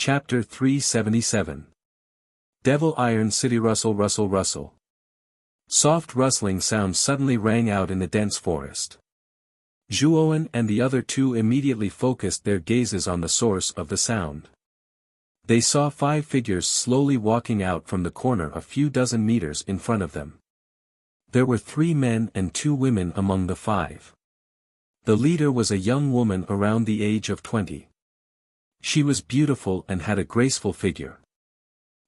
Chapter 377. Devil Iron City. Rustle, rustle, rustle. Soft rustling sounds suddenly rang out in the dense forest. Zhuowen and the other two immediately focused their gazes on the source of the sound. They saw 5 figures slowly walking out from the corner a few dozen meters in front of them. There were 3 men and 2 women among the 5. The leader was a young woman around the age of 20. She was beautiful and had a graceful figure.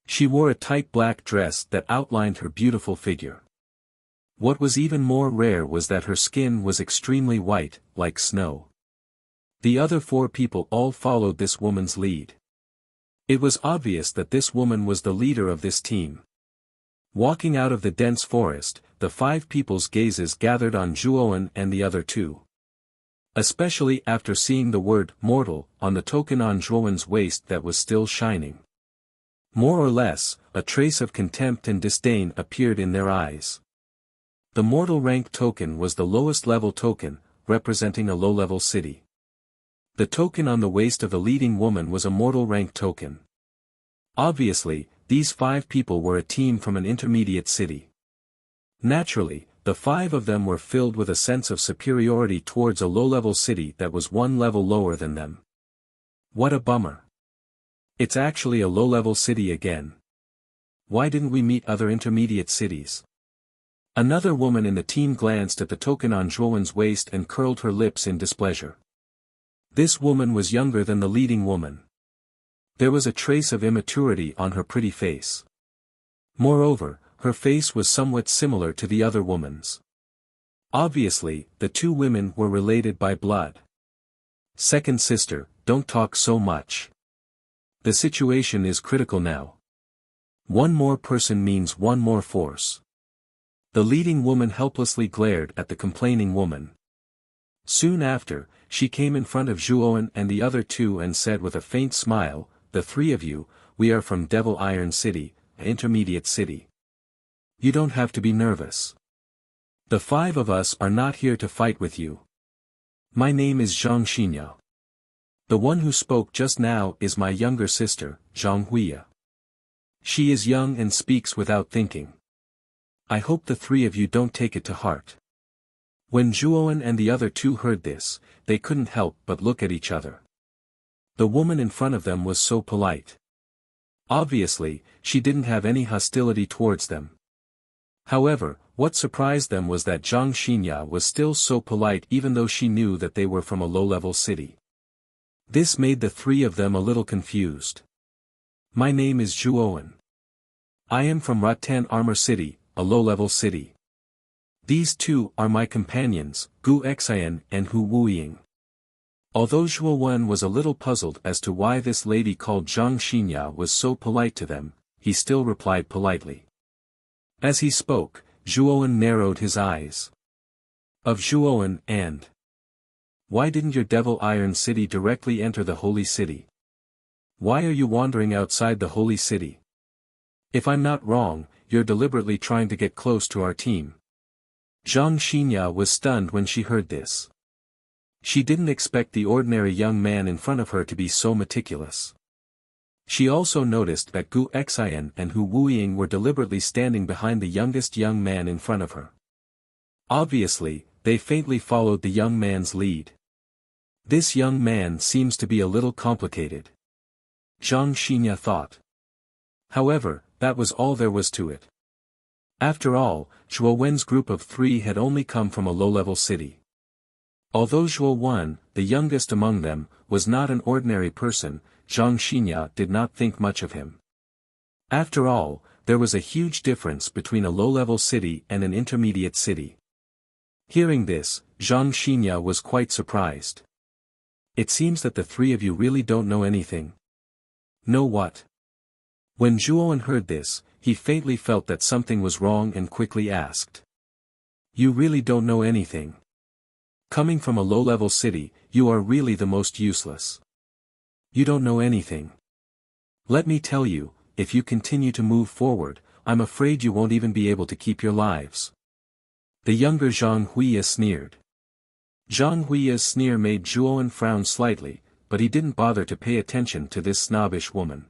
She wore a tight black dress that outlined her beautiful figure. What was even more rare was that her skin was extremely white, like snow. The other 4 people all followed this woman's lead. It was obvious that this woman was the leader of this team. Walking out of the dense forest, the 5 people's gazes gathered on Zhuowen and the other 2. Especially after seeing the word mortal on the token on Zhuowen's waist that was still shining. More or less, a trace of contempt and disdain appeared in their eyes. The mortal rank token was the lowest level token, representing a low-level city. The token on the waist of the leading woman was a mortal rank token. Obviously, these 5 people were a team from an intermediate city. Naturally, the 5 of them were filled with a sense of superiority towards a low-level city that was 1 level lower than them. What a bummer. It's actually a low-level city again. Why didn't we meet other intermediate cities? Another woman in the team glanced at the token on Zhuowen's waist and curled her lips in displeasure. This woman was younger than the leading woman. There was a trace of immaturity on her pretty face. Moreover, her face was somewhat similar to the other woman's. Obviously, the 2 women were related by blood. Second sister, don't talk so much. The situation is critical now. 1 more person means 1 more force. The leading woman helplessly glared at the complaining woman. Soon after, she came in front of Zhuowen and the other 2 and said with a faint smile, "The 3 of you, we are from Devil Iron City, an intermediate city. You don't have to be nervous. The 5 of us are not here to fight with you. My name is Zhang Xinya. The one who spoke just now is my younger sister, Zhang Wuxia. She is young and speaks without thinking. I hope the 3 of you don't take it to heart." When Zhuowen and the other 2 heard this, they couldn't help but look at each other. The woman in front of them was so polite. Obviously, she didn't have any hostility towards them. However, what surprised them was that Zhang Xinya was still so polite even though she knew that they were from a low-level city. This made the 3 of them a little confused. My name is Zhuowen. I am from Rattan Armor City, a low-level city. These 2 are my companions, Gu Xian and Hu Wuying. Although Zhuowen was a little puzzled as to why this lady called Zhang Xinya was so polite to them, he still replied politely. As he spoke, Zhuowen narrowed his eyes. Of Zhuowen and... Why didn't your Devil Iron City directly enter the Holy City? Why are you wandering outside the Holy City? If I'm not wrong, you're deliberately trying to get close to our team. Zhang Xinya was stunned when she heard this. She didn't expect the ordinary young man in front of her to be so meticulous. She also noticed that Gu Xian and Hu Wuying were deliberately standing behind the youngest young man in front of her. Obviously, they faintly followed the young man's lead. This young man seems to be a little complicated. Zhang Xinya thought. However, that was all there was to it. After all, Zhuowen's group of 3 had only come from a low-level city. Although Zhuowen, the youngest among them, was not an ordinary person, Zhang Xinya did not think much of him. After all, there was a huge difference between a low-level city and an intermediate city. Hearing this, Zhang Xinya was quite surprised. It seems that the 3 of you really don't know anything. Know what? When Zhuowen heard this, he faintly felt that something was wrong and quickly asked. You really don't know anything. Coming from a low-level city, you are really the most useless. You don't know anything. Let me tell you, if you continue to move forward, I'm afraid you won't even be able to keep your lives. The younger Zhang Huiya sneered. Zhang Huiya's sneer made Zhuowen frown slightly, but he didn't bother to pay attention to this snobbish woman.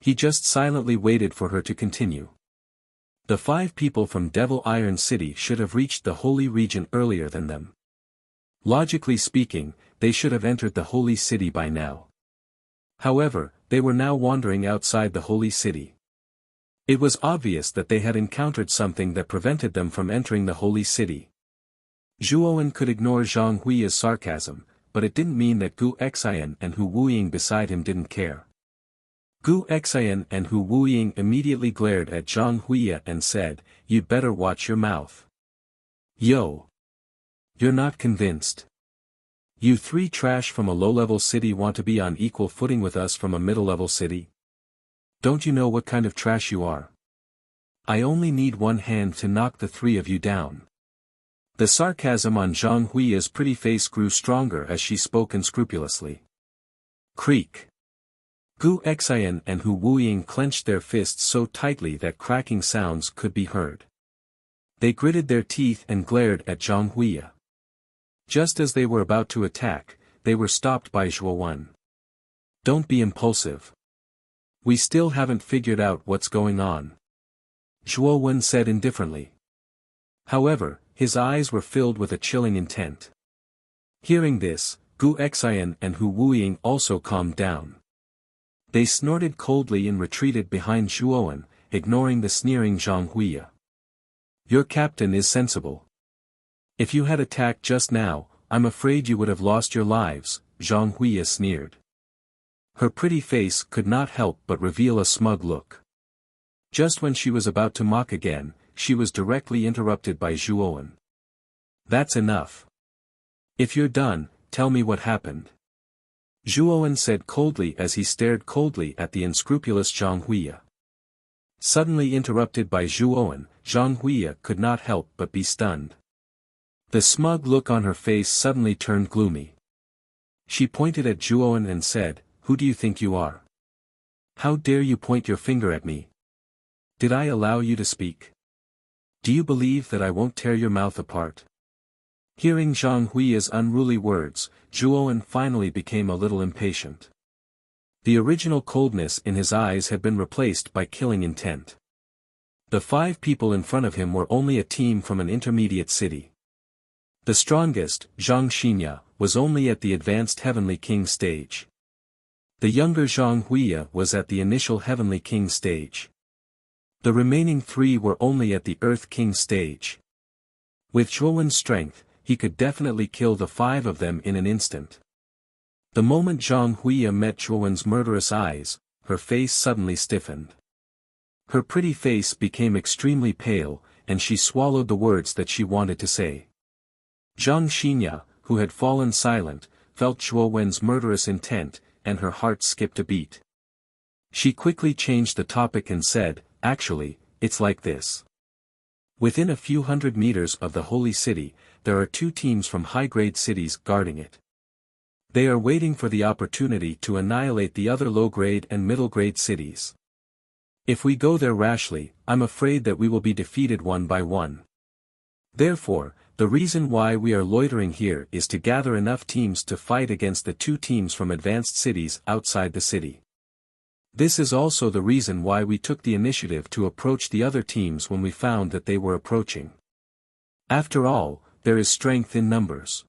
He just silently waited for her to continue. The 5 people from Devil Iron City should have reached the holy region earlier than them. Logically speaking, they should have entered the holy city by now. However, they were now wandering outside the holy city. It was obvious that they had encountered something that prevented them from entering the holy city. Zhuowen could ignore Zhang Hui's sarcasm, but it didn't mean that Gu Xian and Hu Wuying beside him didn't care. Gu Xian and Hu Wuying immediately glared at Zhang Hui and said, "You'd better watch your mouth." Yo! You're not convinced? You 3 trash from a low-level city want to be on equal footing with us from a middle-level city? Don't you know what kind of trash you are? I only need one hand to knock the 3 of you down. The sarcasm on Zhang Hui's pretty face grew stronger as she spoke unscrupulously. Creak. Gu Xian and Hu Wuying clenched their fists so tightly that cracking sounds could be heard. They gritted their teeth and glared at Zhang Hui. Just as they were about to attack, they were stopped by Zhuowen. Don't be impulsive. We still haven't figured out what's going on, Zhuowen said indifferently. However, his eyes were filled with a chilling intent. Hearing this, Gu Xian and Hu Wuying also calmed down. They snorted coldly and retreated behind Zhuowen, ignoring the sneering Zhang Hui. Your captain is sensible. If you had attacked just now, I'm afraid you would have lost your lives, Zhang Hui sneered. Her pretty face could not help but reveal a smug look. Just when she was about to mock again, she was directly interrupted by Zhuowen. That's enough. If you're done, tell me what happened. Zhuowen said coldly as he stared coldly at the unscrupulous Zhang Hui. Suddenly interrupted by Zhuowen, Zhang Hui could not help but be stunned. The smug look on her face suddenly turned gloomy. She pointed at Zhuowen and said, "Who do you think you are? How dare you point your finger at me? Did I allow you to speak? Do you believe that I won't tear your mouth apart?" Hearing Zhang Hui's unruly words, Zhuowen finally became a little impatient. The original coldness in his eyes had been replaced by killing intent. The 5 people in front of him were only a team from an intermediate city. The strongest, Zhang Xinya, was only at the advanced Heavenly King stage. The younger Zhang Hui was at the initial Heavenly King stage. The remaining 3 were only at the Earth King stage. With Zhuowen's strength, he could definitely kill the 5 of them in an instant. The moment Zhang Hui met Zhuowen's murderous eyes, her face suddenly stiffened. Her pretty face became extremely pale, and she swallowed the words that she wanted to say. Zhang Xinya, who had fallen silent, felt Zhuowen's murderous intent, and her heart skipped a beat. She quickly changed the topic and said, "Actually, it's like this. Within a few hundred meters of the holy city, there are 2 teams from high-grade cities guarding it. They are waiting for the opportunity to annihilate the other low-grade and middle-grade cities. If we go there rashly, I'm afraid that we will be defeated one by one. Therefore, the reason why we are loitering here is to gather enough teams to fight against the 2 teams from advanced cities outside the city. This is also the reason why we took the initiative to approach the other teams when we found that they were approaching. After all, there is strength in numbers.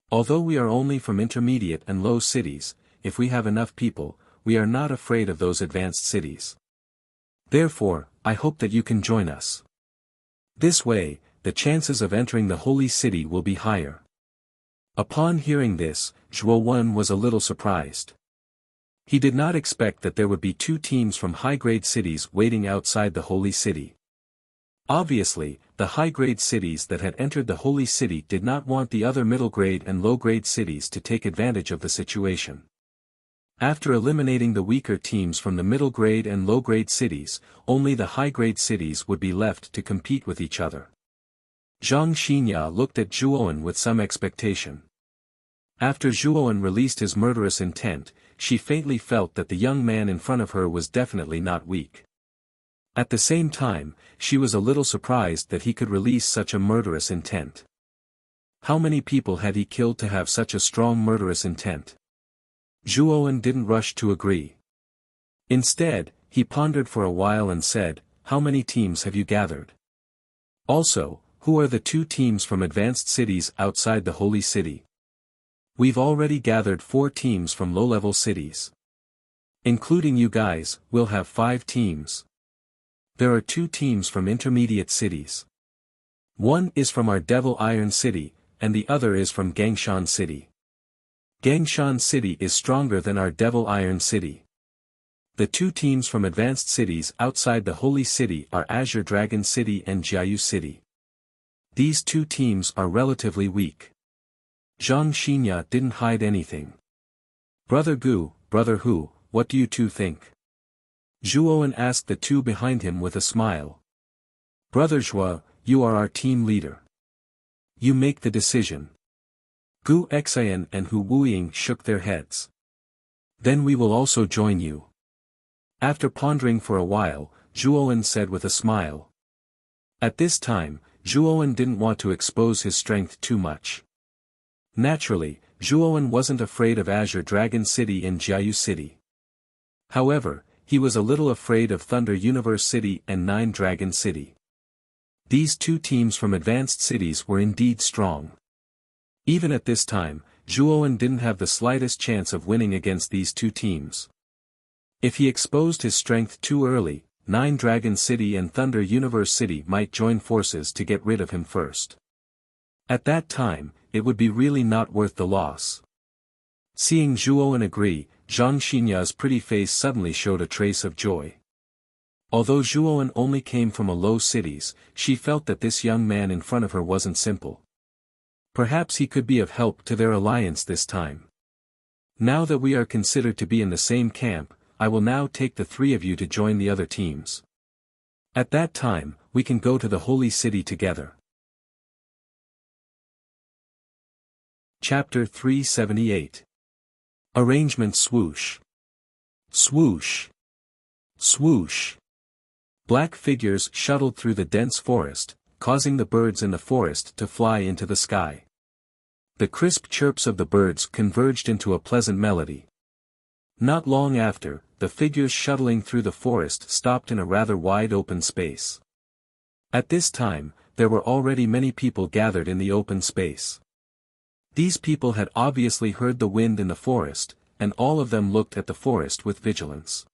Although we are only from intermediate and low cities, if we have enough people, we are not afraid of those advanced cities. Therefore, I hope that you can join us. This way, the chances of entering the holy city will be higher." Upon hearing this, Zhuowen was a little surprised. He did not expect that there would be 2 teams from high-grade cities waiting outside the holy city. Obviously, the high-grade cities that had entered the holy city did not want the other middle-grade and low-grade cities to take advantage of the situation. After eliminating the weaker teams from the middle-grade and low-grade cities, only the high-grade cities would be left to compete with each other. Zhang Xinya looked at Zhuowen with some expectation. After Zhuowen released his murderous intent, she faintly felt that the young man in front of her was definitely not weak. At the same time, she was a little surprised that he could release such a murderous intent. How many people had he killed to have such a strong murderous intent? Zhuowen didn't rush to agree. Instead, he pondered for a while and said, "How many teams have you gathered? Also, who are the 2 teams from advanced cities outside the Holy City?" "We've already gathered 4 teams from low-level cities. Including you guys, we'll have 5 teams. There are 2 teams from intermediate cities. One is from our Devil Iron City, and the other is from Gangshan City. Gangshan City is stronger than our Devil Iron City. The 2 teams from advanced cities outside the Holy City are Azure Dragon City and Jiayu City. These 2 teams are relatively weak." Zhang Xinya didn't hide anything. "Brother Gu, Brother Hu, what do you 2 think?" Zhuowen asked the 2 behind him with a smile. "Brother Zhua, you are our team leader. You make the decision." Gu Xian and Hu Wuying shook their heads. "Then we will also join you." After pondering for a while, Zhuowen said with a smile. At this time, Zhuowen didn't want to expose his strength too much. Naturally, Zhuowen wasn't afraid of Azure Dragon City and Jiayu City. However, he was a little afraid of Thunder Universe City and Nine Dragon City. These 2 teams from advanced cities were indeed strong. Even at this time, Zhuowen didn't have the slightest chance of winning against these 2 teams. If he exposed his strength too early, Nine Dragon City and Thunder Universe City might join forces to get rid of him first. At that time, it would be really not worth the loss. Seeing Zhuowen agree, Zhang Xinya's pretty face suddenly showed a trace of joy. Although Zhuowen only came from a low cities, she felt that this young man in front of her wasn't simple. Perhaps he could be of help to their alliance this time. "Now that we are considered to be in the same camp, I will now take the 3 of you to join the other teams. At that time, we can go to the Holy City together." Chapter 378. Arrangement Swoosh. Swoosh. Swoosh. Black figures shuttled through the dense forest, causing the birds in the forest to fly into the sky. The crisp chirps of the birds converged into a pleasant melody. Not long after, the figures shuttling through the forest stopped in a rather wide open space. At this time, there were already many people gathered in the open space. These people had obviously heard the wind in the forest, and all of them looked at the forest with vigilance.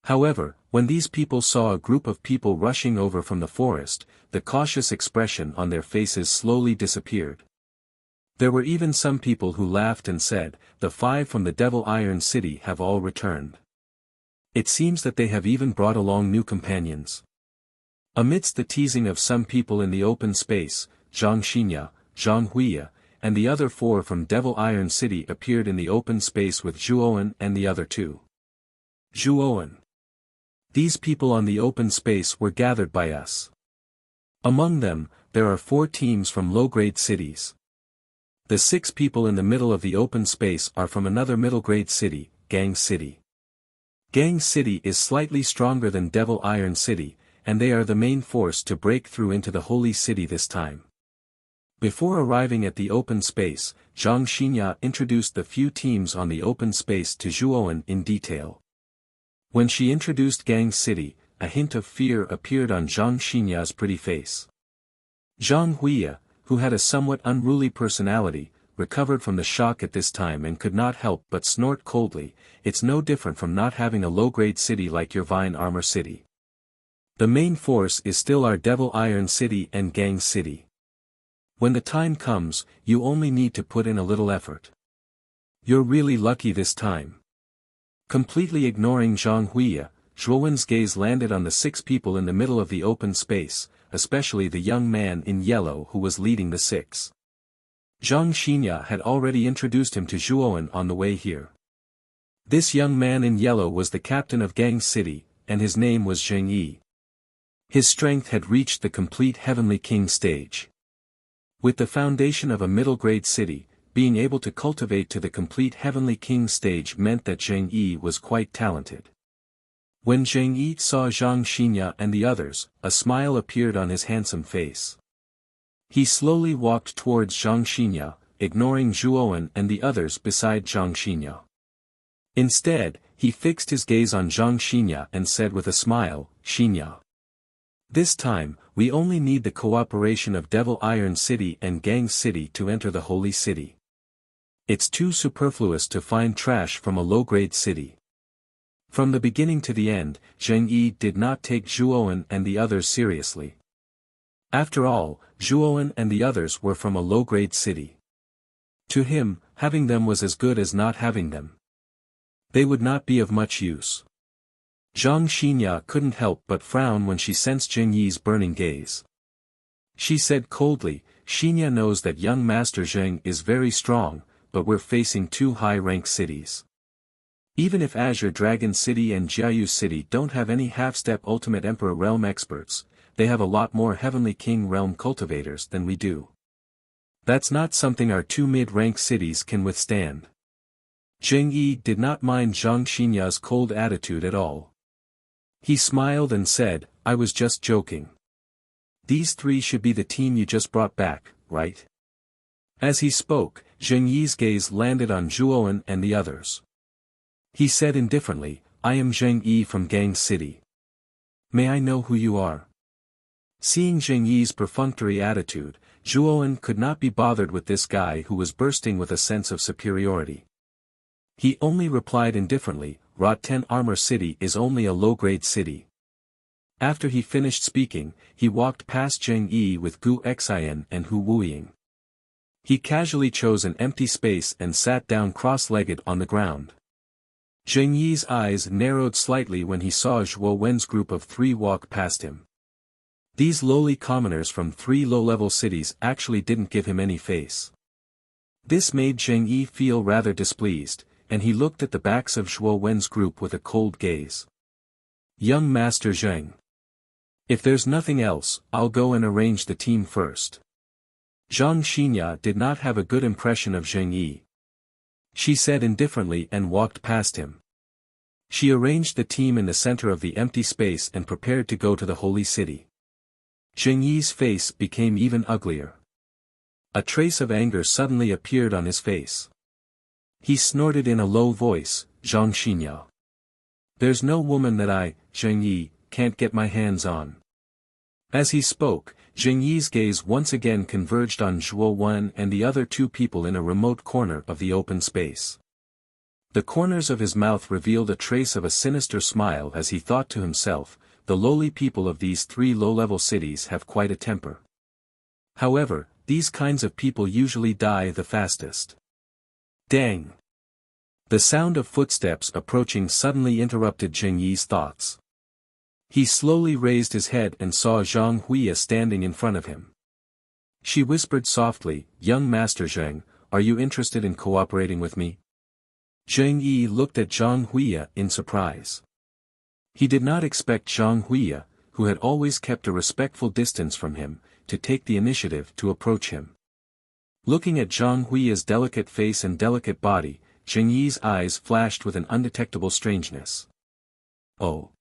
However, when these people saw a group of people rushing over from the forest, the cautious expression on their faces slowly disappeared. There were even some people who laughed and said, "The 5 from the Devil Iron City have all returned. It seems that they have even brought along new companions." Amidst the teasing of some people in the open space, Zhang Xinya, Zhang Huiya, and the other 4 from Devil Iron City appeared in the open space with Zhuowen and the other 2. Zhuowen. These people on the open space were gathered by us. Among them, there are 4 teams from low-grade cities. The 6 people in the middle of the open space are from another middle-grade city, Gang City. Gang City is slightly stronger than Devil Iron City, and they are the main force to break through into the Holy City this time. Before arriving at the open space, Zhang Xinya introduced the few teams on the open space to Zhuowen in detail. When she introduced Gang City, a hint of fear appeared on Zhang Xinya's pretty face. Zhang Huiya, who had a somewhat unruly personality, recovered from the shock at this time and could not help but snort coldly. "It's no different from not having a low-grade city like your Vine Armor City. The main force is still our Devil Iron City and Gang City. When the time comes, you only need to put in a little effort. You're really lucky this time." Completely ignoring Zhang Huiya, Zhuowen's gaze landed on the 6 people in the middle of the open space, especially the young man in yellow who was leading the 6. Zhang Xinya had already introduced him to Zhuowen on the way here. This young man in yellow was the captain of Gang City, and his name was Zheng Yi. His strength had reached the complete Heavenly King stage. With the foundation of a middle-grade city, being able to cultivate to the complete Heavenly King stage meant that Zheng Yi was quite talented. When Zheng Yi saw Zhang Xinya and the others, a smile appeared on his handsome face. He slowly walked towards Zhang Xinya, ignoring Zhuowen and the others beside Zhang Xinya. Instead, he fixed his gaze on Zhang Xinya and said with a smile, Xinya. This time, we only need the cooperation of Devil Iron City and Gang City to enter the Holy City. It's too superfluous to find trash from a low-grade city. From the beginning to the end, Zheng Yi did not take Zhuowen and the others seriously. After all, Zhuowen and the others were from a low-grade city. To him, having them was as good as not having them. They would not be of much use. Zhang Xinya couldn't help but frown when she sensed Zheng Yi's burning gaze. She said coldly, Xinya knows that young Master Zheng is very strong, but we're facing two high-rank cities. Even if Azure Dragon City and Jiayu City don't have any half-step Ultimate Emperor Realm experts, they have a lot more Heavenly King Realm cultivators than we do. That's not something our two mid-rank cities can withstand. Zheng Yi did not mind Zhang Xinya's cold attitude at all. He smiled and said, I was just joking. These three should be the team you just brought back, right? As he spoke, Zheng Yi's gaze landed on Zhuowen and the others. He said indifferently, I am Zheng Yi from Gang City. May I know who you are? Seeing Zheng Yi's perfunctory attitude, Zhuowen could not be bothered with this guy who was bursting with a sense of superiority. He only replied indifferently, Rot 10 Armor City is only a low-grade city. After he finished speaking, he walked past Zheng Yi with Gu Xian and Hu Wuying. He casually chose an empty space and sat down cross-legged on the ground. Zheng Yi's eyes narrowed slightly when he saw Zhuo Wen's group of three walk past him. These lowly commoners from three low-level cities actually didn't give him any face. This made Zheng Yi feel rather displeased, and he looked at the backs of Zhuo Wen's group with a cold gaze. Young Master Zheng. If there's nothing else, I'll go and arrange the team first. Zhang Xinya did not have a good impression of Zheng Yi. She said indifferently and walked past him. She arranged the team in the center of the empty space and prepared to go to the holy city. Zheng Yi's face became even uglier. A trace of anger suddenly appeared on his face. He snorted in a low voice, Zhang Xinya. There's no woman that I, Zheng Yi, can't get my hands on. As he spoke, Zheng Yi's gaze once again converged on Zhuo Wen and the other two people in a remote corner of the open space. The corners of his mouth revealed a trace of a sinister smile as he thought to himself, the lowly people of these three low-level cities have quite a temper. However, these kinds of people usually die the fastest. Dang! The sound of footsteps approaching suddenly interrupted Zheng Yi's thoughts. He slowly raised his head and saw Zhang Huiya standing in front of him. She whispered softly, Young Master Zheng, are you interested in cooperating with me? Zheng Yi looked at Zhang Huiya in surprise. He did not expect Zhang Huiya, who had always kept a respectful distance from him, to take the initiative to approach him. Looking at Zhang Huiya's delicate face and delicate body, Zheng Yi's eyes flashed with an undetectable strangeness. Oh.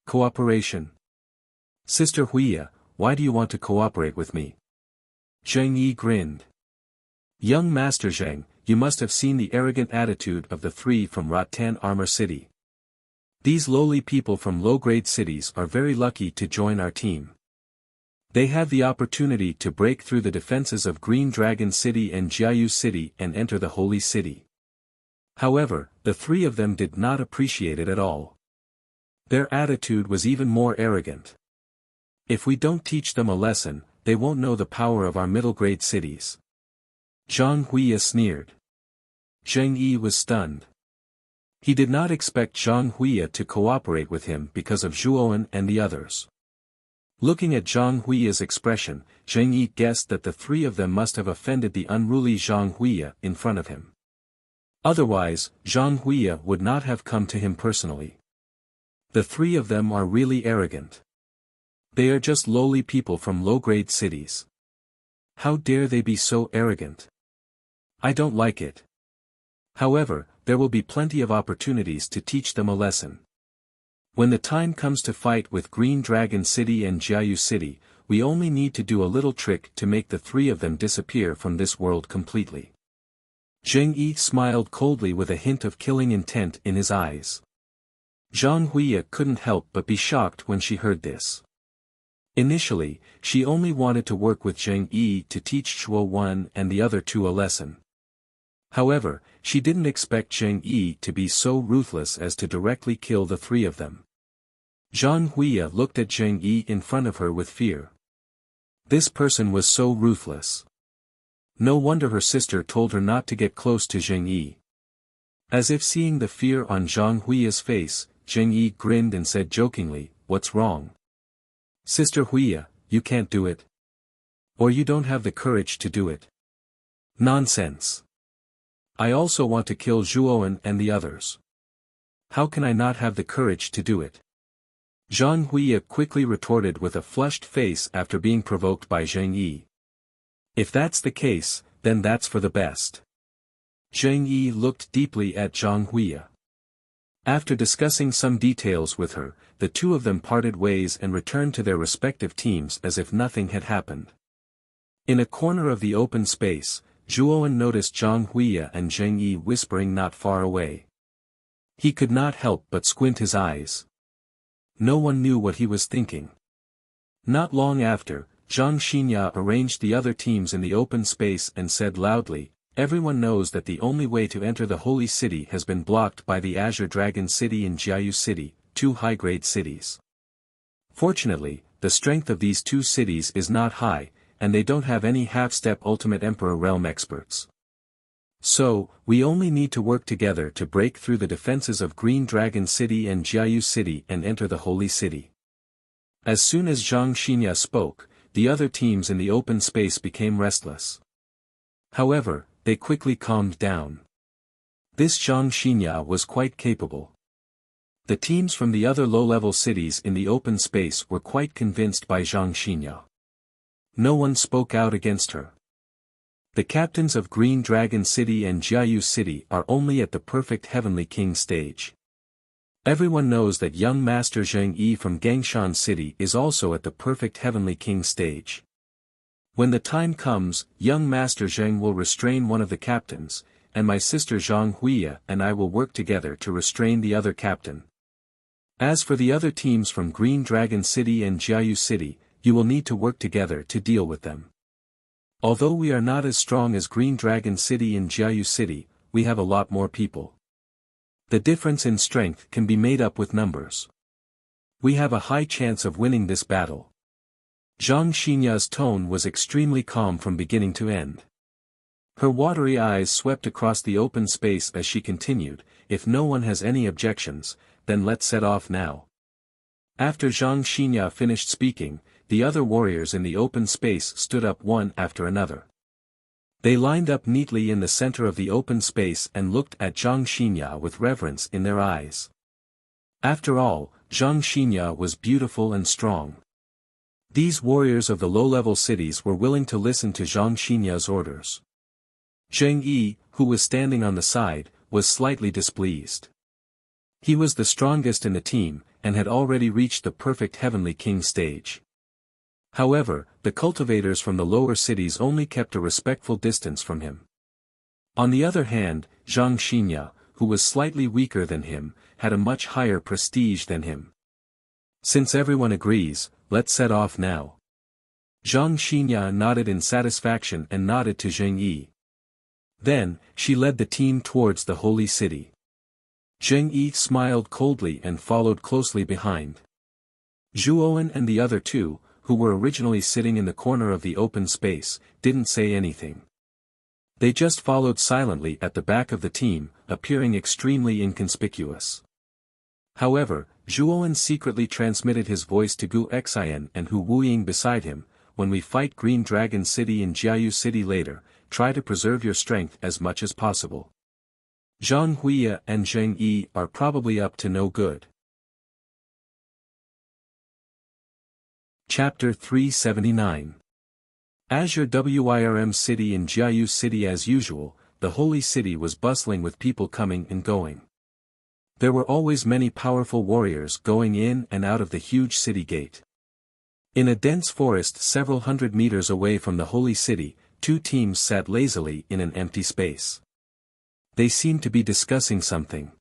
Cooperation. Sister Huiya, why do you want to cooperate with me? Zheng Yi grinned. Young Master Zheng, you must have seen the arrogant attitude of the three from Rot 10 Armor City. These lowly people from low-grade cities are very lucky to join our team. They have the opportunity to break through the defenses of Green Dragon City and Jiayu City and enter the Holy City. However, the three of them did not appreciate it at all. Their attitude was even more arrogant. If we don't teach them a lesson, they won't know the power of our middle-grade cities. Zhang Huiya sneered. Zheng Yi was stunned. He did not expect Zhang Huiya to cooperate with him because of Zhuowen and the others. Looking at Zhang Huiya's expression, Zheng Yi guessed that the three of them must have offended the unruly Zhang Huiya in front of him. Otherwise, Zhang Huiya would not have come to him personally. The three of them are really arrogant. They are just lowly people from low-grade cities. How dare they be so arrogant? I don't like it. However, there will be plenty of opportunities to teach them a lesson. When the time comes to fight with Green Dragon City and Jiayu City, we only need to do a little trick to make the three of them disappear from this world completely. Zheng Yi smiled coldly with a hint of killing intent in his eyes. Zhang Huiya couldn't help but be shocked when she heard this. Initially, she only wanted to work with Zheng Yi to teach Chuo Wen and the other two a lesson. However, she didn't expect Zheng Yi to be so ruthless as to directly kill the three of them. Zhang Huiya looked at Zheng Yi in front of her with fear. This person was so ruthless. No wonder her sister told her not to get close to Zheng Yi. As if seeing the fear on Zhang Huiya's face, Zheng Yi grinned and said jokingly, "What's wrong? Sister Huiya, you can't do it. Or you don't have the courage to do it." "Nonsense. I also want to kill Zhuowen and the others. How can I not have the courage to do it?" Zhang Huiya quickly retorted with a flushed face after being provoked by Zheng Yi. "If that's the case, then that's for the best." Zheng Yi looked deeply at Zhang Huiya. After discussing some details with her, the two of them parted ways and returned to their respective teams as if nothing had happened. In a corner of the open space, Zhuowen noticed Zhang Huiya and Zheng Yi whispering not far away. He could not help but squint his eyes. No one knew what he was thinking. Not long after, Zhang Xinya arranged the other teams in the open space and said loudly, "Everyone knows that the only way to enter the Holy City has been blocked by the Azure Dragon City and Jiayu City, two high-grade cities. Fortunately, the strength of these two cities is not high, and they don't have any half-step Ultimate Emperor Realm experts. So, we only need to work together to break through the defenses of Green Dragon City and Jiayu City and enter the Holy City." As soon as Zhang Xinya spoke, the other teams in the open space became restless. However, they quickly calmed down. This Zhang Xinya was quite capable. The teams from the other low-level cities in the open space were quite convinced by Zhang Xinya. No one spoke out against her. The captains of Green Dragon City and Jiayu City are only at the perfect Heavenly King stage. Everyone knows that young Master Zheng Yi from Gangshan City is also at the perfect Heavenly King stage. When the time comes, young Master Zheng will restrain one of the captains, and my sister Zhang Huiya and I will work together to restrain the other captain. As for the other teams from Green Dragon City and Jiayu City, you will need to work together to deal with them. Although we are not as strong as Green Dragon City and Jiayu City, we have a lot more people. The difference in strength can be made up with numbers. We have a high chance of winning this battle." Zhang Xinya's tone was extremely calm from beginning to end. Her watery eyes swept across the open space as she continued, "If no one has any objections, then let's set off now." After Zhang Xinya finished speaking, the other warriors in the open space stood up one after another. They lined up neatly in the center of the open space and looked at Zhang Xinya with reverence in their eyes. After all, Zhang Xinya was beautiful and strong. These warriors of the low-level cities were willing to listen to Zhang Xinya's orders. Zheng Yi, who was standing on the side, was slightly displeased. He was the strongest in the team, and had already reached the perfect Heavenly King stage. However, the cultivators from the lower cities only kept a respectful distance from him. On the other hand, Zhang Xinya, who was slightly weaker than him, had a much higher prestige than him. "Since everyone agrees, let's set off now." Zhang Xinya nodded in satisfaction and nodded to Zheng Yi. Then, she led the team towards the holy city. Zheng Yi smiled coldly and followed closely behind. Zhuowen and the other two, who were originally sitting in the corner of the open space, didn't say anything. They just followed silently at the back of the team, appearing extremely inconspicuous. However, Zhuowen secretly transmitted his voice to Gu Xian and Hu Wuying beside him, "When we fight Green Dragon City and Jiayu City later, try to preserve your strength as much as possible. Zhang Huiya and Zheng Yi are probably up to no good." Chapter 379. Azure Wirm City and Jiayu City. As usual, the holy city was bustling with people coming and going. There were always many powerful warriors going in and out of the huge city gate. In a dense forest several hundred meters away from the holy city, two teams sat lazily in an empty space. They seemed to be discussing something.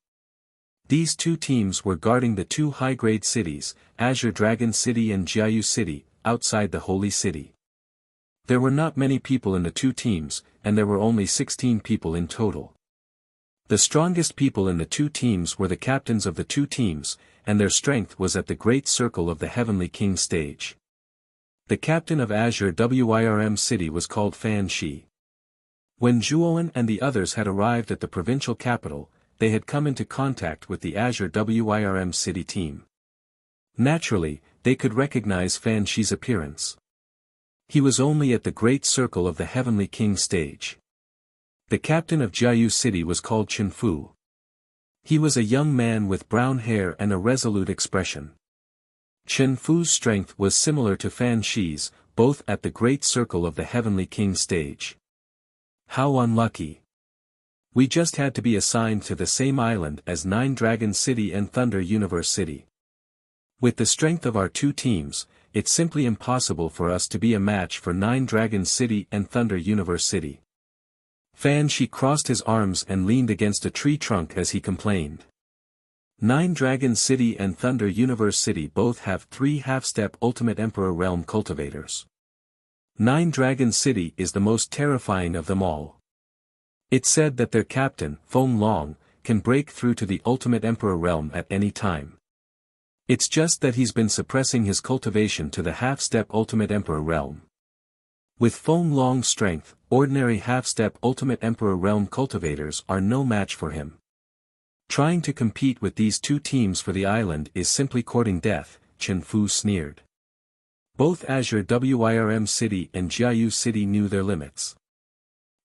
These two teams were guarding the two high-grade cities, Azure Dragon City and Jiayu City, outside the Holy City. There were not many people in the two teams, and there were only 16 people in total. The strongest people in the two teams were the captains of the two teams, and their strength was at the great circle of the Heavenly King stage. The captain of Azure Wirm City was called Fan Shi. When Zhuowen and the others had arrived at the provincial capital, they had come into contact with the Azure Wirm City team. Naturally, they could recognize Fan Shi's appearance. He was only at the great circle of the Heavenly King stage. The captain of Jiayu City was called Chen Fu. He was a young man with brown hair and a resolute expression. Chen Fu's strength was similar to Fan Shi's, both at the great circle of the Heavenly King stage. How unlucky. We just had to be assigned to the same island as Nine Dragon City and Thunder Universe City. With the strength of our two teams, it's simply impossible for us to be a match for Nine Dragon City and Thunder Universe City. Fan Shi crossed his arms and leaned against a tree trunk as he complained. Nine Dragon City and Thunder Universe City both have 3 half-step Ultimate Emperor Realm cultivators. Nine Dragon City is the most terrifying of them all. It's said that their captain, Feng Long, can break through to the Ultimate Emperor Realm at any time. It's just that he's been suppressing his cultivation to the half-step Ultimate Emperor Realm. With Feng Long's strength, ordinary half-step Ultimate Emperor Realm cultivators are no match for him. Trying to compete with these two teams for the island is simply courting death, Chen Fu sneered. Both Azure Wirm City and Jiayu City knew their limits.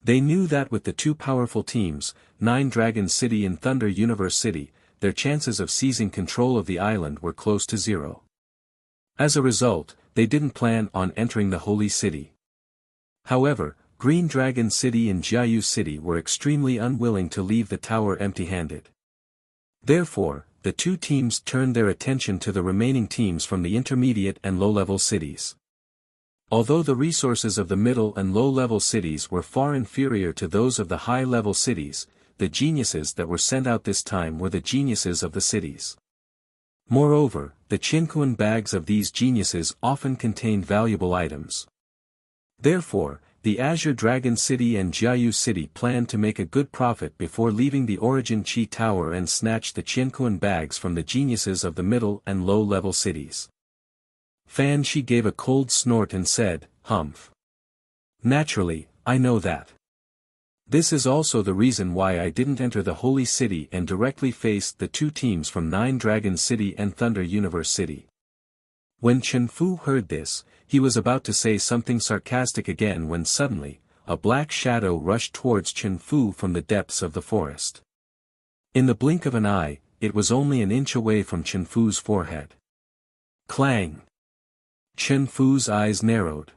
They knew that with the two powerful teams, Nine Dragon City and Thunder Universe City, their chances of seizing control of the island were close to zero. As a result, they didn't plan on entering the Holy City. However, Green Dragon City and Jiayu City were extremely unwilling to leave the tower empty-handed. Therefore, the two teams turned their attention to the remaining teams from the intermediate and low-level cities. Although the resources of the middle and low-level cities were far inferior to those of the high-level cities, the geniuses that were sent out this time were the geniuses of the cities. Moreover, the Qinquan bags of these geniuses often contained valuable items. Therefore, the Azure Dragon City and Jiayu City planned to make a good profit before leaving the Origin Chi Tower and snatch the Qinquan bags from the geniuses of the middle and low-level cities. Fan Shi gave a cold snort and said, "Humph. Naturally, I know that. This is also the reason why I didn't enter the Holy City and directly faced the two teams from Nine Dragon City and Thunder Universe City." When Chen Fu heard this, he was about to say something sarcastic again when suddenly, a black shadow rushed towards Chen Fu from the depths of the forest. In the blink of an eye, it was only an inch away from Chen Fu's forehead. Clang! Chen Fu's eyes narrowed.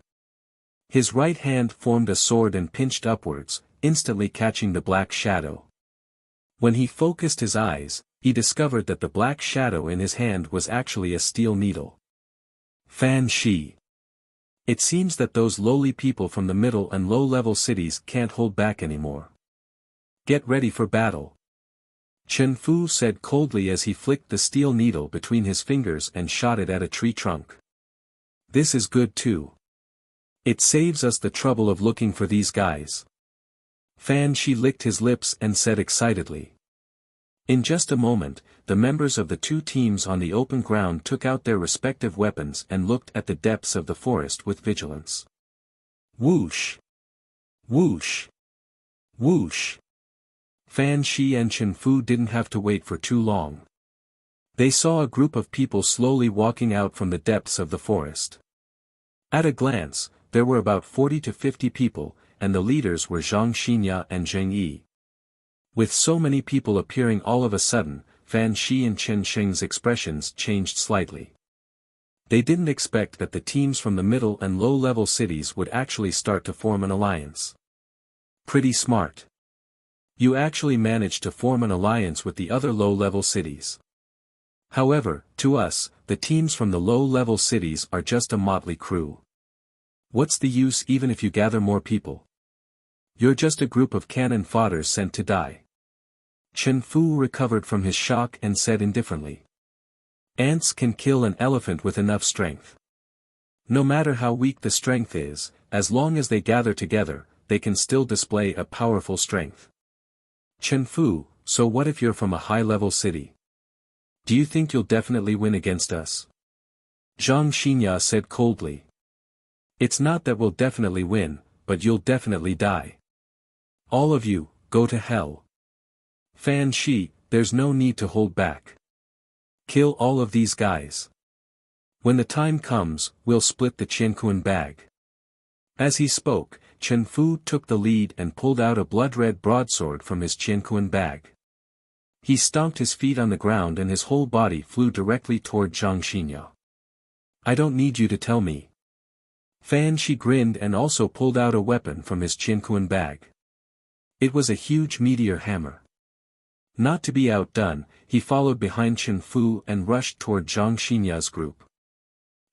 His right hand formed a sword and pinched upwards, instantly catching the black shadow. When he focused his eyes, he discovered that the black shadow in his hand was actually a steel needle. Fan Shi. It seems that those lowly people from the middle and low-level cities can't hold back anymore. Get ready for battle. Chen Fu said coldly as he flicked the steel needle between his fingers and shot it at a tree trunk. This is good too. It saves us the trouble of looking for these guys. Fan Shi licked his lips and said excitedly. In just a moment, the members of the two teams on the open ground took out their respective weapons and looked at the depths of the forest with vigilance. Whoosh! Whoosh! Whoosh! Fan Shi and Chen Fu didn't have to wait for too long. They saw a group of people slowly walking out from the depths of the forest. At a glance, there were about 40 to 50 people, and the leaders were Zhang Xinya and Zheng Yi. With so many people appearing all of a sudden, Fan Shi and Chen Sheng's expressions changed slightly. They didn't expect that the teams from the middle and low-level cities would actually start to form an alliance. Pretty smart. You actually managed to form an alliance with the other low-level cities. However, to us, the teams from the low-level cities are just a motley crew. What's the use even if you gather more people? You're just a group of cannon fodders sent to die. Chen Fu recovered from his shock and said indifferently. Ants can kill an elephant with enough strength. No matter how weak the strength is, as long as they gather together, they can still display a powerful strength. Chen Fu, so what if you're from a high-level city? Do you think you'll definitely win against us? Zhang Xinya said coldly. It's not that we'll definitely win, but you'll definitely die. All of you, go to hell. Fan Shi, there's no need to hold back. Kill all of these guys. When the time comes, we'll split the Qianquan bag. As he spoke, Chen Fu took the lead and pulled out a blood-red broadsword from his Qianquan bag. He stomped his feet on the ground and his whole body flew directly toward Zhang Xinya. I don't need you to tell me. Fan Shi grinned and also pulled out a weapon from his Qianquan bag. It was a huge meteor hammer. Not to be outdone, he followed behind Chen Fu and rushed toward Zhang Xinya's group.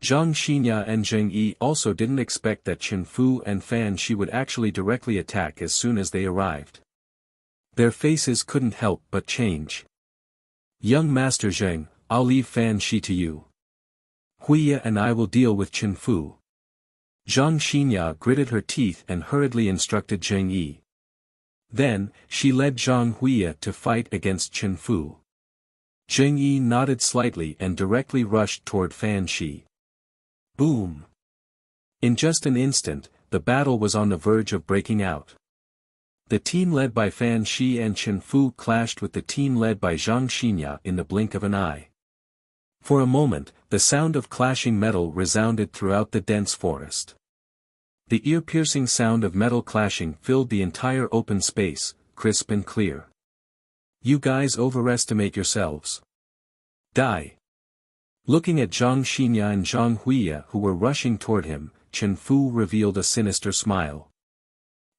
Zhang Xinya and Zheng Yi also didn't expect that Chen Fu and Fan Shi would actually directly attack as soon as they arrived. Their faces couldn't help but change. Young Master Zheng, I'll leave Fan Shi to you. Wuxia and I will deal with Chen Fu. Zhang Xinya gritted her teeth and hurriedly instructed Zheng Yi. Then, she led Zhang Wuxia to fight against Chen Fu. Zheng Yi nodded slightly and directly rushed toward Fan Shi. Boom! In just an instant, the battle was on the verge of breaking out. The team led by Fan Shi and Chen Fu clashed with the team led by Zhang Xinya in the blink of an eye. For a moment, the sound of clashing metal resounded throughout the dense forest. The ear-piercing sound of metal clashing filled the entire open space, crisp and clear. You guys overestimate yourselves. Die. Looking at Zhang Xinya and Zhang Wuxia who were rushing toward him, Chen Fu revealed a sinister smile.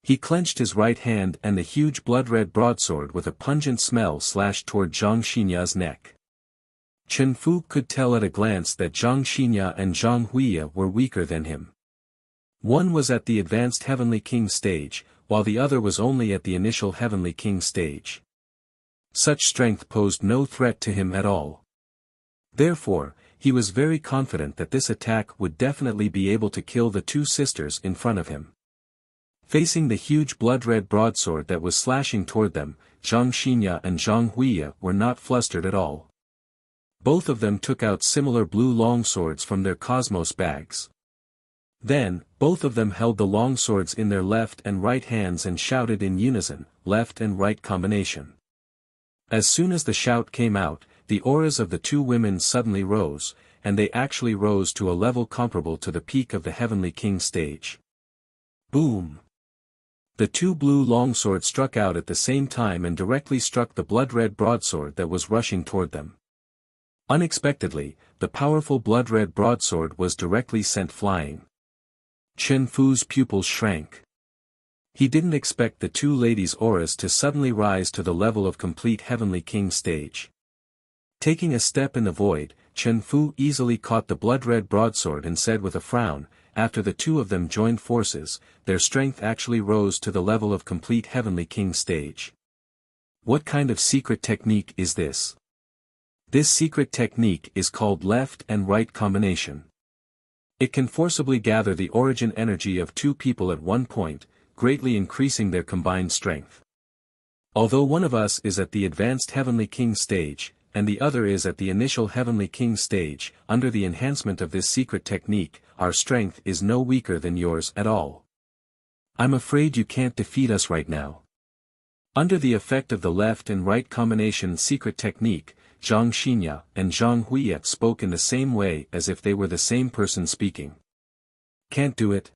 He clenched his right hand and the huge blood-red broadsword with a pungent smell slashed toward Zhang Xinya's neck. Chen Fu could tell at a glance that Zhang Xinya and Zhang Wuxia were weaker than him. One was at the advanced Heavenly King stage, while the other was only at the initial Heavenly King stage. Such strength posed no threat to him at all. Therefore, he was very confident that this attack would definitely be able to kill the two sisters in front of him. Facing the huge blood-red broadsword that was slashing toward them, Zhang Xinya and Zhang Wuxia were not flustered at all. Both of them took out similar blue longswords from their cosmos bags. Then, both of them held the longswords in their left and right hands and shouted in unison, left and right combination. As soon as the shout came out, the auras of the two women suddenly rose, and they actually rose to a level comparable to the peak of the Heavenly King stage. Boom! The two blue longswords struck out at the same time and directly struck the blood-red broadsword that was rushing toward them. Unexpectedly, the powerful blood-red broadsword was directly sent flying. Chen Fu's pupils shrank. He didn't expect the two ladies' auras to suddenly rise to the level of complete Heavenly King stage. Taking a step in the void, Chen Fu easily caught the blood-red broadsword and said with a frown, after the two of them joined forces, their strength actually rose to the level of complete Heavenly King stage. What kind of secret technique is this? This secret technique is called left and right combination. It can forcibly gather the origin energy of two people at one point, greatly increasing their combined strength. Although one of us is at the advanced Heavenly King stage, and the other is at the initial Heavenly King stage, under the enhancement of this secret technique, our strength is no weaker than yours at all. I'm afraid you can't defeat us right now. Under the effect of the left and right combination secret technique, Zhang Xinya and Zhang Wuxia spoke in the same way as if they were the same person speaking. Can't do it?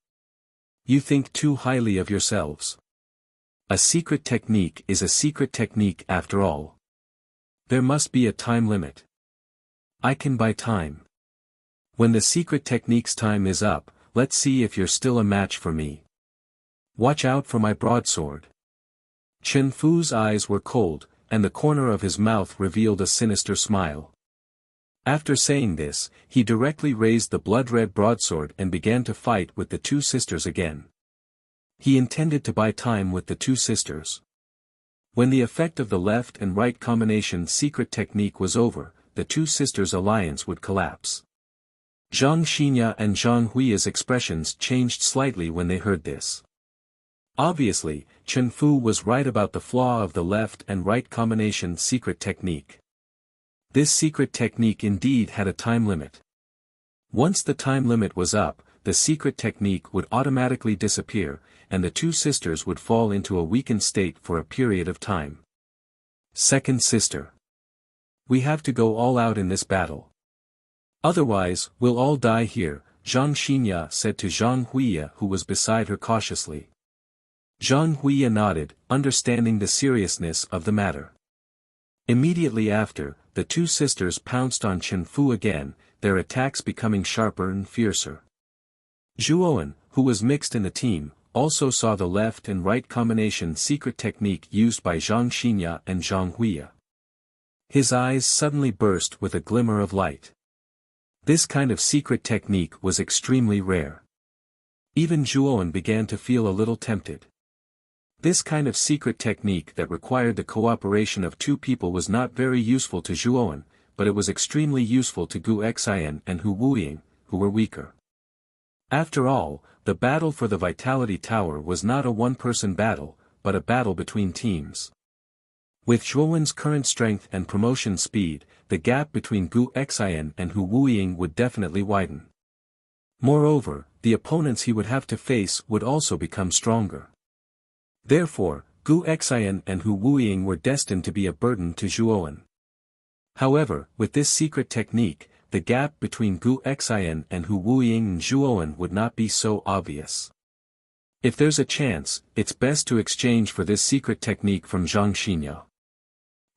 You think too highly of yourselves. A secret technique is a secret technique after all. There must be a time limit. I can buy time. When the secret technique's time is up, let's see if you're still a match for me. Watch out for my broadsword. Chen Fu's eyes were cold, and the corner of his mouth revealed a sinister smile. After saying this, he directly raised the blood-red broadsword and began to fight with the two sisters again. He intended to buy time with the two sisters. When the effect of the left and right combination secret technique was over, the two sisters' alliance would collapse. Zhang Xinya and Zhang Hui's expressions changed slightly when they heard this. Obviously, Chen Fu was right about the flaw of the left and right combination secret technique. This secret technique indeed had a time limit. Once the time limit was up, the secret technique would automatically disappear, and the two sisters would fall into a weakened state for a period of time. Second sister. We have to go all out in this battle. Otherwise, we'll all die here, Zhang Xinya said to Zhang Huiya, who was beside her cautiously. Zhang Huiya nodded, understanding the seriousness of the matter. Immediately after, the two sisters pounced on Chen Fu again, their attacks becoming sharper and fiercer. Zhuowen, who was mixed in the team, also saw the left and right combination secret technique used by Zhang Xinya and Zhang Huiya. His eyes suddenly burst with a glimmer of light. This kind of secret technique was extremely rare. Even Zhuowen began to feel a little tempted. This kind of secret technique that required the cooperation of two people was not very useful to Zhuowen, but it was extremely useful to Gu Xian and Hu Wuying, who were weaker. After all, the battle for the Vitality Tower was not a one-person battle, but a battle between teams. With Zhuowen's current strength and promotion speed, the gap between Gu Xian and Hu Wuying would definitely widen. Moreover, the opponents he would have to face would also become stronger. Therefore, Gu Xian and Hu Wuying were destined to be a burden to Zhuowen. However, with this secret technique, the gap between Gu Xian and Hu Wuying and Zhuowen would not be so obvious. If there's a chance, it's best to exchange for this secret technique from Zhang Xinya.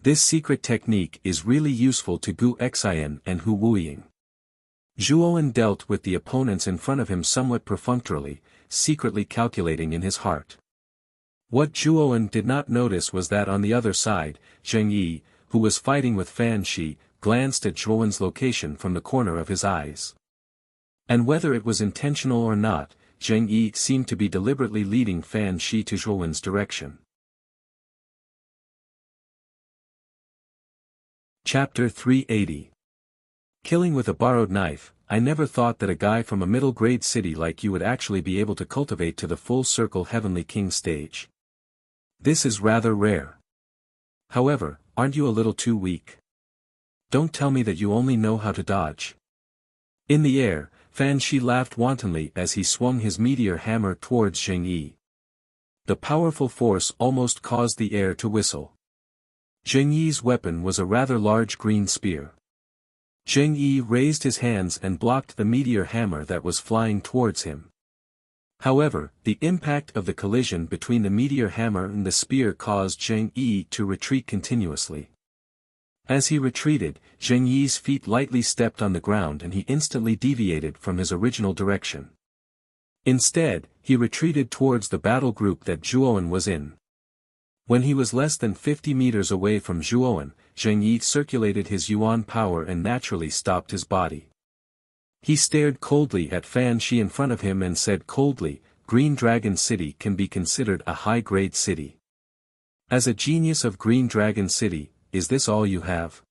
This secret technique is really useful to Gu Xian and Hu Wuying. Zhuowen dealt with the opponents in front of him somewhat perfunctorily, secretly calculating in his heart. What Zhuowen did not notice was that on the other side, Zheng Yi, who was fighting with Fan Shi, glanced at Zhuowen's location from the corner of his eyes. And whether it was intentional or not, Zheng Yi seemed to be deliberately leading Fan Shi to Zhuowen's direction. Chapter 380. Killing with a borrowed knife. I never thought that a guy from a middle-grade city like you would actually be able to cultivate to the full-circle Heavenly King stage. This is rather rare. However, aren't you a little too weak? Don't tell me that you only know how to dodge. In the air, Fan Shi laughed wantonly as he swung his meteor hammer towards Zheng Yi. The powerful force almost caused the air to whistle. Zheng Yi's weapon was a rather large green spear. Zheng Yi raised his hands and blocked the meteor hammer that was flying towards him. However, the impact of the collision between the meteor hammer and the spear caused Zheng Yi to retreat continuously. As he retreated, Zheng Yi's feet lightly stepped on the ground and he instantly deviated from his original direction. Instead, he retreated towards the battle group that Zhuowen was in. When he was less than 50 meters away from Zhuowen, Zheng Yi circulated his yuan power and naturally stopped his body. He stared coldly at Fan Shi in front of him and said coldly, Green Dragon City can be considered a high-grade city. As a genius of Green Dragon City, is this all you have?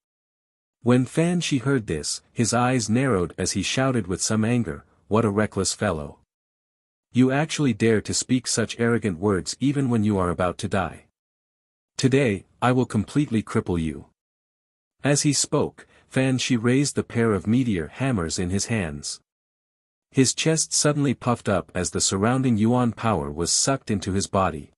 When Fan Shi heard this, his eyes narrowed as he shouted with some anger, what a reckless fellow. You actually dare to speak such arrogant words even when you are about to die. Today, I will completely cripple you. As he spoke, Fan Shi raised the pair of meteor hammers in his hands. His chest suddenly puffed up as the surrounding yuan power was sucked into his body.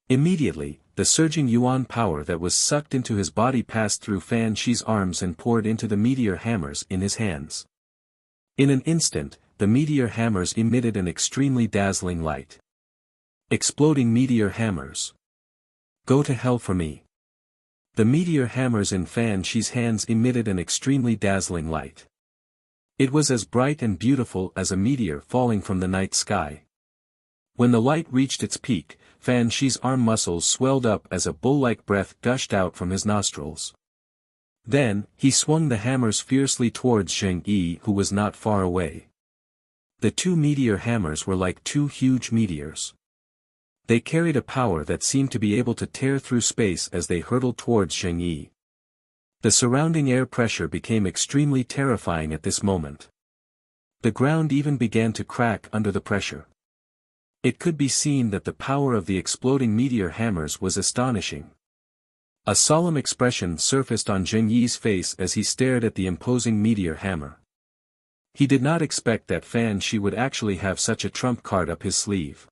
Immediately, the surging yuan power that was sucked into his body passed through Fan Shi's arms and poured into the meteor hammers in his hands. In an instant, the meteor hammers emitted an extremely dazzling light. Exploding meteor hammers. Go to hell for me. The meteor hammers in Fan Shi's hands emitted an extremely dazzling light. It was as bright and beautiful as a meteor falling from the night sky. When the light reached its peak, Fan Shi's arm muscles swelled up as a bull-like breath gushed out from his nostrils. Then, he swung the hammers fiercely towards Zheng Yi, who was not far away. The two meteor hammers were like two huge meteors. They carried a power that seemed to be able to tear through space as they hurtled towards Zheng Yi. The surrounding air pressure became extremely terrifying at this moment. The ground even began to crack under the pressure. It could be seen that the power of the exploding meteor hammers was astonishing. A solemn expression surfaced on Zheng Yi's face as he stared at the imposing meteor hammer. He did not expect that Fan Shi would actually have such a trump card up his sleeve.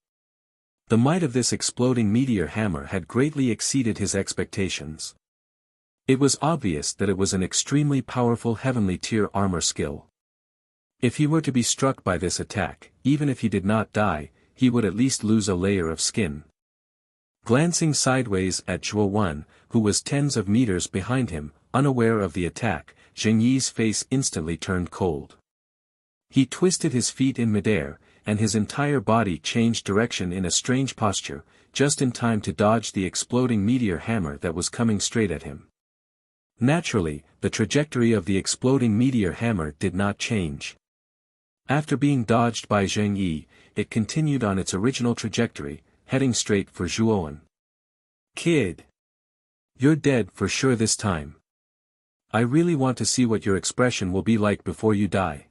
The might of this exploding meteor hammer had greatly exceeded his expectations. It was obvious that it was an extremely powerful heavenly tier armor skill. If he were to be struck by this attack, even if he did not die, he would at least lose a layer of skin. Glancing sideways at Zhuo Wen, who was tens of meters behind him, unaware of the attack, Zheng Yi's face instantly turned cold. He twisted his feet in midair, and his entire body changed direction in a strange posture, just in time to dodge the exploding meteor hammer that was coming straight at him. Naturally, the trajectory of the exploding meteor hammer did not change. After being dodged by Zheng Yi, it continued on its original trajectory, heading straight for Zhuo Wen. "Kid! You're dead for sure this time. I really want to see what your expression will be like before you die."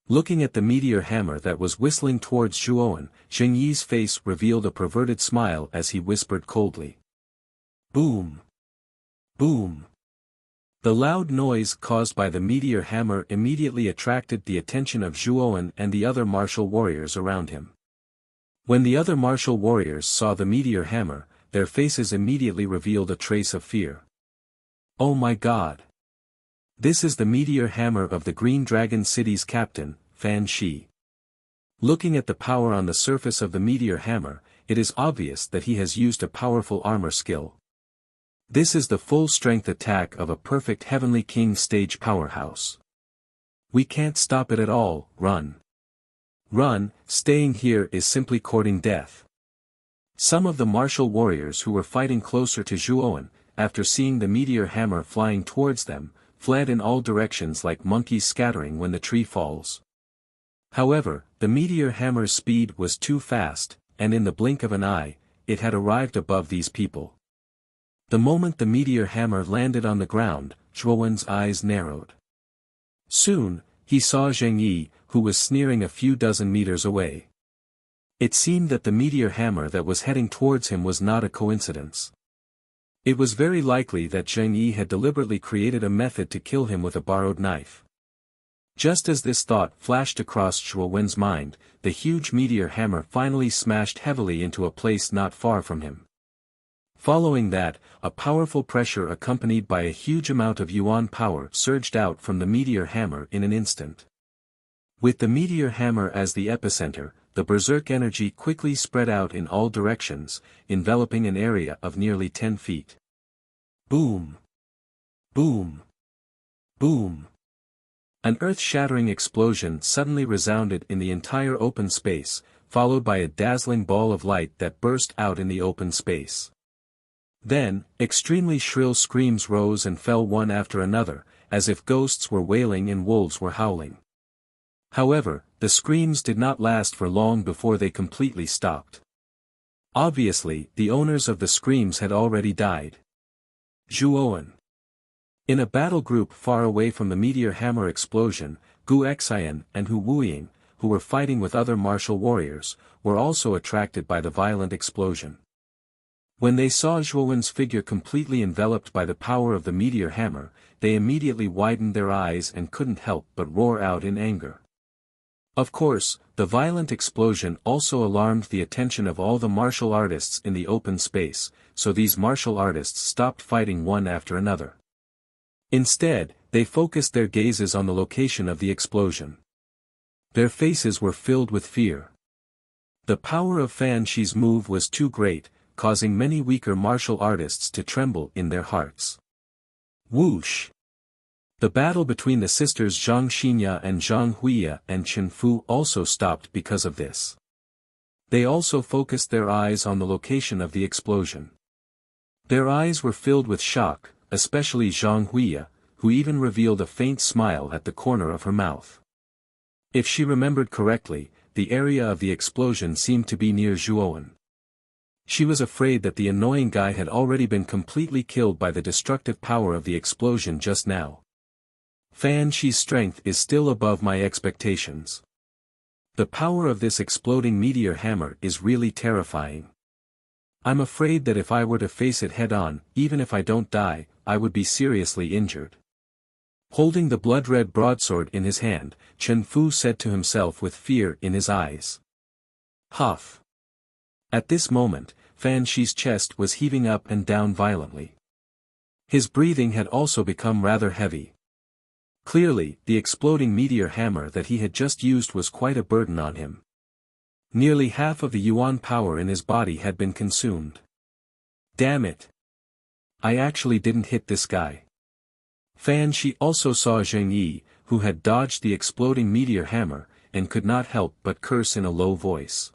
Looking at the meteor hammer that was whistling towards Zhuo Wen, Zheng Yi's face revealed a perverted smile as he whispered coldly. "Boom! Boom!" The loud noise caused by the meteor hammer immediately attracted the attention of Zhuo Wen and the other martial warriors around him. When the other martial warriors saw the meteor hammer, their faces immediately revealed a trace of fear. "Oh my God! This is the meteor hammer of the Green Dragon City's captain, Fan Shi. Looking at the power on the surface of the meteor hammer, it is obvious that he has used a powerful armor skill. This is the full-strength attack of a perfect Heavenly King stage powerhouse. We can't stop it at all. Run! Run! Staying here is simply courting death." Some of the martial warriors who were fighting closer to Zhuo Wen, after seeing the meteor hammer flying towards them, fled in all directions like monkeys scattering when the tree falls. However, the meteor hammer's speed was too fast, and in the blink of an eye, it had arrived above these people. The moment the meteor hammer landed on the ground, Zhuo Wen's eyes narrowed. Soon, he saw Zheng Yi, who was sneering a few dozen meters away. It seemed that the meteor hammer that was heading towards him was not a coincidence. It was very likely that Zheng Yi had deliberately created a method to kill him with a borrowed knife. Just as this thought flashed across Zhuo Wen's mind, the huge meteor hammer finally smashed heavily into a place not far from him. Following that, a powerful pressure accompanied by a huge amount of yuan power surged out from the meteor hammer in an instant. With the meteor hammer as the epicenter, the berserk energy quickly spread out in all directions, enveloping an area of nearly 10 feet. Boom! Boom! Boom! An earth-shattering explosion suddenly resounded in the entire open space, followed by a dazzling ball of light that burst out in the open space. Then, extremely shrill screams rose and fell one after another, as if ghosts were wailing and wolves were howling. However, the screams did not last for long before they completely stopped. Obviously, the owners of the screams had already died. Zhuo Wen. In a battle group far away from the meteor hammer explosion, Gu Xian and Hu Wuying, who were fighting with other martial warriors, were also attracted by the violent explosion. When they saw Zhuo Wen's figure completely enveloped by the power of the meteor hammer, they immediately widened their eyes and couldn't help but roar out in anger. Of course, the violent explosion also alarmed the attention of all the martial artists in the open space, so these martial artists stopped fighting one after another. Instead, they focused their gazes on the location of the explosion. Their faces were filled with fear. The power of Fan Shi's move was too great, causing many weaker martial artists to tremble in their hearts. Whoosh! The battle between the sisters Zhang Xinya and Zhang Huiya and Chen Fu also stopped because of this. They also focused their eyes on the location of the explosion. Their eyes were filled with shock, especially Zhang Huiya, who even revealed a faint smile at the corner of her mouth. If she remembered correctly, the area of the explosion seemed to be near Zhuo Wen. She was afraid that the annoying guy had already been completely killed by the destructive power of the explosion just now. Fan Shi's strength is still above my expectations. The power of this exploding meteor hammer is really terrifying. I'm afraid that if I were to face it head-on, even if I don't die, I would be seriously injured. Holding the blood-red broadsword in his hand, Chen Fu said to himself with fear in his eyes. Huff. At this moment, Fan Shi's chest was heaving up and down violently. His breathing had also become rather heavy. Clearly, the exploding meteor hammer that he had just used was quite a burden on him. Nearly half of the yuan power in his body had been consumed. Damn it! I actually didn't hit this guy. Fan Shi also saw Zheng Yi, who had dodged the exploding meteor hammer, and could not help but curse in a low voice.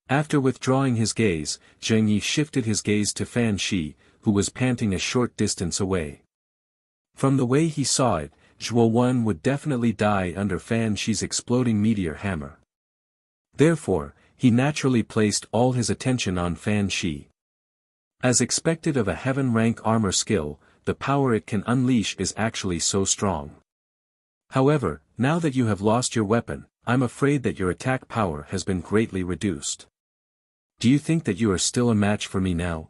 After withdrawing his gaze, Zheng Yi shifted his gaze to Fan Shi, who was panting a short distance away. From the way he saw it, Zhuo Wen would definitely die under Fan Shi's exploding meteor hammer. Therefore, he naturally placed all his attention on Fan Shi. As expected of a heaven-rank armor skill, the power it can unleash is actually so strong. However, now that you have lost your weapon, I'm afraid that your attack power has been greatly reduced. Do you think that you are still a match for me now?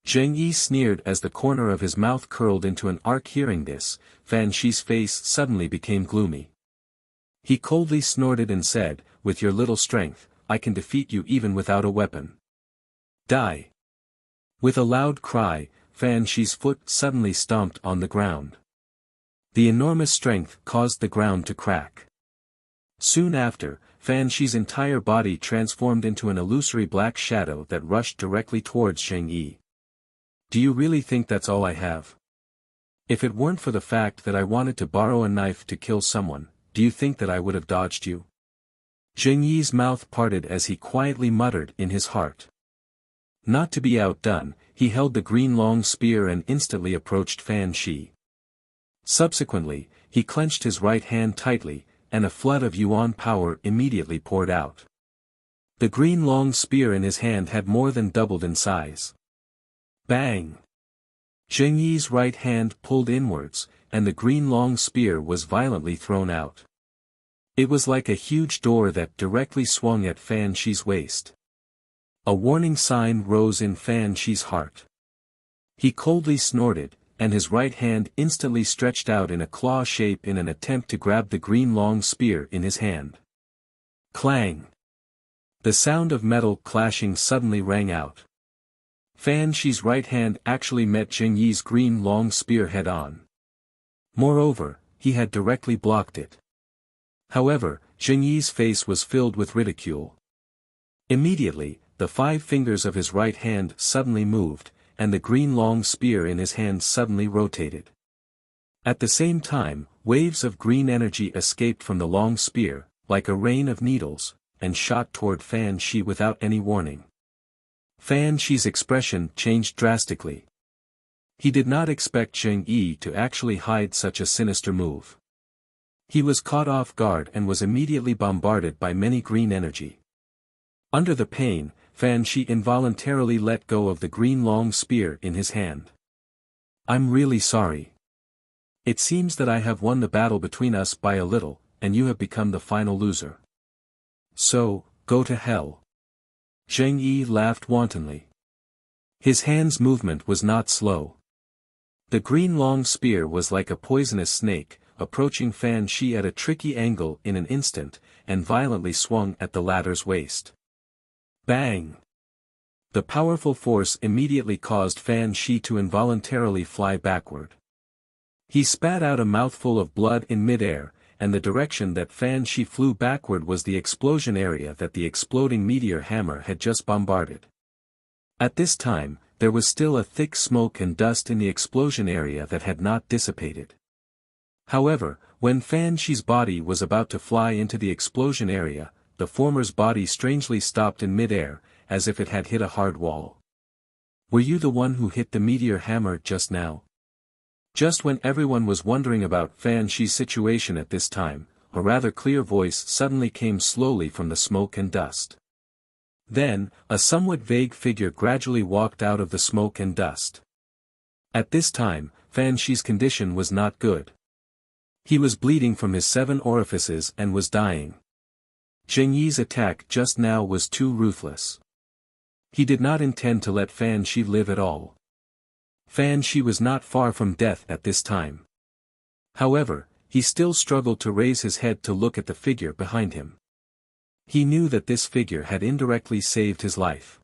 Zheng Yi sneered as the corner of his mouth curled into an arc. Hearing this, Fan Shi's face suddenly became gloomy. He coldly snorted and said, with your little strength, I can defeat you even without a weapon. Die. With a loud cry, Fan Shi's foot suddenly stomped on the ground. The enormous strength caused the ground to crack. Soon after, Fan Shi's entire body transformed into an illusory black shadow that rushed directly towards Zheng Yi. Do you really think that's all I have? If it weren't for the fact that I wanted to borrow a knife to kill someone, do you think that I would have dodged you? Zheng Yi's mouth parted as he quietly muttered in his heart. Not to be outdone, he held the green long spear and instantly approached Fan Shi. Subsequently, he clenched his right hand tightly, and a flood of yuan power immediately poured out. The green long spear in his hand had more than doubled in size. Bang! Zheng Yi's right hand pulled inwards, and the green long spear was violently thrown out. It was like a huge door that directly swung at Fan Shi's waist. A warning sign rose in Fan Shi's heart. He coldly snorted, and his right hand instantly stretched out in a claw shape in an attempt to grab the green long spear in his hand. Clang! The sound of metal clashing suddenly rang out. Fan Shi's right hand actually met Zheng Yi's green long spear head-on. Moreover, he had directly blocked it. However, Zheng Yi's face was filled with ridicule. Immediately, the 5 fingers of his right hand suddenly moved, and the green long spear in his hand suddenly rotated. At the same time, waves of green energy escaped from the long spear, like a rain of needles, and shot toward Fan Shi without any warning. Fan Shi's expression changed drastically. He did not expect Zheng Yi to actually hide such a sinister move. He was caught off guard and was immediately bombarded by many green energy. Under the pain, Fan Shi involuntarily let go of the green long spear in his hand. I'm really sorry. It seems that I have won the battle between us by a little, and you have become the final loser. So, go to hell. Zheng Yi laughed wantonly. His hand's movement was not slow. The green long spear was like a poisonous snake, approaching Fan Shi at a tricky angle in an instant, and violently swung at the latter's waist. Bang! The powerful force immediately caused Fan Shi to involuntarily fly backward. He spat out a mouthful of blood in midair, and the direction that Fan Shi flew backward was the explosion area that the exploding meteor hammer had just bombarded. At this time, there was still a thick smoke and dust in the explosion area that had not dissipated. However, when Fan Shi's body was about to fly into the explosion area, the former's body strangely stopped in midair, as if it had hit a hard wall. Were you the one who hit the meteor hammer just now? Just when everyone was wondering about Fan Shi's situation at this time, a rather clear voice suddenly came slowly from the smoke and dust. Then, a somewhat vague figure gradually walked out of the smoke and dust. At this time, Fan Shi's condition was not good. He was bleeding from his 7 orifices and was dying. Zheng Yi's attack just now was too ruthless. He did not intend to let Fan Shi live at all. Fan Shi was not far from death at this time. However, he still struggled to raise his head to look at the figure behind him. He knew that this figure had indirectly saved his life.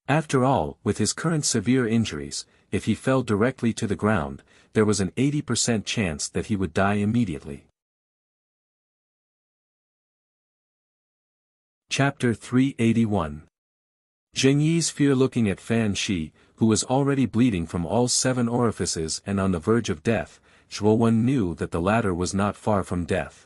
After all, with his current severe injuries, if he fell directly to the ground, there was an 80% chance that he would die immediately. Chapter 381. Zheng Yi's fear. Looking at Fan Shi, who was already bleeding from all 7 orifices and on the verge of death, Zhuowen knew that the latter was not far from death.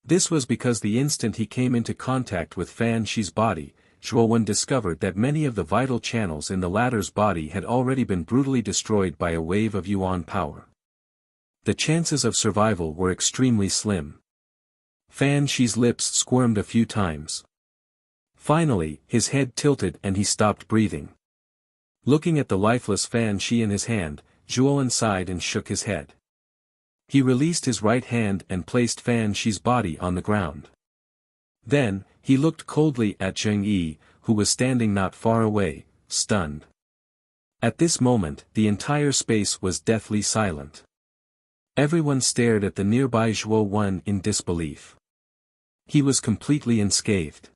This was because the instant he came into contact with Fan Shi's body, Zhuowen discovered that many of the vital channels in the latter's body had already been brutally destroyed by a wave of yuan power. The chances of survival were extremely slim. Fan Shi's lips squirmed a few times. Finally, his head tilted and he stopped breathing. Looking at the lifeless Fan Shi in his hand, Zhuowen sighed and shook his head. He released his right hand and placed Fan Shi's body on the ground. Then, he looked coldly at Zheng Yi, who was standing not far away, stunned. At this moment, the entire space was deathly silent. Everyone stared at the nearby Zhuowen in disbelief. He was completely unscathed.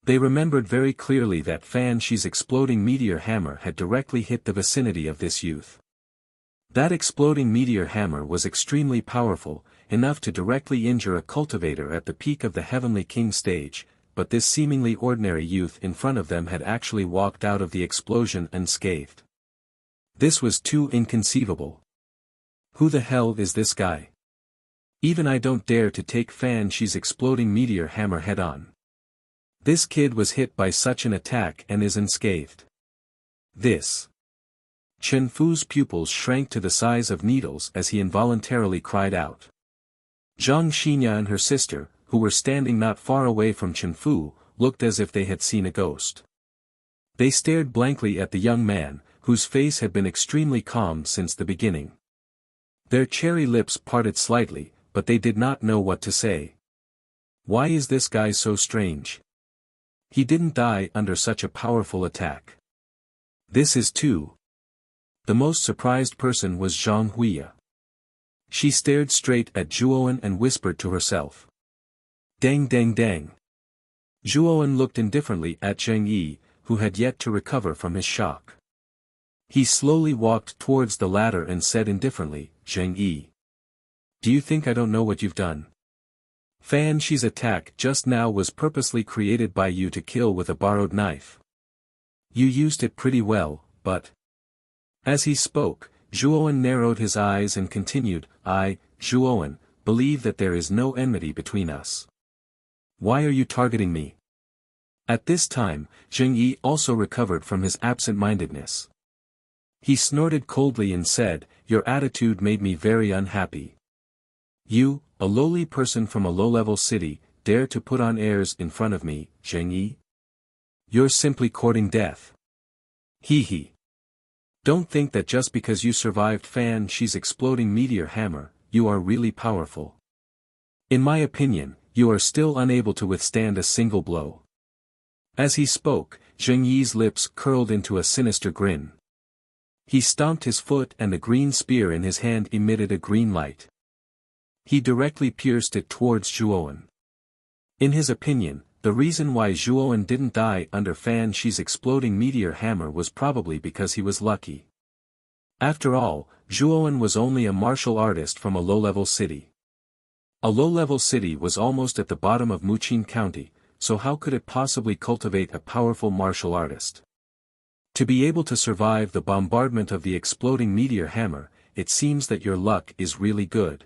They remembered very clearly that Fan Shi's exploding meteor hammer had directly hit the vicinity of this youth. That exploding meteor hammer was extremely powerful, enough to directly injure a cultivator at the peak of the Heavenly King stage, but this seemingly ordinary youth in front of them had actually walked out of the explosion unscathed. This was too inconceivable. Who the hell is this guy? Even I don't dare to take Fan Shi's exploding meteor hammer head on. This kid was hit by such an attack and is unscathed. This. Chen Fu's pupils shrank to the size of needles as he involuntarily cried out. Zhang Xinya and her sister, who were standing not far away from Chen Fu, looked as if they had seen a ghost. They stared blankly at the young man, whose face had been extremely calm since the beginning. Their cherry lips parted slightly, but they did not know what to say. Why is this guy so strange? He didn't die under such a powerful attack. This is too. The most surprised person was Zhang Huiya. She stared straight at Zhuowen and whispered to herself. Dang dang dang. Zhuowen looked indifferently at Zheng Yi, who had yet to recover from his shock. He slowly walked towards the latter and said indifferently, Zheng Yi. Do you think I don't know what you've done? Fan Shi's attack just now was purposely created by you to kill with a borrowed knife. You used it pretty well, but... As he spoke, Zhuowen narrowed his eyes and continued, I, Zhuowen, believe that there is no enmity between us. Why are you targeting me? At this time, Zheng Yi also recovered from his absent-mindedness. He snorted coldly and said, Your attitude made me very unhappy. You, a lowly person from a low-level city, dare to put on airs in front of me, Zheng Yi? You're simply courting death. Hee hee. Don't think that just because you survived Fan Shi's exploding meteor hammer, you are really powerful. In my opinion, you are still unable to withstand a single blow. As he spoke, Zheng Yi's lips curled into a sinister grin. He stomped his foot and the green spear in his hand emitted a green light. He directly pierced it towards Zhuowen. In his opinion, the reason why Zhuowen didn't die under Fan Shi's exploding meteor hammer was probably because he was lucky. After all, Zhuowen was only a martial artist from a low-level city. A low-level city was almost at the bottom of Muqin County, so how could it possibly cultivate a powerful martial artist? To be able to survive the bombardment of the exploding meteor hammer, it seems that your luck is really good.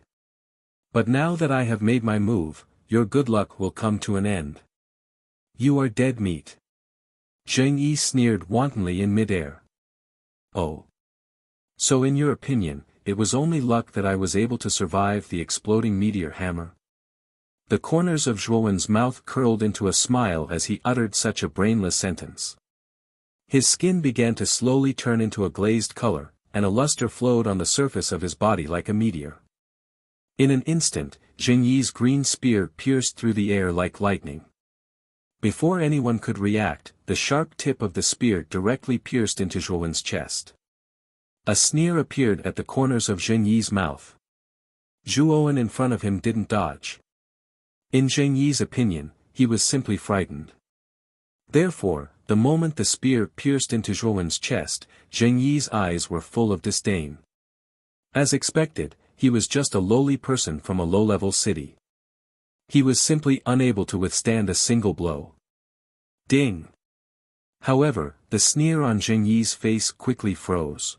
But now that I have made my move, your good luck will come to an end. You are dead meat. Zheng Yi sneered wantonly in midair. Oh. So in your opinion, it was only luck that I was able to survive the exploding meteor hammer? The corners of Zhuowen's mouth curled into a smile as he uttered such a brainless sentence. His skin began to slowly turn into a glazed color, and a luster flowed on the surface of his body like a meteor. In an instant, Jing Yi's green spear pierced through the air like lightning. Before anyone could react, the sharp tip of the spear directly pierced into Zhuowen's chest. A sneer appeared at the corners of Jing Yi's mouth. Zhuowen in front of him didn't dodge. In Jing Yi's opinion, he was simply frightened. Therefore, the moment the spear pierced into Zhuowen's chest, Jing Yi's eyes were full of disdain. As expected, he was just a lowly person from a low-level city. He was simply unable to withstand a single blow. Ding! However, the sneer on Jing Yi's face quickly froze.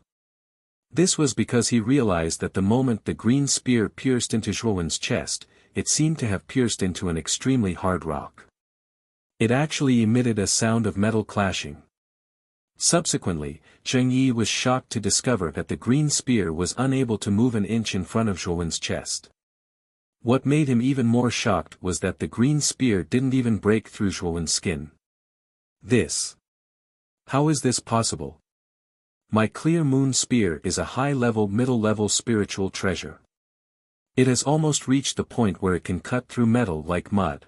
This was because he realized that the moment the green spear pierced into Zhuowen's chest, it seemed to have pierced into an extremely hard rock. It actually emitted a sound of metal clashing. Subsequently, Jing Yi was shocked to discover that the green spear was unable to move an inch in front of Zhuowen's chest. What made him even more shocked was that the green spear didn't even break through Zhuowen's skin. How is this possible? My clear moon spear is a high-level middle-level spiritual treasure. It has almost reached the point where it can cut through metal like mud.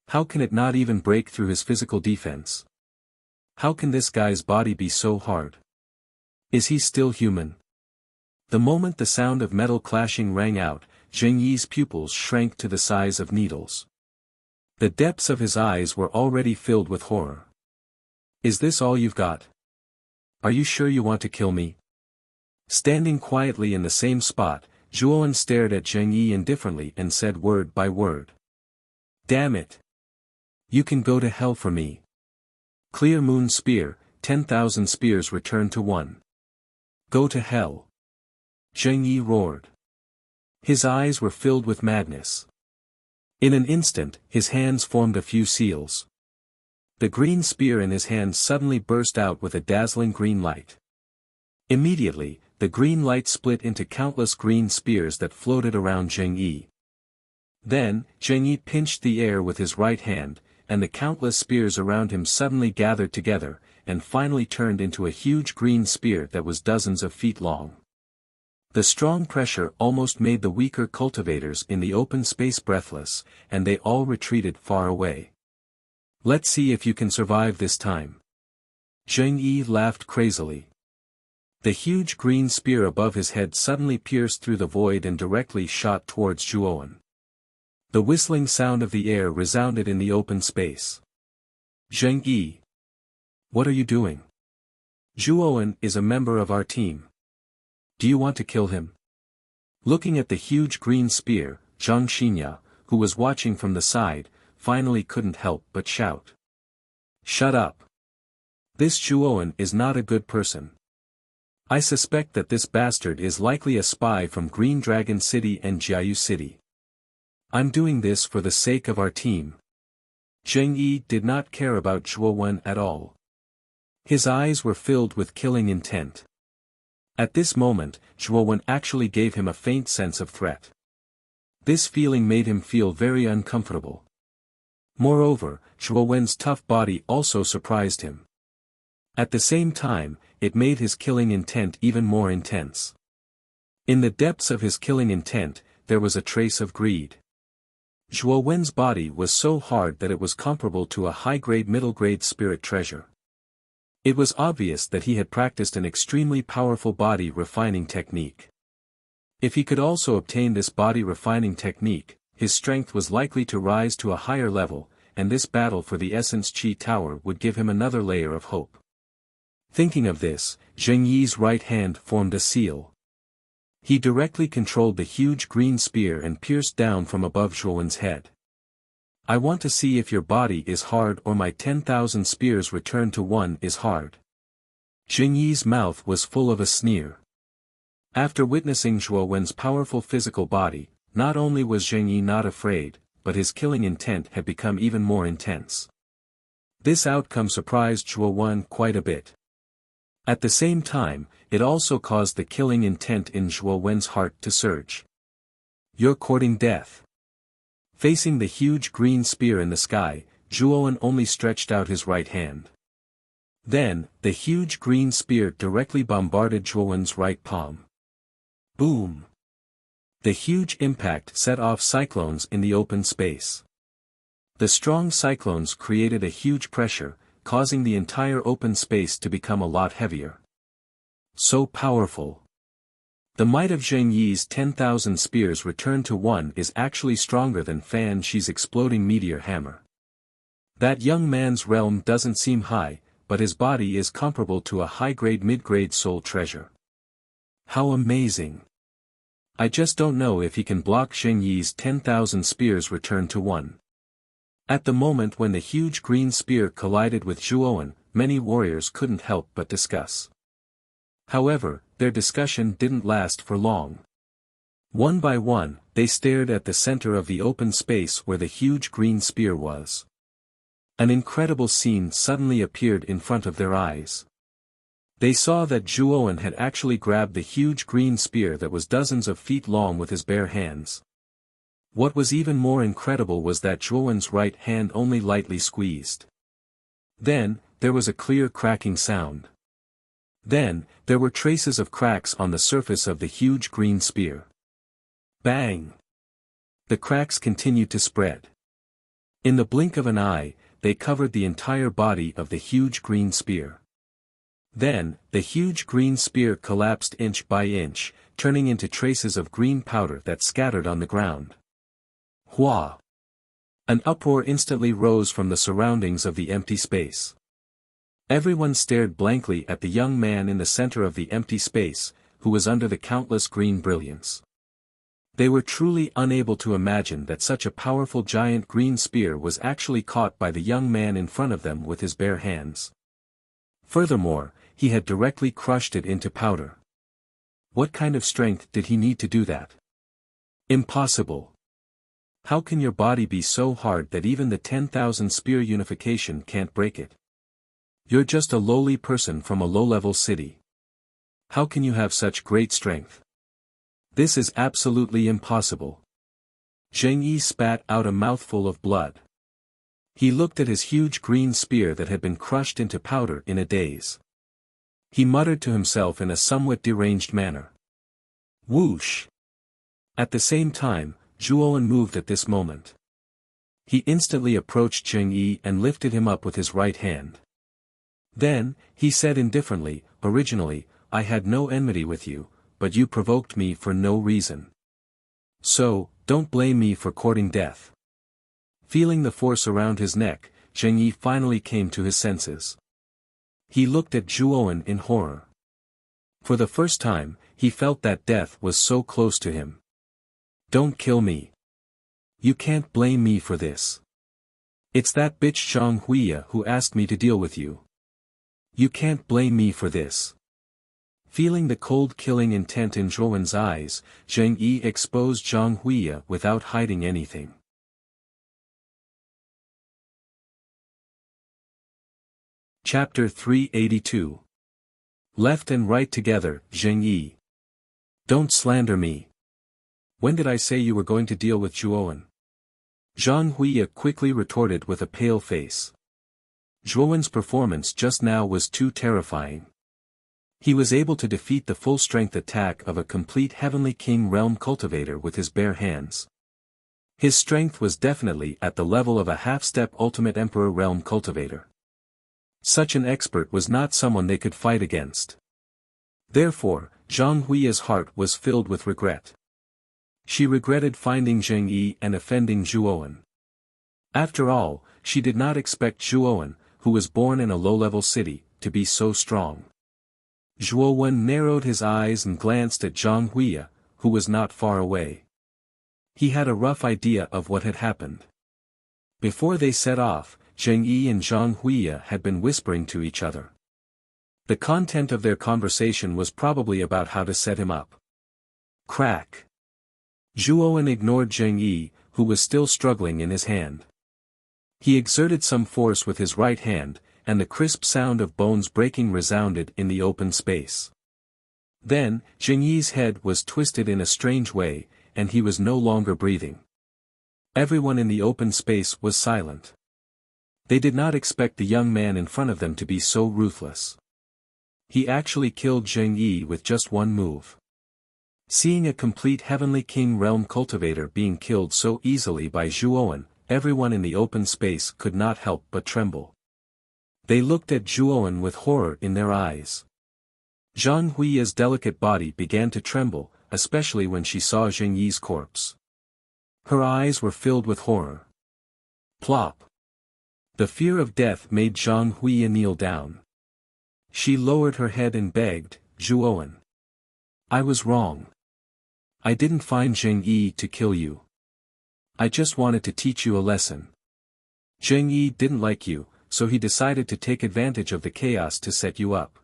How can it not even break through his physical defense? How can this guy's body be so hard? Is he still human? The moment the sound of metal clashing rang out, Jing Yi's pupils shrank to the size of needles. The depths of his eyes were already filled with horror. Is this all you've got? Are you sure you want to kill me? Standing quietly in the same spot, Zhuowen stared at Jing Yi indifferently and said word by word. Damn it! You can go to hell for me. Clear moon spear, 10,000 spears return to one. Go to hell! Jing Yi roared. His eyes were filled with madness. In an instant, his hands formed a few seals. The green spear in his hand suddenly burst out with a dazzling green light. Immediately, the green light split into countless green spears that floated around Jing Yi. Then, Jing Yi pinched the air with his right hand, and the countless spears around him suddenly gathered together, and finally turned into a huge green spear that was dozens of feet long. The strong pressure almost made the weaker cultivators in the open space breathless, and they all retreated far away. Let's see if you can survive this time. Jing Yi laughed crazily. The huge green spear above his head suddenly pierced through the void and directly shot towards Zhuowen. The whistling sound of the air resounded in the open space. Jing Yi! What are you doing? Zhuowen is a member of our team. Do you want to kill him? Looking at the huge green spear, Zhang Xinya, who was watching from the side, finally couldn't help but shout. Shut up! This Zhuowen is not a good person. I suspect that this bastard is likely a spy from Green Dragon City and Jiayu City. I'm doing this for the sake of our team. Jing Yi did not care about Zhuowen at all. His eyes were filled with killing intent. At this moment, Zhuowen actually gave him a faint sense of threat. This feeling made him feel very uncomfortable. Moreover, Zhuowen's tough body also surprised him. At the same time, it made his killing intent even more intense. In the depths of his killing intent, there was a trace of greed. Zhuowen's body was so hard that it was comparable to a high-grade middle-grade spirit treasure. It was obvious that he had practiced an extremely powerful body refining technique. If he could also obtain this body refining technique, his strength was likely to rise to a higher level, and this battle for the Essence Chi Tower would give him another layer of hope. Thinking of this, Jing Yi's right hand formed a seal. He directly controlled the huge green spear and pierced down from above Zhuowen's head. I want to see if your body is hard or my 10,000 spears returned to one is hard. Jing Yi's mouth was full of a sneer. After witnessing Zhuowen's powerful physical body, not only was Jing Yi not afraid, but his killing intent had become even more intense. This outcome surprised Zhuowen quite a bit. At the same time, it also caused the killing intent in Zhuowen's heart to surge. You're courting death. Facing the huge green spear in the sky, Zhuowen only stretched out his right hand. Then, the huge green spear directly bombarded Zhuowen's right palm. Boom! The huge impact set off cyclones in the open space. The strong cyclones created a huge pressure, causing the entire open space to become a lot heavier. So powerful. The might of Zheng Yi's 10,000 spears returned to one is actually stronger than Fan Shi's exploding meteor hammer. That young man's realm doesn't seem high, but his body is comparable to a high-grade mid-grade soul treasure. How amazing! I just don't know if he can block Zheng Yi's 10,000 spears return to one. At the moment when the huge green spear collided with Zhuowen, many warriors couldn't help but discuss. However, their discussion didn't last for long. One by one, they stared at the center of the open space where the huge green spear was. An incredible scene suddenly appeared in front of their eyes. They saw that Zhuowen had actually grabbed the huge green spear that was dozens of feet long with his bare hands. What was even more incredible was that Zhuowen's right hand only lightly squeezed. Then, there was a clear cracking sound. Then, there were traces of cracks on the surface of the huge green spear. Bang! The cracks continued to spread. In the blink of an eye, they covered the entire body of the huge green spear. Then, the huge green spear collapsed inch by inch, turning into traces of green powder that scattered on the ground. Hua! An uproar instantly rose from the surroundings of the empty space. Everyone stared blankly at the young man in the center of the empty space, who was under the countless green brilliance. They were truly unable to imagine that such a powerful giant green spear was actually caught by the young man in front of them with his bare hands. Furthermore, he had directly crushed it into powder. What kind of strength did he need to do that? Impossible. How can your body be so hard that even the 10,000 spear unification can't break it? You're just a lowly person from a low-level city. How can you have such great strength? This is absolutely impossible. Zheng Yi spat out a mouthful of blood. He looked at his huge green spear that had been crushed into powder in a daze. He muttered to himself in a somewhat deranged manner. Whoosh! At the same time, Zhuowen moved at this moment. He instantly approached Zheng Yi and lifted him up with his right hand. Then, he said indifferently, "Originally, I had no enmity with you, but you provoked me for no reason. So, don't blame me for courting death." Feeling the force around his neck, Zheng Yi finally came to his senses. He looked at Zhuowen in horror. For the first time, he felt that death was so close to him. "Don't kill me. You can't blame me for this. It's that bitch Zhang Huiya who asked me to deal with you. You can't blame me for this." Feeling the cold killing intent in Zhuowen's eyes, Zheng Yi exposed Zhang Huiya without hiding anything. Chapter 382. Left and right together, Zheng Yi. Don't slander me. When did I say you were going to deal with Zhuowen? Zhang Huiya quickly retorted with a pale face. Zhuowen's performance just now was too terrifying. He was able to defeat the full-strength attack of a complete Heavenly King realm cultivator with his bare hands. His strength was definitely at the level of a half-step Ultimate Emperor realm cultivator. Such an expert was not someone they could fight against. Therefore, Zhang Huiya's heart was filled with regret. She regretted finding Zheng Yi and offending Zhuowen. After all, she did not expect Zhuowen, who was born in a low-level city, to be so strong. Zhuowen narrowed his eyes and glanced at Zhang Huiya, who was not far away. He had a rough idea of what had happened. Before they set off, Zheng Yi and Zhang Huiya had been whispering to each other. The content of their conversation was probably about how to set him up. Crack! Zhuowen ignored Zheng Yi, who was still struggling in his hand. He exerted some force with his right hand, and the crisp sound of bones breaking resounded in the open space. Then, Zheng Yi's head was twisted in a strange way, and he was no longer breathing. Everyone in the open space was silent. They did not expect the young man in front of them to be so ruthless. He actually killed Zheng Yi with just one move. Seeing a complete Heavenly King realm cultivator being killed so easily by Zhuowen, everyone in the open space could not help but tremble. They looked at Zhuowen with horror in their eyes. Zhang Huiya's delicate body began to tremble, especially when she saw Zheng Yi's corpse. Her eyes were filled with horror. Plop! The fear of death made Zhang Huiya kneel down. She lowered her head and begged, "Zhuowen. I was wrong. I didn't find Zheng Yi to kill you. I just wanted to teach you a lesson. Zheng Yi didn't like you, so he decided to take advantage of the chaos to set you up."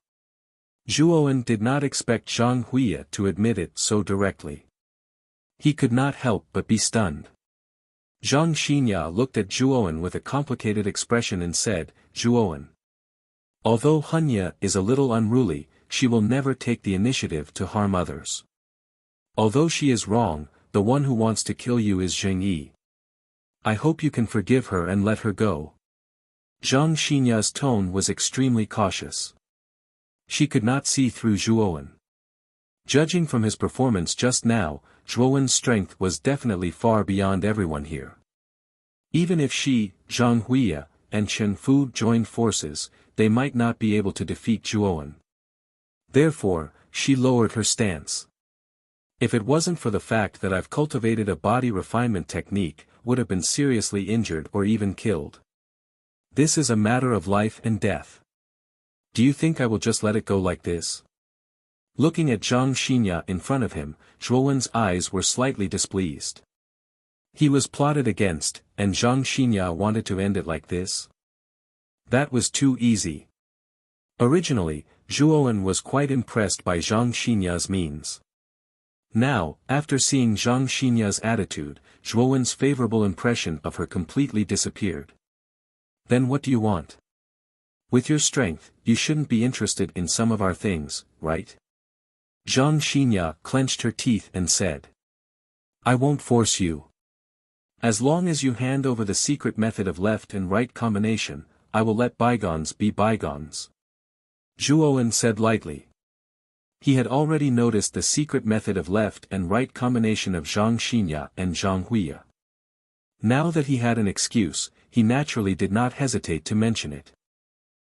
Zhuowen did not expect Zhang Huiya to admit it so directly. He could not help but be stunned. Zhang Xinya looked at Zhuowen with a complicated expression and said, "Zhuowen. Although Hunya is a little unruly, she will never take the initiative to harm others. Although she is wrong, the one who wants to kill you is Zheng Yi. I hope you can forgive her and let her go." Zhang Xinya's tone was extremely cautious. She could not see through Zhuowen. Judging from his performance just now, Zhuowen's strength was definitely far beyond everyone here. Even if she, Zhang Huiya, and Chen Fu joined forces, they might not be able to defeat Zhuowen. Therefore, she lowered her stance. If it wasn't for the fact that I've cultivated a body refinement technique, would have been seriously injured or even killed. This is a matter of life and death. Do you think I will just let it go like this? Looking at Zhang Xinya in front of him, Zhuowen's eyes were slightly displeased. He was plotted against, and Zhang Xinya wanted to end it like this? That was too easy. Originally, Zhuowen was quite impressed by Zhang Xinya's means. Now, after seeing Zhang Xinya's attitude, Zhuowen's favorable impression of her completely disappeared. Then what do you want? With your strength, you shouldn't be interested in some of our things, right? Zhang Xinya clenched her teeth and said. I won't force you. As long as you hand over the secret method of left and right combination, I will let bygones be bygones. Zhuowen said lightly. He had already noticed the secret method of left and right combination of Zhang Xinya and Zhang Huiya. Now that he had an excuse, he naturally did not hesitate to mention it.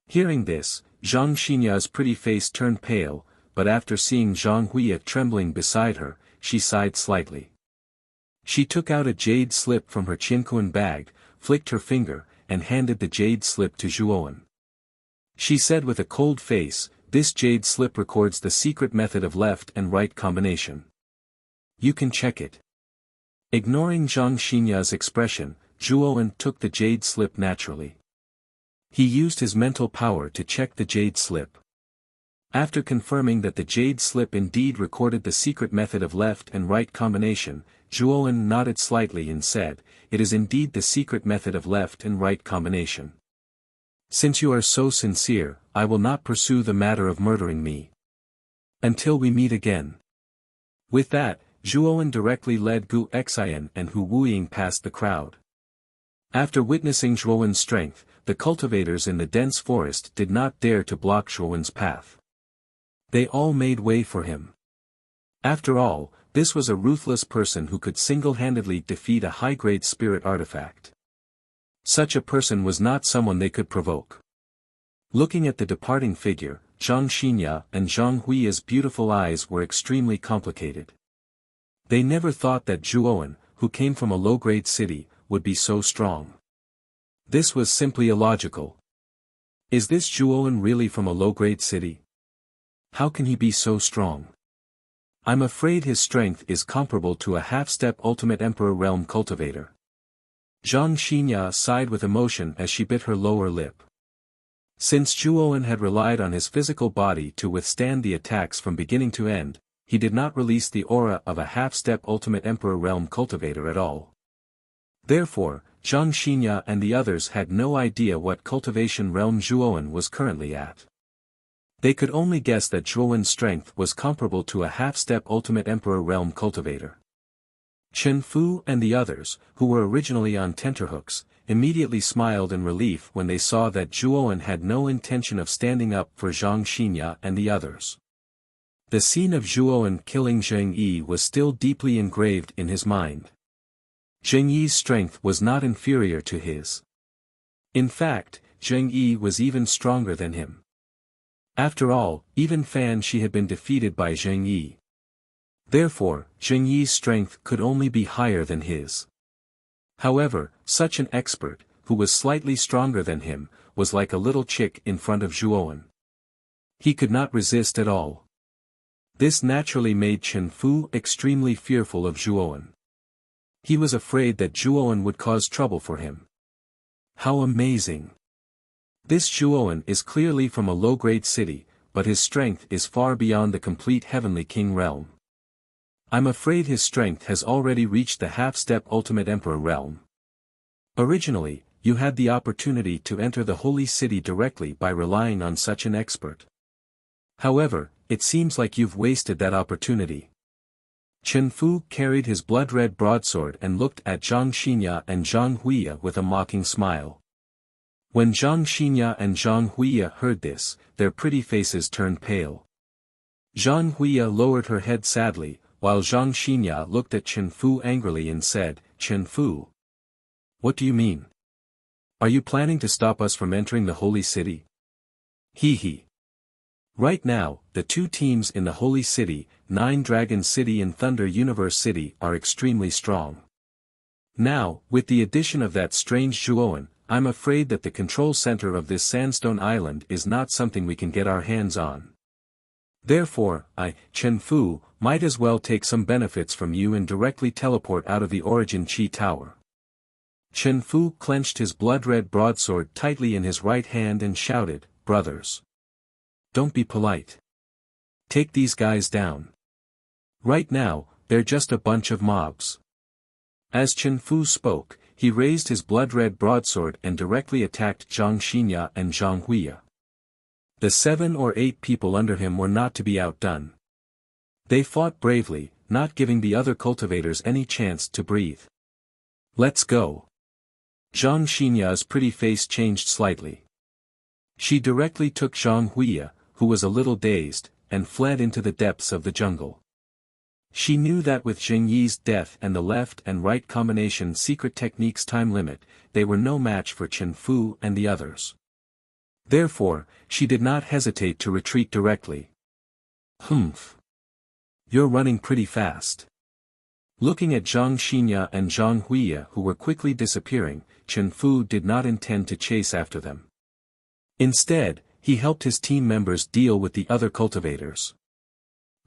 Hearing this, Zhang Xinya's pretty face turned pale, but after seeing Zhang Huiya trembling beside her, she sighed slightly. She took out a jade slip from her Qinkuan bag, flicked her finger, and handed the jade slip to Zhuowen. She said with a cold face, this jade slip records the secret method of left and right combination. You can check it. Ignoring Zhang Xinya's expression, Zhuowen took the jade slip naturally. He used his mental power to check the jade slip. After confirming that the jade slip indeed recorded the secret method of left and right combination, Zhuowen nodded slightly and said, it is indeed the secret method of left and right combination. Since you are so sincere, I will not pursue the matter of murdering me. Until we meet again. With that, Zhuowen directly led Gu Xian and Hu Wuying past the crowd. After witnessing Zhuowen's strength, the cultivators in the dense forest did not dare to block Zhuowen's path. They all made way for him. After all, this was a ruthless person who could single-handedly defeat a high-grade spirit artifact. Such a person was not someone they could provoke. Looking at the departing figure, Zhang Xinya and Zhang Huiya's beautiful eyes were extremely complicated. They never thought that Zhuowen, who came from a low-grade city, would be so strong. This was simply illogical. Is this Zhuowen really from a low-grade city? How can he be so strong? I'm afraid his strength is comparable to a half-step Ultimate Emperor Realm cultivator. Zhang Xinya sighed with emotion as she bit her lower lip. Since Zhuowen had relied on his physical body to withstand the attacks from beginning to end, he did not release the aura of a half-step Ultimate Emperor Realm cultivator at all. Therefore, Zhang Xinya and the others had no idea what cultivation realm Zhuowen was currently at. They could only guess that Zhuowen's strength was comparable to a half-step Ultimate Emperor Realm cultivator. Chen Fu and the others, who were originally on tenterhooks, immediately smiled in relief when they saw that Zhuowen had no intention of standing up for Zhang Xinya and the others. The scene of Zhuowen killing Zheng Yi was still deeply engraved in his mind. Zheng Yi's strength was not inferior to his. In fact, Zheng Yi was even stronger than him. After all, even Fan Shi had been defeated by Zheng Yi. Therefore, Zheng Yi's strength could only be higher than his. However, such an expert, who was slightly stronger than him, was like a little chick in front of Zhuowen. He could not resist at all. This naturally made Chen Fu extremely fearful of Zhuowen. He was afraid that Zhuowen would cause trouble for him. How amazing! This Zhuowen is clearly from a low-grade city, but his strength is far beyond the complete Heavenly King realm. I'm afraid his strength has already reached the half-step Ultimate Emperor realm. Originally, you had the opportunity to enter the Holy City directly by relying on such an expert. However, it seems like you've wasted that opportunity. Chen Fu carried his blood-red broadsword and looked at Zhang Xinya and Zhang Huiya with a mocking smile. When Zhang Xinya and Zhang Huiya heard this, their pretty faces turned pale. Zhang Huiya lowered her head sadly, while Zhang Xinya looked at Chen Fu angrily and said, "Chen Fu, what do you mean? Are you planning to stop us from entering the Holy City?" Hee hee. Right now, the two teams in the Holy City, Nine Dragon City and Thunder Universe City, are extremely strong. Now, with the addition of that strange Zhuowen, I'm afraid that the control center of this sandstone island is not something we can get our hands on. Therefore, Chen Fu, might as well take some benefits from you and directly teleport out of the Origin Chi Tower. Chen Fu clenched his blood-red broadsword tightly in his right hand and shouted, "Brothers! Don't be polite. Take these guys down. Right now, they're just a bunch of mobs." As Chen Fu spoke, he raised his blood-red broadsword and directly attacked Zhang Xinya and Zhang Huiya. The 7 or 8 people under him were not to be outdone. They fought bravely, not giving the other cultivators any chance to breathe. "Let's go." Zhang Xinya's pretty face changed slightly. She directly took Zhang Huiya, who was a little dazed, and fled into the depths of the jungle. She knew that with Zheng Yi's death and the left and right combination secret technique's time limit, they were no match for Chen Fu and the others. Therefore, she did not hesitate to retreat directly. "Humph. You're running pretty fast." Looking at Zhang Xinya and Zhang Huiya who were quickly disappearing, Chen Fu did not intend to chase after them. Instead, he helped his team members deal with the other cultivators.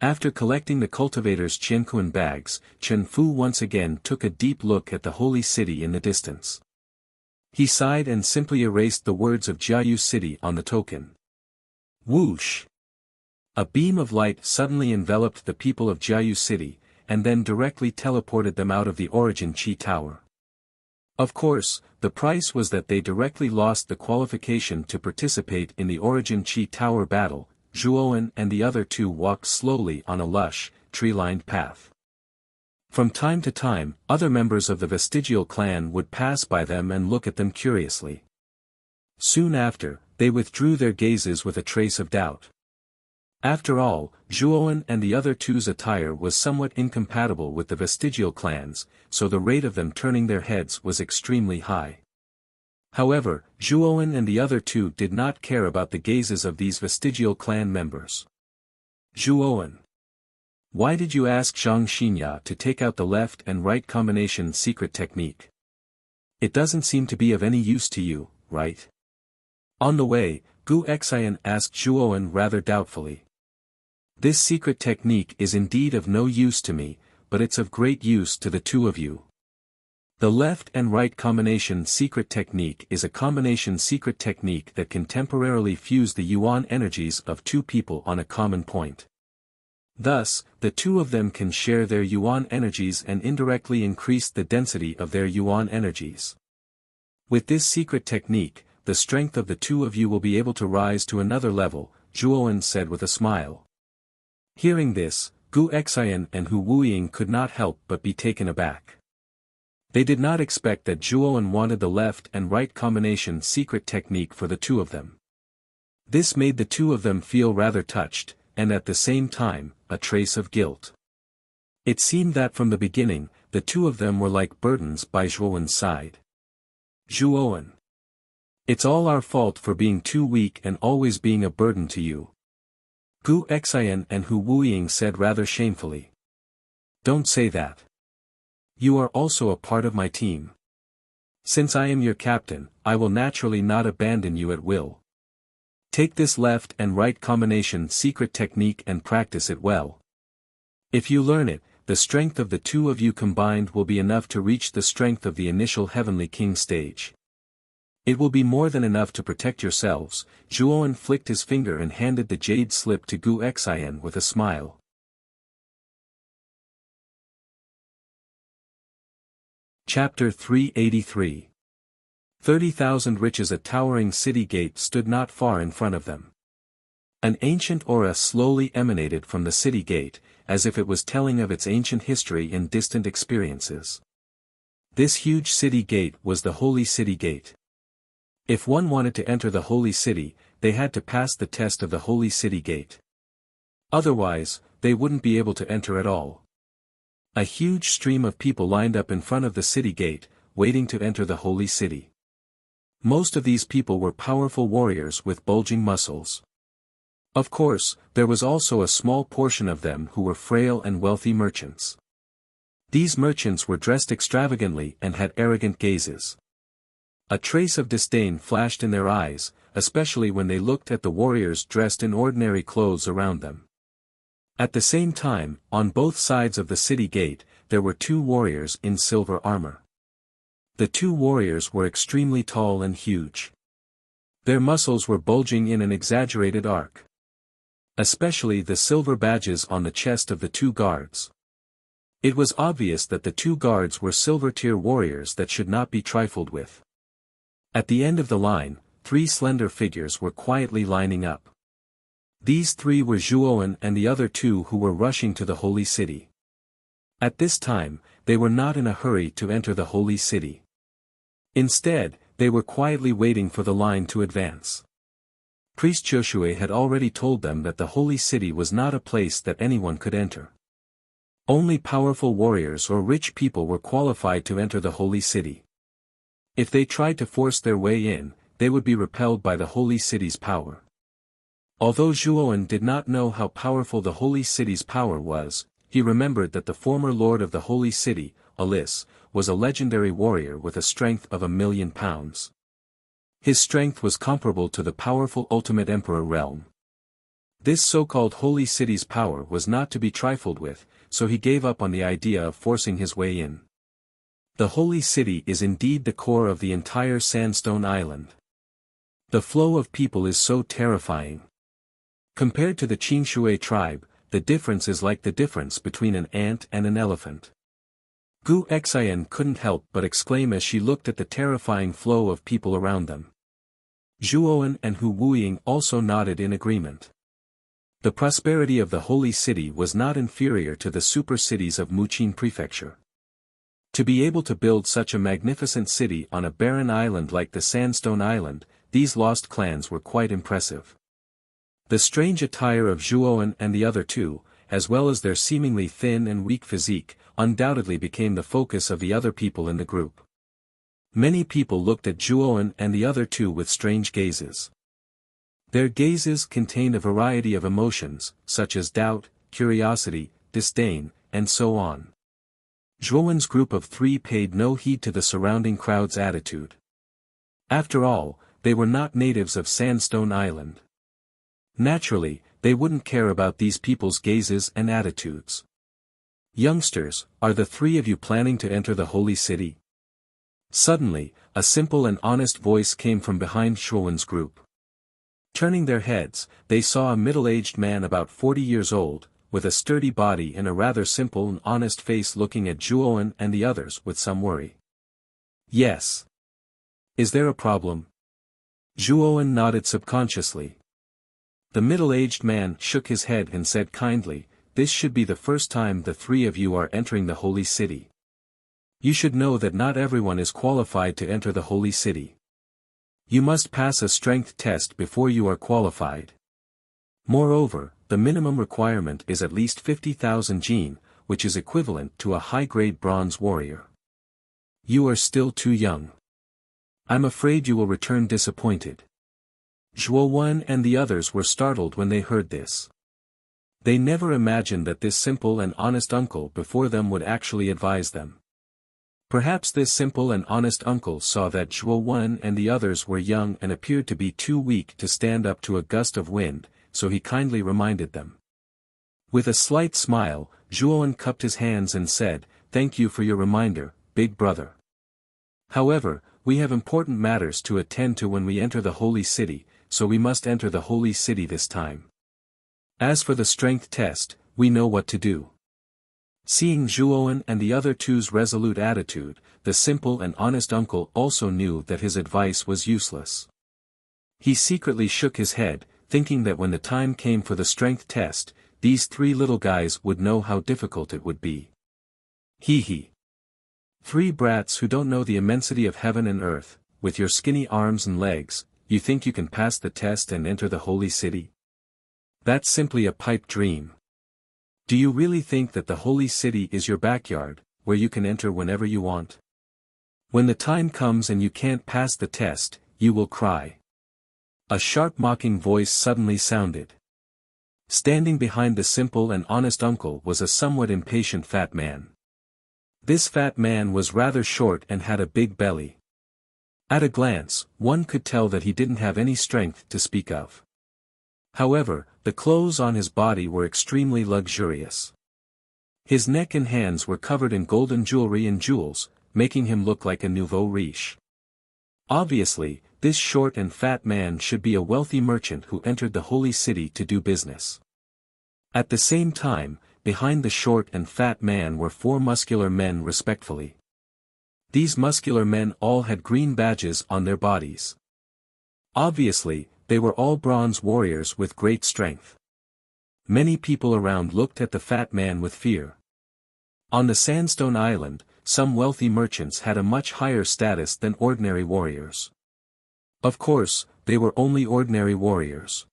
After collecting the cultivators' Qianquan bags, Chen Fu once again took a deep look at the holy city in the distance. He sighed and simply erased the words of Jiayu City on the token. Whoosh! A beam of light suddenly enveloped the people of Jiayu City, and then directly teleported them out of the Origin Chi Tower. Of course, the price was that they directly lost the qualification to participate in the Origin Chi Tower battle. Zhuowen and the other two walked slowly on a lush, tree-lined path. From time to time, other members of the vestigial clan would pass by them and look at them curiously. Soon after, they withdrew their gazes with a trace of doubt. After all, Zhuowen and the other two's attire was somewhat incompatible with the vestigial clans, so the rate of them turning their heads was extremely high. However, Zhuowen and the other two did not care about the gazes of these vestigial clan members. "Zhuowen, why did you ask Zhang Xinya to take out the left and right combination secret technique? It doesn't seem to be of any use to you, right?" On the way, Gu Xian asked Zhuowen rather doubtfully. "This secret technique is indeed of no use to me, but it's of great use to the two of you. The left and right combination secret technique is a combination secret technique that can temporarily fuse the yuan energies of two people on a common point. Thus, the two of them can share their yuan energies and indirectly increase the density of their yuan energies. With this secret technique, the strength of the two of you will be able to rise to another level," Zhuowen said with a smile. Hearing this, Gu Xian and Hu Wuying could not help but be taken aback. They did not expect that Zhuowen wanted the left and right combination secret technique for the two of them. This made the two of them feel rather touched, and at the same time, a trace of guilt. It seemed that from the beginning, the two of them were like burdens by Zhuowen's side. Zhuowen. It's all our fault for being too weak and always being a burden to you. Gu Xian and Hu Wuying said rather shamefully. Don't say that. You are also a part of my team. Since I am your captain, I will naturally not abandon you at will. Take this left and right combination secret technique and practice it well. If you learn it, the strength of the two of you combined will be enough to reach the strength of the initial Heavenly King stage. It will be more than enough to protect yourselves. Zhuowen flicked his finger and handed the jade slip to Gu Xian with a smile. Chapter 383. 30,000 riches. A towering city gate stood not far in front of them. An ancient aura slowly emanated from the city gate, as if it was telling of its ancient history and distant experiences. This huge city gate was the Holy City Gate. If one wanted to enter the Holy City, they had to pass the test of the Holy City Gate. Otherwise, they wouldn't be able to enter at all. A huge stream of people lined up in front of the city gate, waiting to enter the Holy City. Most of these people were powerful warriors with bulging muscles. Of course, there was also a small portion of them who were frail and wealthy merchants. These merchants were dressed extravagantly and had arrogant gazes. A trace of disdain flashed in their eyes, especially when they looked at the warriors dressed in ordinary clothes around them. At the same time, on both sides of the city gate, there were two warriors in silver armor. The two warriors were extremely tall and huge. Their muscles were bulging in an exaggerated arc. Especially the silver badges on the chest of the two guards. It was obvious that the two guards were silver-tier warriors that should not be trifled with. At the end of the line, three slender figures were quietly lining up. These three were Zhuowen and the other two who were rushing to the Holy City. At this time, they were not in a hurry to enter the Holy City. Instead, they were quietly waiting for the line to advance. Priest Joshua had already told them that the Holy City was not a place that anyone could enter. Only powerful warriors or rich people were qualified to enter the Holy City. If they tried to force their way in, they would be repelled by the Holy City's power. Although Zhuowen did not know how powerful the Holy City's power was, he remembered that the former lord of the Holy City, Alice, was a legendary warrior with a strength of 1,000,000 pounds. His strength was comparable to the powerful Ultimate Emperor realm. This so-called Holy City's power was not to be trifled with, so he gave up on the idea of forcing his way in. The Holy City is indeed the core of the entire Sandstone Island. The flow of people is so terrifying. Compared to the Qingshui tribe, the difference is like the difference between an ant and an elephant. Gu Xian couldn't help but exclaim as she looked at the terrifying flow of people around them. Zhuowen and Hu Wuying also nodded in agreement. The prosperity of the Holy City was not inferior to the super cities of Muqin Prefecture. To be able to build such a magnificent city on a barren island like the Sandstone Island, these lost clans were quite impressive. The strange attire of Zhuowen and the other two, as well as their seemingly thin and weak physique, undoubtedly became the focus of the other people in the group. Many people looked at Zhuowen and the other two with strange gazes. Their gazes contained a variety of emotions, such as doubt, curiosity, disdain, and so on. Zhuowen's group of three paid no heed to the surrounding crowd's attitude. After all, they were not natives of Sandstone Island. Naturally, they wouldn't care about these people's gazes and attitudes. Youngsters, are the three of you planning to enter the Holy City? Suddenly, a simple and honest voice came from behind Zhuowen's group. Turning their heads, they saw a middle-aged man about 40 years old, with a sturdy body and a rather simple and honest face looking at Zhuowen and the others with some worry. Yes. Is there a problem? Zhuowen nodded subconsciously. The middle-aged man shook his head and said kindly, this should be the first time the three of you are entering the holy city. You should know that not everyone is qualified to enter the holy city. You must pass a strength test before you are qualified. Moreover, the minimum requirement is at least 50,000 jin, which is equivalent to a high-grade bronze warrior. You are still too young. I'm afraid you will return disappointed. Zhuo Wen and the others were startled when they heard this. They never imagined that this simple and honest uncle before them would actually advise them. Perhaps this simple and honest uncle saw that Zhuo Wen and the others were young and appeared to be too weak to stand up to a gust of wind, so he kindly reminded them. With a slight smile, Zhuo Wen cupped his hands and said, "Thank you for your reminder, big brother. However, we have important matters to attend to when we enter the holy city, so we must enter the holy city this time. As for the strength test, we know what to do." Seeing Zhuo Wen and the other two's resolute attitude, the simple and honest uncle also knew that his advice was useless. He secretly shook his head, thinking that when the time came for the strength test, these three little guys would know how difficult it would be. Hee. Three brats who don't know the immensity of heaven and earth, with your skinny arms and legs, you think you can pass the test and enter the holy city? That's simply a pipe dream. Do you really think that the holy city is your backyard, where you can enter whenever you want? When the time comes and you can't pass the test, you will cry. A sharp mocking voice suddenly sounded. Standing behind the simple and honest uncle was a somewhat impatient fat man. This fat man was rather short and had a big belly. At a glance, one could tell that he didn't have any strength to speak of. However, the clothes on his body were extremely luxurious. His neck and hands were covered in golden jewelry and jewels, making him look like a nouveau riche. Obviously, this short and fat man should be a wealthy merchant who entered the holy city to do business. At the same time, behind the short and fat man were four muscular men respectfully. These muscular men all had green badges on their bodies. Obviously, they were all bronze warriors with great strength. Many people around looked at the fat man with fear. On the Sandstone Island, some wealthy merchants had a much higher status than ordinary warriors. Of course, they were only ordinary warriors.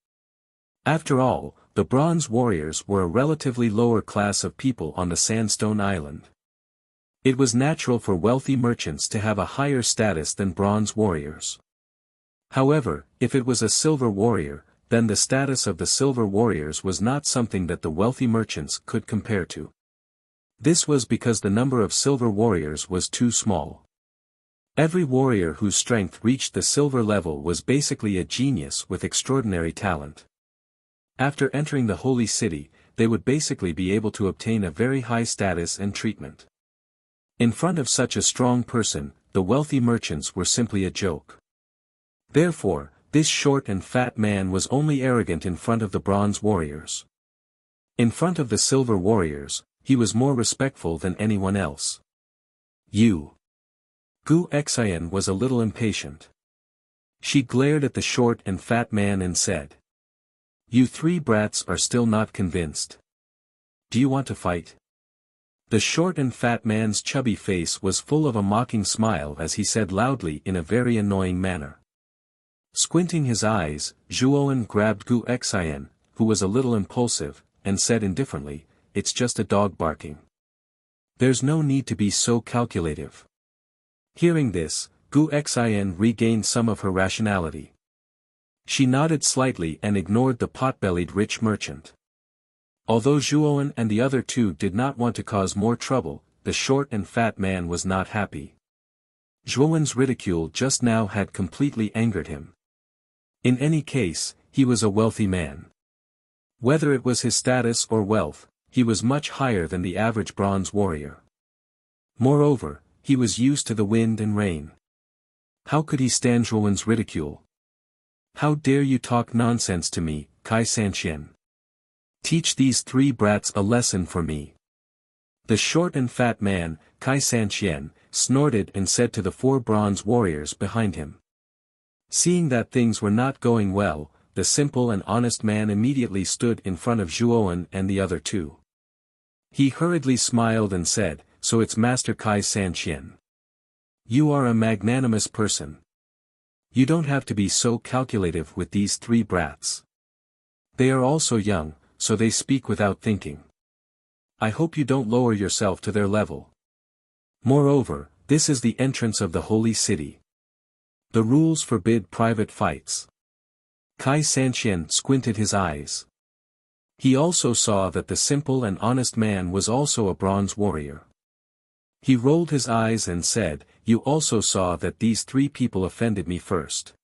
After all, the bronze warriors were a relatively lower class of people on the Sandstone Island. It was natural for wealthy merchants to have a higher status than bronze warriors. However, if it was a silver warrior, then the status of the silver warriors was not something that the wealthy merchants could compare to. This was because the number of silver warriors was too small. Every warrior whose strength reached the silver level was basically a genius with extraordinary talent. After entering the holy city, they would basically be able to obtain a very high status and treatment. In front of such a strong person, the wealthy merchants were simply a joke. Therefore, this short and fat man was only arrogant in front of the bronze warriors. In front of the silver warriors, he was more respectful than anyone else. Gu Xian was a little impatient. She glared at the short and fat man and said, "You three brats are still not convinced. Do you want to fight?" The short and fat man's chubby face was full of a mocking smile as he said loudly in a very annoying manner. Squinting his eyes, Zhuo Wen grabbed Gu Xian, who was a little impulsive, and said indifferently, "It's just a dog barking. There's no need to be so calculative." Hearing this, Gu Xian regained some of her rationality. She nodded slightly and ignored the pot-bellied rich merchant. Although Zhuo Wen and the other two did not want to cause more trouble, the short and fat man was not happy. Zhuo Wen's ridicule just now had completely angered him. In any case, he was a wealthy man. Whether it was his status or wealth, he was much higher than the average bronze warrior. Moreover, he was used to the wind and rain. How could he stand Zhuo Wen's ridicule? "How dare you talk nonsense to me, Kai Sanxian? Teach these three brats a lesson for me." The short and fat man, Kai Sanxian, snorted and said to the four bronze warriors behind him. Seeing that things were not going well, the simple and honest man immediately stood in front of Zhuo Wen and the other two. He hurriedly smiled and said, "So it's Master Kai Sanqian. You are a magnanimous person. You don't have to be so calculative with these three brats. They are all so young, so they speak without thinking. I hope you don't lower yourself to their level. Moreover, this is the entrance of the holy city. The rules forbid private fights." Kai Sanqian squinted his eyes. He also saw that the simple and honest man was also a bronze warrior. He rolled his eyes and said, "You also saw that these three people offended me first.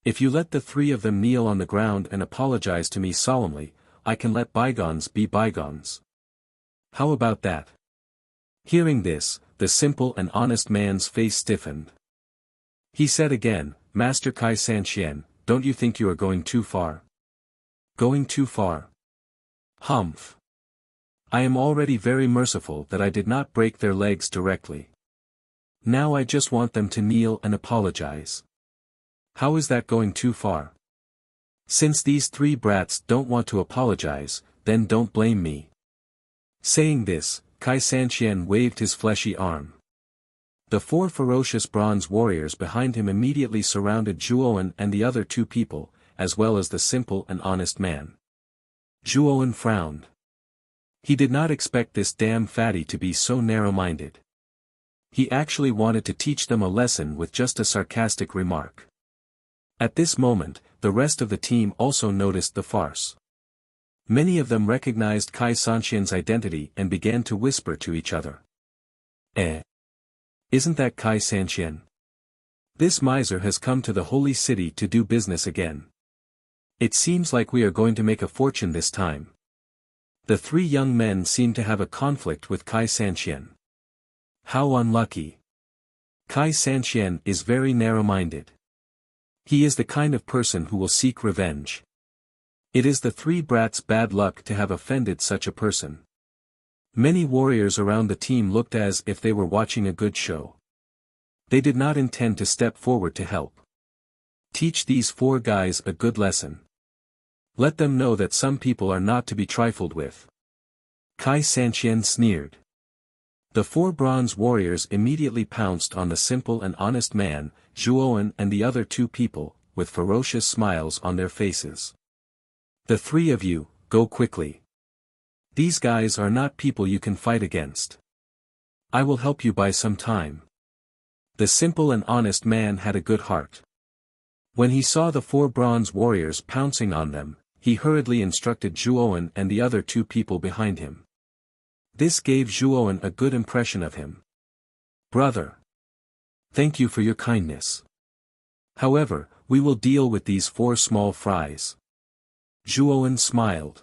If you let the three of them kneel on the ground and apologize to me solemnly, I can let bygones be bygones. How about that?" Hearing this, the simple and honest man's face stiffened. He said again, "Master Kai Sanqian, don't you think you are going too far?" "Going too far? Humph. I am already very merciful that I did not break their legs directly. Now I just want them to kneel and apologize. How is that going too far? Since these three brats don't want to apologize, then don't blame me." Saying this, Kai Sanqian waved his fleshy arm. The four ferocious bronze warriors behind him immediately surrounded Zhuowen and the other two people, as well as the simple and honest man. Zhuowen frowned. He did not expect this damn fatty to be so narrow-minded. He actually wanted to teach them a lesson with just a sarcastic remark. At this moment, the rest of the team also noticed the farce. Many of them recognized Kai Sanqian's identity and began to whisper to each other. Isn't that Kai Sanqian? This miser has come to the holy city to do business again. It seems like we are going to make a fortune this time." The three young men seemed to have a conflict with Kai Sanqian. How unlucky. Kai Sanqian is very narrow-minded. He is the kind of person who will seek revenge. It is the three brats' bad luck to have offended such a person. Many warriors around the team looked as if they were watching a good show. They did not intend to step forward to help. Teach these four guys a good lesson. Let them know that some people are not to be trifled with. Kai Sanqian sneered. The four bronze warriors immediately pounced on the simple and honest man, Zhuowen and the other two people, with ferocious smiles on their faces. "The three of you, go quickly. These guys are not people you can fight against. I will help you buy some time." The simple and honest man had a good heart. When he saw the four bronze warriors pouncing on them, he hurriedly instructed Zhuowen and the other two people behind him. This gave Zhuowen a good impression of him. "Brother. Thank you for your kindness. However, we will deal with these four small fries." Zhuowen smiled.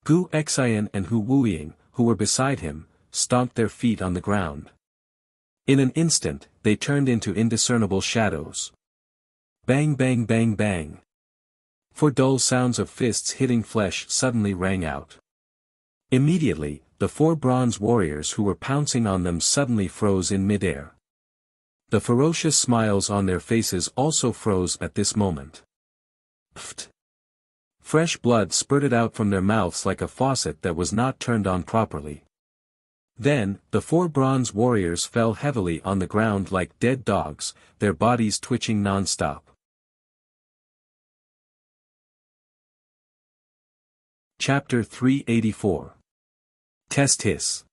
Gu Xian and Hu Wuying, who were beside him, stomped their feet on the ground. In an instant, they turned into indiscernible shadows. Bang bang bang bang. Four dull sounds of fists hitting flesh suddenly rang out. Immediately, the four bronze warriors who were pouncing on them suddenly froze in midair. The ferocious smiles on their faces also froze at this moment. Pfft. Fresh blood spurted out from their mouths like a faucet that was not turned on properly. Then, the four bronze warriors fell heavily on the ground like dead dogs, their bodies twitching non-stop. Chapter 384. Test Hiss.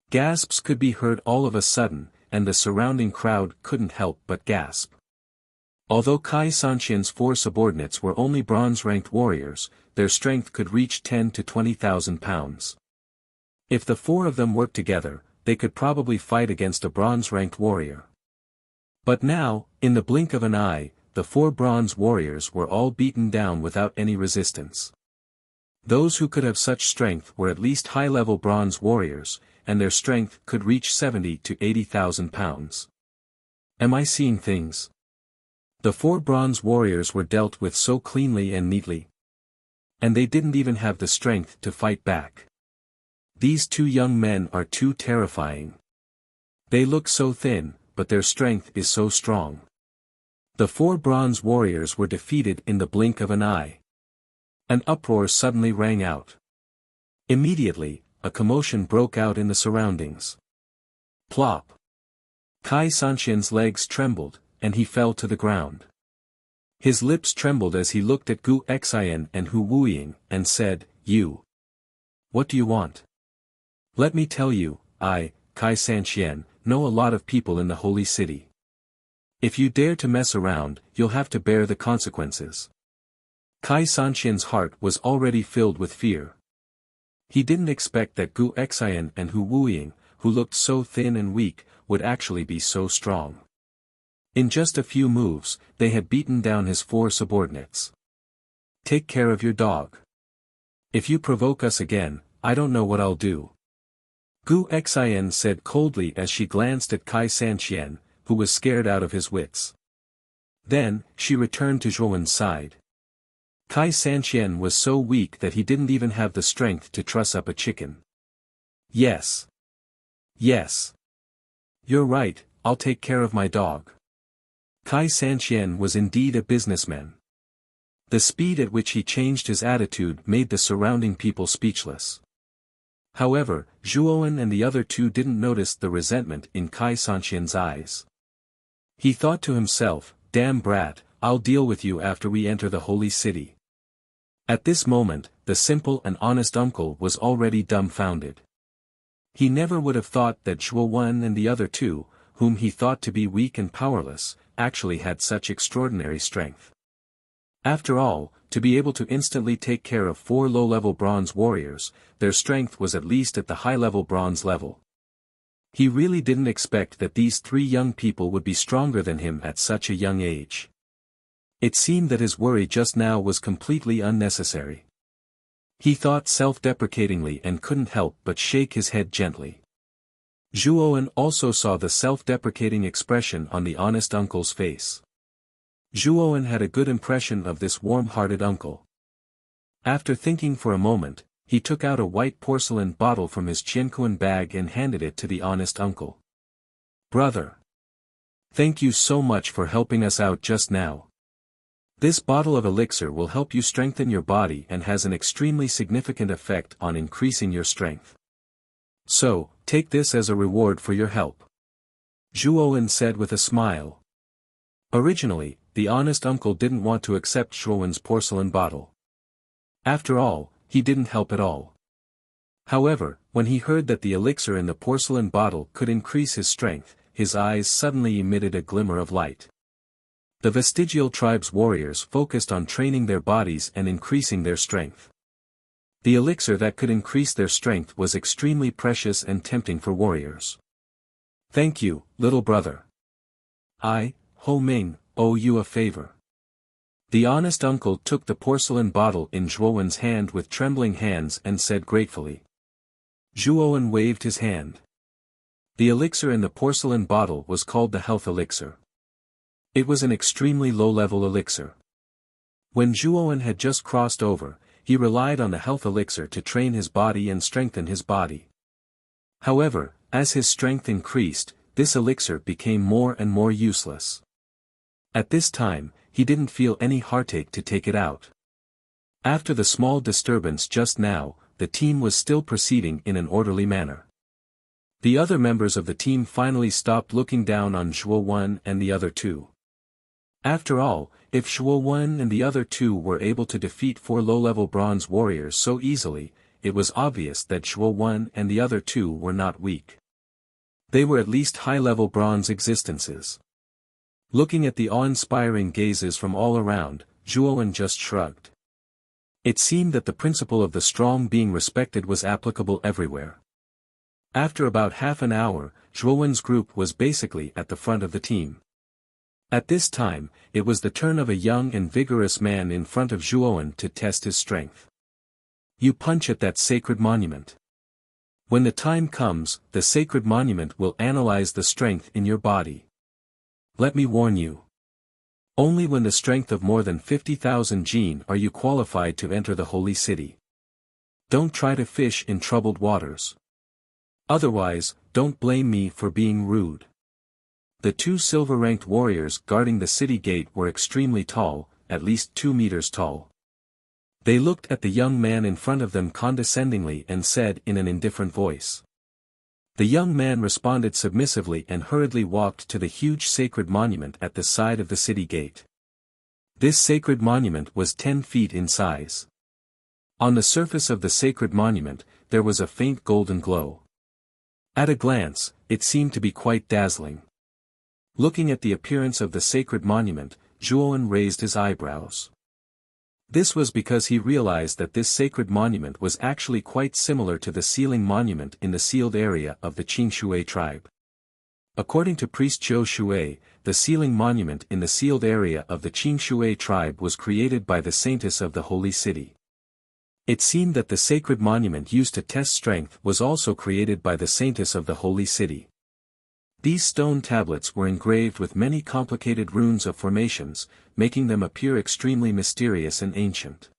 Gasps could be heard all of a sudden, and the surrounding crowd couldn't help but gasp. Although Kai Sanqian's four subordinates were only bronze-ranked warriors, their strength could reach 10 to 20,000 pounds. If the four of them worked together, they could probably fight against a bronze-ranked warrior. But now, in the blink of an eye, the four bronze warriors were all beaten down without any resistance. Those who could have such strength were at least high-level bronze warriors, and their strength could reach 70 to 80,000 pounds. Am I seeing things? The four bronze warriors were dealt with so cleanly and neatly. And they didn't even have the strength to fight back. These two young men are too terrifying. They look so thin, but their strength is so strong. The four bronze warriors were defeated in the blink of an eye. An uproar suddenly rang out. Immediately, a commotion broke out in the surroundings. Plop! Kai Sanxian's legs trembled, and he fell to the ground. His lips trembled as he looked at Gu Xian and Hu Wuying, and said, "You. What do you want?" "Let me tell you, I, Kai Sanxian, know a lot of people in the holy city. If you dare to mess around, you'll have to bear the consequences." Kai Sanxian's heart was already filled with fear. He didn't expect that Gu Xian and Hu Wuying, who looked so thin and weak, would actually be so strong. In just a few moves, they had beaten down his 4 subordinates. "Take care of your dog. If you provoke us again, I don't know what I'll do," Gu Xian said coldly as she glanced at Kai Sanxian, who was scared out of his wits. Then, she returned to Zhuowen's side. Kai Sanxian was so weak that he didn't even have the strength to truss up a chicken. "Yes. Yes. You're right, I'll take care of my dog." Kai Sanxian was indeed a businessman. The speed at which he changed his attitude made the surrounding people speechless. However, Zhuowen and the other 2 didn't notice the resentment in Kai Sanxian's eyes. He thought to himself, "Damn brat, I'll deal with you after we enter the holy city." At this moment, the simple and honest uncle was already dumbfounded. He never would have thought that Zhuowen and the other 2, whom he thought to be weak and powerless, actually had such extraordinary strength. After all, to be able to instantly take care of 4 low-level bronze warriors, their strength was at least at the high-level bronze level. He really didn't expect that these 3 young people would be stronger than him at such a young age. It seemed that his worry just now was completely unnecessary. He thought self-deprecatingly and couldn't help but shake his head gently. Zhuowen also saw the self-deprecating expression on the honest uncle's face. Zhuowen had a good impression of this warm-hearted uncle. After thinking for a moment, he took out a white porcelain bottle from his Qianquan bag and handed it to the honest uncle. "Brother. Thank you so much for helping us out just now. This bottle of elixir will help you strengthen your body and has an extremely significant effect on increasing your strength. So, take this as a reward for your help," Zhuowen said with a smile. Originally, the honest uncle didn't want to accept Zhuowen's porcelain bottle. After all, he didn't help at all. However, when he heard that the elixir in the porcelain bottle could increase his strength, his eyes suddenly emitted a glimmer of light. The vestigial tribe's warriors focused on training their bodies and increasing their strength. The elixir that could increase their strength was extremely precious and tempting for warriors. "Thank you, little brother. I, Ho Ming, owe you a favor." The honest uncle took the porcelain bottle in Zhuowen's hand with trembling hands and said gratefully. Zhuowen waved his hand. The elixir in the porcelain bottle was called the health elixir. It was an extremely low-level elixir. When Zhuowen had just crossed over, he relied on the health elixir to train his body and strengthen his body. However, as his strength increased, this elixir became more and more useless. At this time, he didn't feel any heartache to take it out. After the small disturbance just now, the team was still proceeding in an orderly manner. The other members of the team finally stopped looking down on Zhuowen and the other 2. After all, if Zhuowen and the other 2 were able to defeat 4 low-level bronze warriors so easily, it was obvious that Zhuowen and the other 2 were not weak. They were at least high-level bronze existences. Looking at the awe-inspiring gazes from all around, Zhuowen just shrugged. It seemed that the principle of the strong being respected was applicable everywhere. After about half an hour, Zhuowen's group was basically at the front of the team. At this time, it was the turn of a young and vigorous man in front of Zhuowen to test his strength. "You punch at that sacred monument. When the time comes, the sacred monument will analyze the strength in your body. Let me warn you. Only when the strength of more than 50,000 jin are you qualified to enter the holy city. Don't try to fish in troubled waters. Otherwise, don't blame me for being rude." The 2 silver-ranked warriors guarding the city gate were extremely tall, at least 2 meters tall. They looked at the young man in front of them condescendingly and said in an indifferent voice. The young man responded submissively and hurriedly walked to the huge sacred monument at the side of the city gate. This sacred monument was 10 feet in size. On the surface of the sacred monument, there was a faint golden glow. At a glance, it seemed to be quite dazzling. Looking at the appearance of the sacred monument, Zhuowen raised his eyebrows. This was because he realized that this sacred monument was actually quite similar to the sealing monument in the sealed area of the Qing tribe. According to priest Zhou Shui, the sealing monument in the sealed area of the Qing tribe was created by the saintess of the holy city. It seemed that the sacred monument used to test strength was also created by the saintess of the holy city. These stone tablets were engraved with many complicated runes of formations, making them appear extremely mysterious and ancient.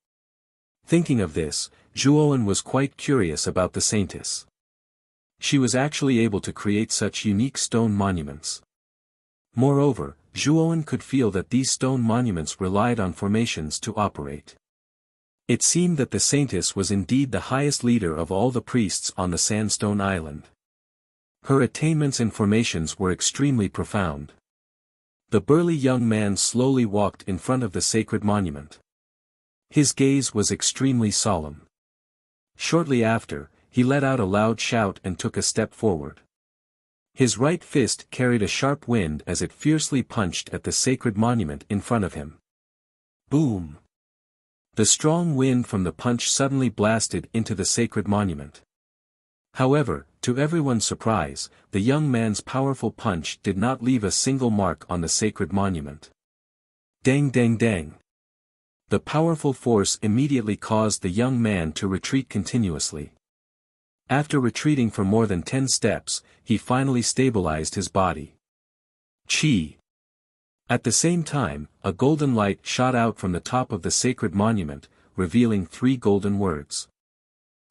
Thinking of this, Zhuowen was quite curious about the saintess. She was actually able to create such unique stone monuments. Moreover, Zhuowen could feel that these stone monuments relied on formations to operate. It seemed that the saintess was indeed the highest leader of all the priests on the Sandstone Island. Her attainments in formations were extremely profound. The burly young man slowly walked in front of the sacred monument. His gaze was extremely solemn. Shortly after, he let out a loud shout and took a step forward. His right fist carried a sharp wind as it fiercely punched at the sacred monument in front of him. Boom! The strong wind from the punch suddenly blasted into the sacred monument. However, to everyone's surprise, the young man's powerful punch did not leave a single mark on the sacred monument. Dang dang dang! The powerful force immediately caused the young man to retreat continuously. After retreating for more than 10 steps, he finally stabilized his body. Chi! At the same time, a golden light shot out from the top of the sacred monument, revealing 3 golden words.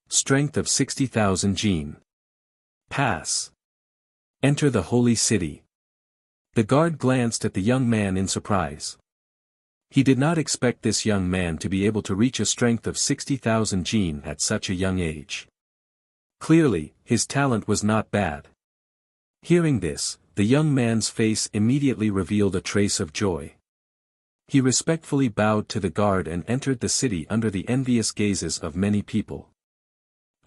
Strength of 60,000 jin. Pass. Enter the holy city. The guard glanced at the young man in surprise. He did not expect this young man to be able to reach a strength of 60,000 jin at such a young age. Clearly, his talent was not bad. Hearing this, the young man's face immediately revealed a trace of joy. He respectfully bowed to the guard and entered the city under the envious gazes of many people.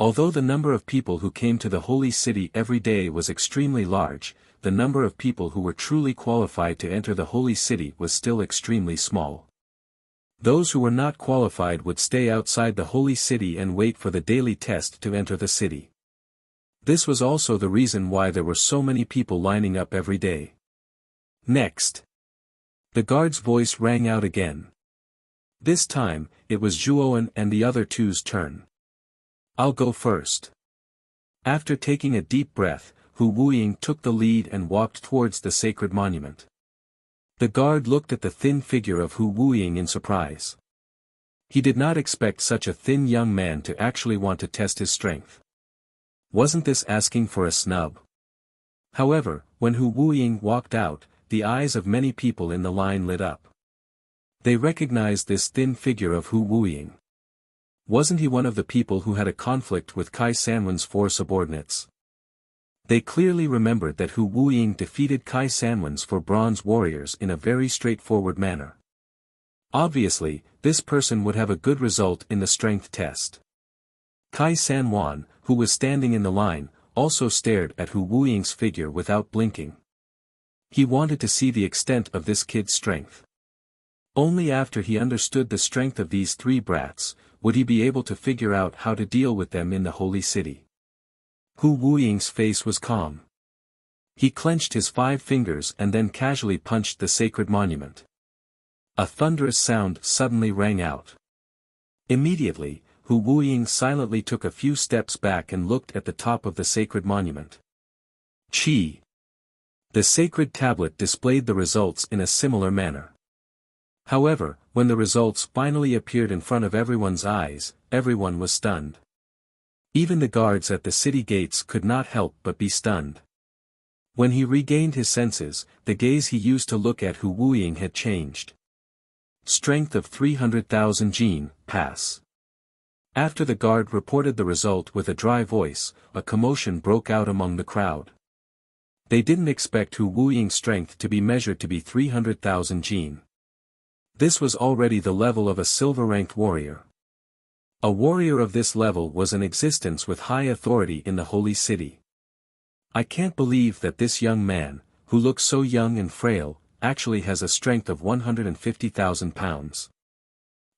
Although the number of people who came to the holy city every day was extremely large, the number of people who were truly qualified to enter the holy city was still extremely small. Those who were not qualified would stay outside the holy city and wait for the daily test to enter the city. This was also the reason why there were so many people lining up every day. Next. The guard's voice rang out again. This time, it was Zhuowen and the other two's turn. I'll go first. After taking a deep breath, Hu Wuying took the lead and walked towards the sacred monument. The guard looked at the thin figure of Hu Wuying in surprise. He did not expect such a thin young man to actually want to test his strength. Wasn't this asking for a snub? However, when Hu Wuying walked out, the eyes of many people in the line lit up. They recognized this thin figure of Hu Wuying. Wasn't he one of the people who had a conflict with Kai Sanwen's 4 subordinates? They clearly remembered that Hu Wuying defeated Kai Sanwen's 4 bronze warriors in a very straightforward manner. Obviously, this person would have a good result in the strength test. Kai Sanwan, who was standing in the line, also stared at Hu Wuying's figure without blinking. He wanted to see the extent of this kid's strength. Only after he understood the strength of these 3 brats, would he be able to figure out how to deal with them in the holy city. Hu Wuying's face was calm. He clenched his 5 fingers and then casually punched the sacred monument. A thunderous sound suddenly rang out. Immediately, Hu Wuying silently took a few steps back and looked at the top of the sacred monument. Chi! The sacred tablet displayed the results in a similar manner. However, when the results finally appeared in front of everyone's eyes, everyone was stunned. Even the guards at the city gates could not help but be stunned. When he regained his senses, the gaze he used to look at Hu Wuying had changed. Strength of 300,000 Jin, pass. After the guard reported the result with a dry voice, a commotion broke out among the crowd. They didn't expect Hu Wuying's strength to be measured to be 300,000 Jin. This was already the level of a silver-ranked warrior. A warrior of this level was in existence with high authority in the holy city. I can't believe that this young man, who looks so young and frail, actually has a strength of 150,000 pounds.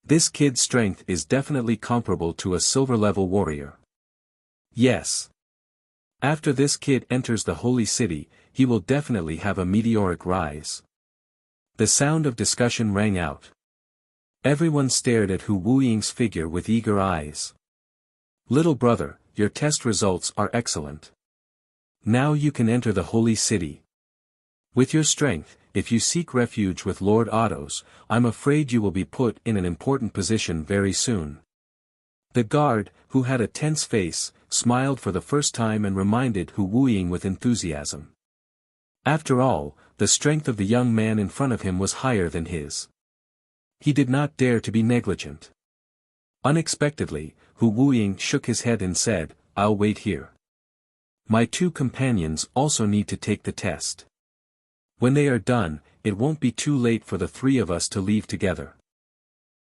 This kid's strength is definitely comparable to a silver-level warrior. Yes. After this kid enters the holy city, he will definitely have a meteoric rise. The sound of discussion rang out. Everyone stared at Hu Wuying's figure with eager eyes. Little brother, your test results are excellent. Now you can enter the holy city. With your strength, if you seek refuge with Lord Otto's, I'm afraid you will be put in an important position very soon. The guard, who had a tense face, smiled for the first time and reminded Hu Wuying with enthusiasm. After all, the strength of the young man in front of him was higher than his. He did not dare to be negligent. Unexpectedly, Hu Wuying shook his head and said, I'll wait here. My two companions also need to take the test. When they are done, it won't be too late for the three of us to leave together.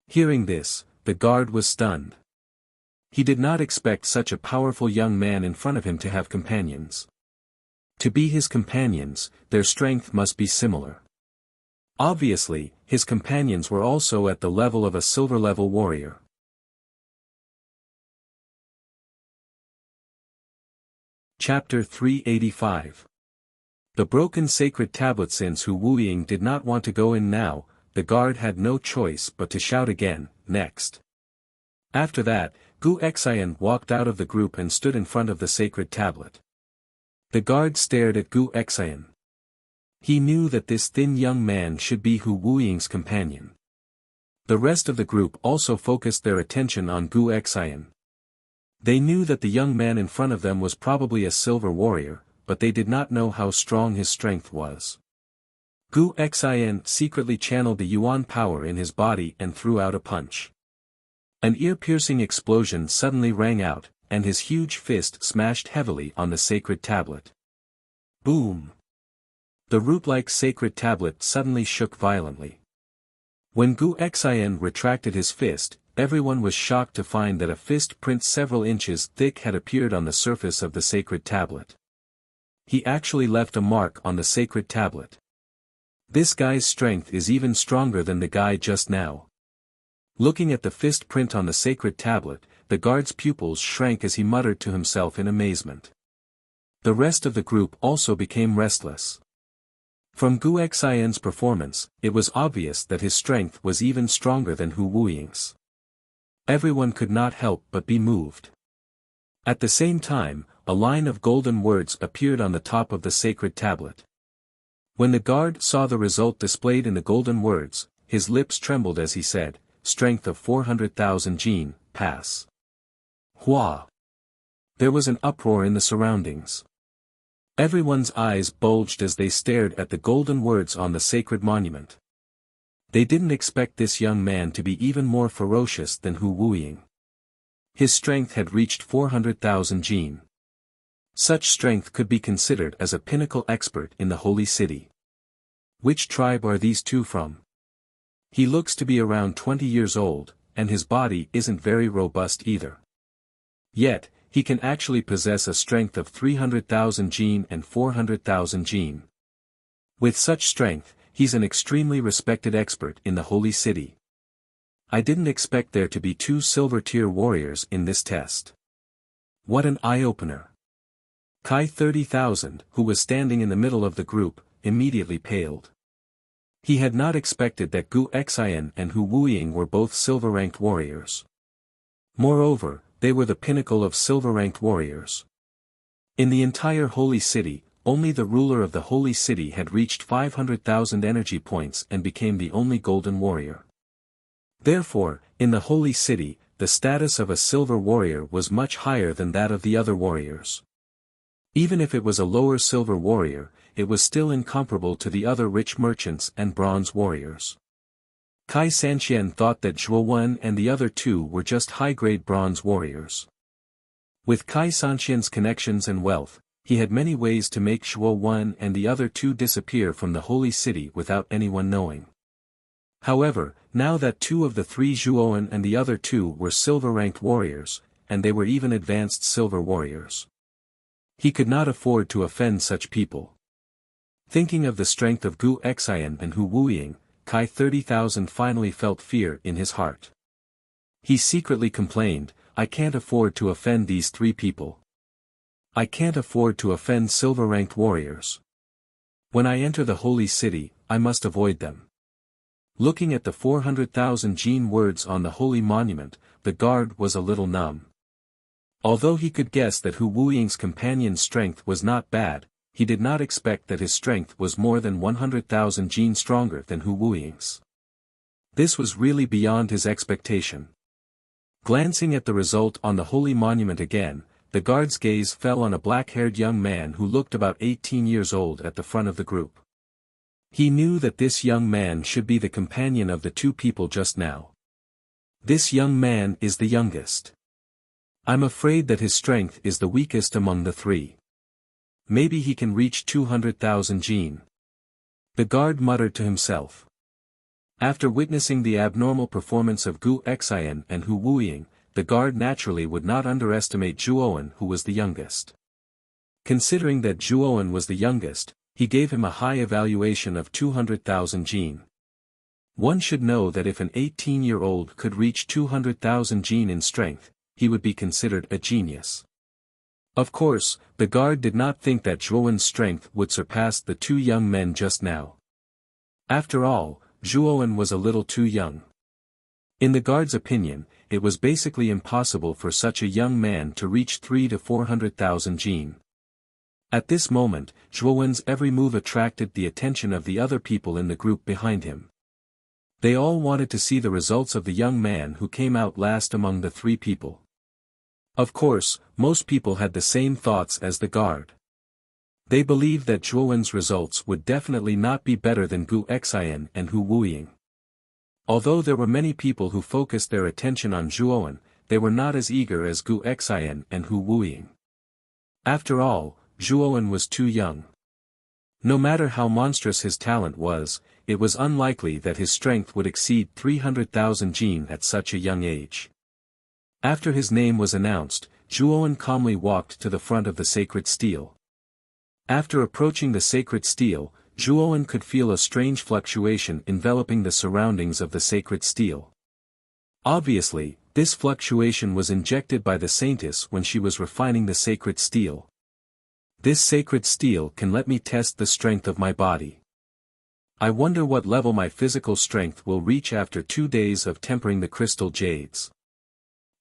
Hearing this, the guard was stunned. He did not expect such a powerful young man in front of him to have companions. To be his companions, their strength must be similar. Obviously, his companions were also at the level of a silver-level warrior. Chapter 385. The broken sacred tablet. Since Hu Wuying did not want to go in now, the guard had no choice but to shout again, next. After that, Gu Xian walked out of the group and stood in front of the sacred tablet. The guard stared at Gu Xian. He knew that this thin young man should be Hu Wuying's companion. The rest of the group also focused their attention on Gu Xian. They knew that the young man in front of them was probably a silver warrior, but they did not know how strong his strength was. Gu Xian secretly channeled the Yuan power in his body and threw out a punch. An ear-piercing explosion suddenly rang out, and his huge fist smashed heavily on the sacred tablet. Boom! The root-like sacred tablet suddenly shook violently. When Gu Xian retracted his fist, everyone was shocked to find that a fist print several inches thick had appeared on the surface of the sacred tablet. He actually left a mark on the sacred tablet. This guy's strength is even stronger than the guy just now. Looking at the fist print on the sacred tablet, the guard's pupils shrank as he muttered to himself in amazement. The rest of the group also became restless. From Gu Xian's performance, it was obvious that his strength was even stronger than Hu Wuying's. Everyone could not help but be moved. At the same time, a line of golden words appeared on the top of the sacred tablet. When the guard saw the result displayed in the golden words, his lips trembled as he said, strength of 400,000 Jin, pass. Hua! There was an uproar in the surroundings. Everyone's eyes bulged as they stared at the golden words on the sacred monument. They didn't expect this young man to be even more ferocious than Hu Wuying. His strength had reached 400,000 Jin. Such strength could be considered as a pinnacle expert in the holy city. Which tribe are these two from? He looks to be around 20 years old, and his body isn't very robust either. Yet, he can actually possess a strength of 300,000 Jin and 400,000 Jin. With such strength, he's an extremely respected expert in the holy city. I didn't expect there to be two silver-tier warriors in this test. What an eye-opener. Kai 30,000, who was standing in the middle of the group, immediately paled. He had not expected that Gu Xian and Hu Wuying were both silver-ranked warriors. Moreover, they were the pinnacle of silver-ranked warriors. In the entire holy city, only the ruler of the holy city had reached 500,000 energy points and became the only golden warrior. Therefore, in the holy city, the status of a silver warrior was much higher than that of the other warriors. Even if it was a lower silver warrior, it was still incomparable to the other rich merchants and bronze warriors. Kai Sanxian thought that Zhuo Wen and the other two were just high-grade bronze warriors. With Kai Sanxian's connections and wealth, he had many ways to make Zhuo Wen and the other two disappear from the holy city without anyone knowing. However, now that two of the three Zhuo Wen and the other two were silver-ranked warriors, and they were even advanced silver warriors, he could not afford to offend such people. Thinking of the strength of Gu Xian and Hu Wuying, Kai 30,000 finally felt fear in his heart. He secretly complained, "I can't afford to offend these three people. I can't afford to offend silver-ranked warriors. When I enter the holy city, I must avoid them." Looking at the 400,000 Jin words on the holy monument, the guard was a little numb. Although he could guess that Hu Wuying's companion's strength was not bad, he did not expect that his strength was more than 100,000 Jin stronger than Hu Wuying's. This was really beyond his expectation. Glancing at the result on the holy monument again, the guard's gaze fell on a black-haired young man who looked about 18 years old at the front of the group. He knew that this young man should be the companion of the two people just now. This young man is the youngest. I'm afraid that his strength is the weakest among the three. Maybe he can reach 200,000 Jin. The guard muttered to himself. After witnessing the abnormal performance of Gu Xian and Hu Wuying, the guard naturally would not underestimate Zhuo, who was the youngest. Considering that Zhuo was the youngest, he gave him a high evaluation of 200,000 Jin. One should know that if an 18-year-old could reach 200,000 Jin in strength, he would be considered a genius. Of course, the guard did not think that Zhuo's strength would surpass the two young men just now. After all, Zhuo was a little too young. In the guard's opinion, it was basically impossible for such a young man to reach 300,000 to 400,000 Jin. At this moment, Zhuo's every move attracted the attention of the other people in the group behind him. They all wanted to see the results of the young man who came out last among the three people. Of course, most people had the same thoughts as the guard. They believed that Zhuo's results would definitely not be better than Gu Xian and Hu Wuying. Although there were many people who focused their attention on Zhuo, they were not as eager as Gu Xian and Hu Wuying. After all, Zhuo was too young. No matter how monstrous his talent was, it was unlikely that his strength would exceed 300,000 Jin at such a young age. After his name was announced, Zhuo calmly walked to the front of the sacred stele. After approaching the sacred stele, Zhuo could feel a strange fluctuation enveloping the surroundings of the sacred stele. Obviously, this fluctuation was injected by the saintess when she was refining the sacred stele. This sacred stele can let me test the strength of my body. I wonder what level my physical strength will reach after 2 days of tempering the crystal jades.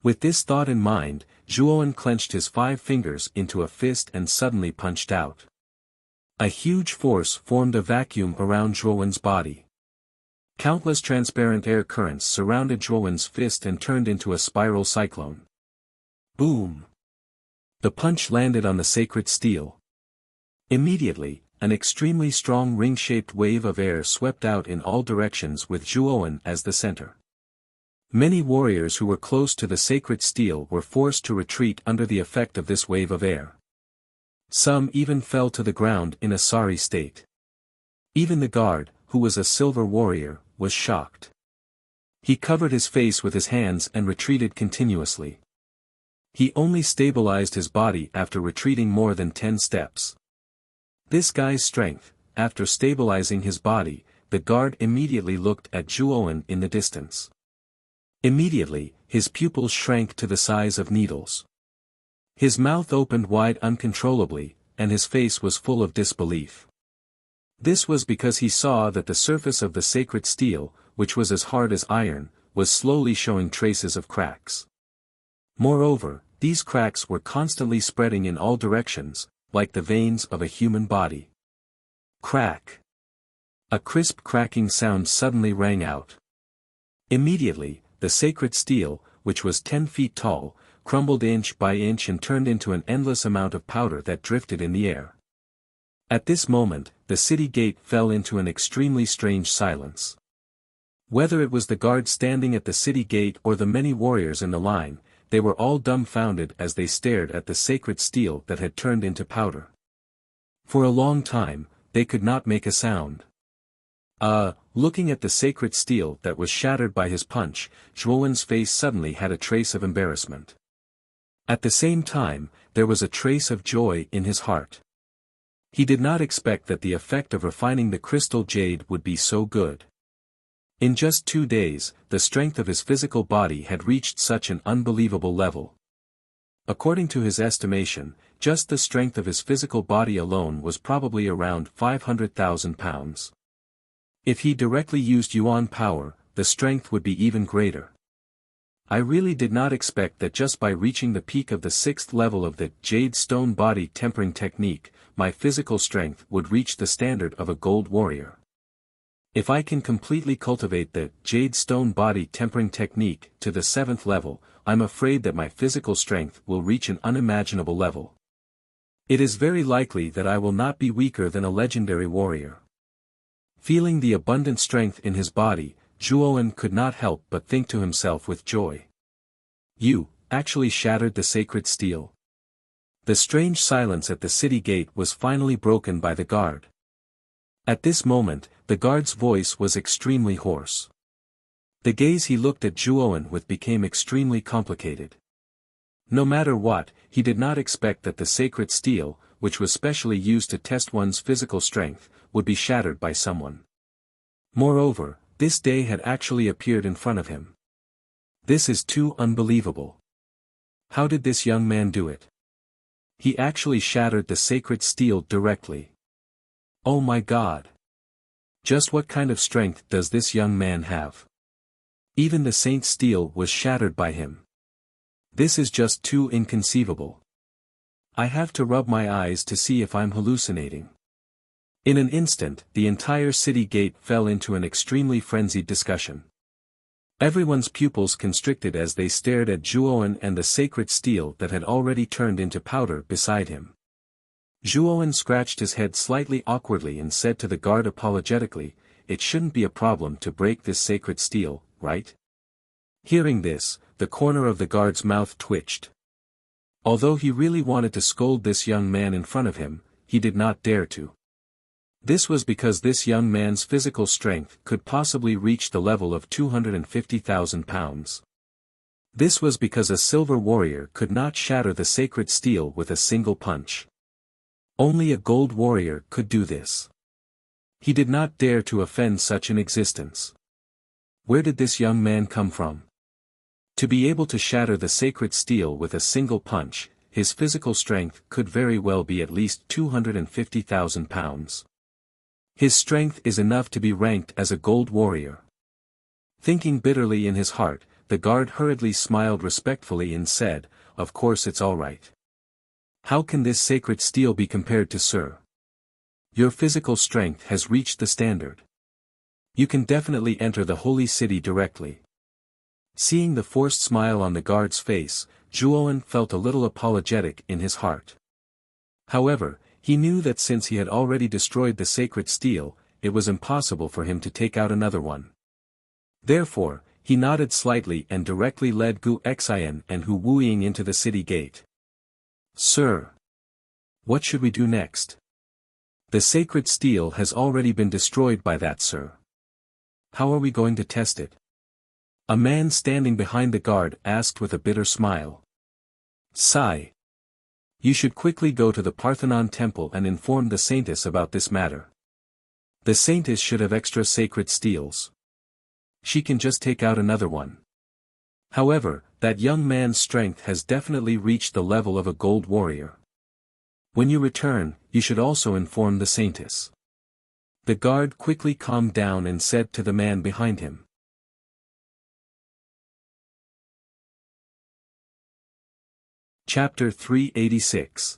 With this thought in mind, Zhuo clenched his 5 fingers into a fist and suddenly punched out. A huge force formed a vacuum around Zhuo's body. Countless transparent air currents surrounded Zhuo's fist and turned into a spiral cyclone. Boom! The punch landed on the sacred stele. Immediately, an extremely strong ring-shaped wave of air swept out in all directions with Zhuo as the center. Many warriors who were close to the sacred stele were forced to retreat under the effect of this wave of air. Some even fell to the ground in a sorry state. Even the guard, who was a silver warrior, was shocked. He covered his face with his hands and retreated continuously. He only stabilized his body after retreating more than 10 steps. This guy's strength. After stabilizing his body, the guard immediately looked at Zhuo in the distance. Immediately, his pupils shrank to the size of needles. His mouth opened wide uncontrollably, and his face was full of disbelief. This was because he saw that the surface of the sacred stele, which was as hard as iron, was slowly showing traces of cracks. Moreover, these cracks were constantly spreading in all directions, like the veins of a human body. Crack! A crisp cracking sound suddenly rang out. Immediately, the sacred stele, which was 10 feet tall, crumbled inch by inch and turned into an endless amount of powder that drifted in the air. At this moment, the city gate fell into an extremely strange silence. Whether it was the guard standing at the city gate or the many warriors in the line, they were all dumbfounded as they stared at the sacred steel that had turned into powder. For a long time, they could not make a sound. Looking at the sacred steel that was shattered by his punch, Zhuowen's face suddenly had a trace of embarrassment. At the same time, there was a trace of joy in his heart. He did not expect that the effect of refining the crystal jade would be so good. In just 2 days, the strength of his physical body had reached such an unbelievable level. According to his estimation, just the strength of his physical body alone was probably around 500,000 pounds. If he directly used yuan power, the strength would be even greater. I really did not expect that just by reaching the peak of the 6th level of the jade stone body tempering technique, my physical strength would reach the standard of a gold warrior. If I can completely cultivate the jade stone body tempering technique to the 7th level, I'm afraid that my physical strength will reach an unimaginable level. It is very likely that I will not be weaker than a legendary warrior. Feeling the abundant strength in his body, Zhuowen could not help but think to himself with joy. You actually shattered the sacred steel. The strange silence at the city gate was finally broken by the guard. At this moment, the guard's voice was extremely hoarse. The gaze he looked at Zhuowen with became extremely complicated. No matter what, he did not expect that the sacred steel, which was specially used to test one's physical strength, would be shattered by someone. Moreover, this day had actually appeared in front of him. This is too unbelievable. How did this young man do it? He actually shattered the sacred steel directly. Oh my God! Just what kind of strength does this young man have? Even the saint's steel was shattered by him. This is just too inconceivable. I have to rub my eyes to see if I'm hallucinating. In an instant, the entire city gate fell into an extremely frenzied discussion. Everyone's pupils constricted as they stared at Zhuowen and the sacred steel that had already turned into powder beside him. Zhuowen scratched his head slightly awkwardly and said to the guard apologetically, "It shouldn't be a problem to break this sacred steel, right?" Hearing this, the corner of the guard's mouth twitched. Although he really wanted to scold this young man in front of him, he did not dare to. This was because this young man's physical strength could possibly reach the level of 250,000 pounds. This was because a silver warrior could not shatter the sacred steel with a single punch. Only a gold warrior could do this. He did not dare to offend such an existence. Where did this young man come from? To be able to shatter the sacred steel with a single punch, his physical strength could very well be at least 250,000 pounds. His strength is enough to be ranked as a gold warrior. Thinking bitterly in his heart, the guard hurriedly smiled respectfully and said, "Of course it's all right. How can this sacred steel be compared to Sir? Your physical strength has reached the standard. You can definitely enter the holy city directly." Seeing the forced smile on the guard's face, Zhuowen felt a little apologetic in his heart. However, he knew that since he had already destroyed the sacred steel, it was impossible for him to take out another one. Therefore, he nodded slightly and directly led Gu Xian and Hu Wuying into the city gate. "Sir, what should we do next? The sacred steel has already been destroyed by that, sir. How are we going to test it?" A man standing behind the guard asked with a bitter smile. "Sigh. You should quickly go to the Parthenon temple and inform the saintess about this matter. The saintess should have extra sacred steels. She can just take out another one. However, that young man's strength has definitely reached the level of a gold warrior. When you return, you should also inform the saintess." The guard quickly calmed down and said to the man behind him. Chapter 386.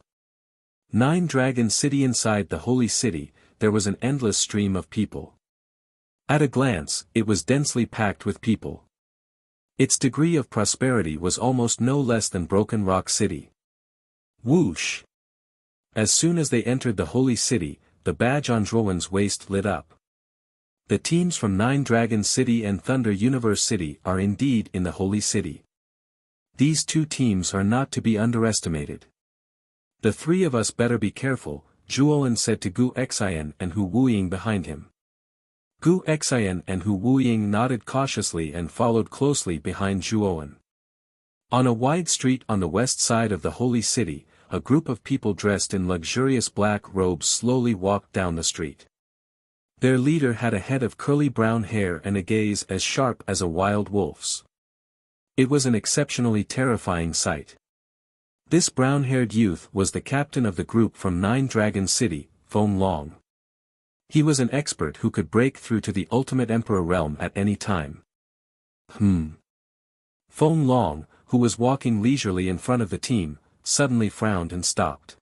9 Dragon City. Inside the holy city, there was an endless stream of people. At a glance, it was densely packed with people. Its degree of prosperity was almost no less than Broken Rock City. Whoosh! As soon as they entered the holy city, the badge on Zhuowen's waist lit up. The teams from Nine Dragons City and Thunder Universe City are indeed in the Holy City. These two teams are not to be underestimated. The three of us better be careful, Zhuowen said to Gu Xian and Hu Wuying behind him. Gu Xian and Hu Wuying nodded cautiously and followed closely behind Zhuowen. On a wide street on the west side of the Holy City, a group of people dressed in luxurious black robes slowly walked down the street. Their leader had a head of curly brown hair and a gaze as sharp as a wild wolf's. It was an exceptionally terrifying sight. This brown-haired youth was the captain of the group from Nine Dragons City, Feng Long. He was an expert who could break through to the Ultimate Emperor realm at any time. Feng Long, who was walking leisurely in front of the team, suddenly frowned and stopped.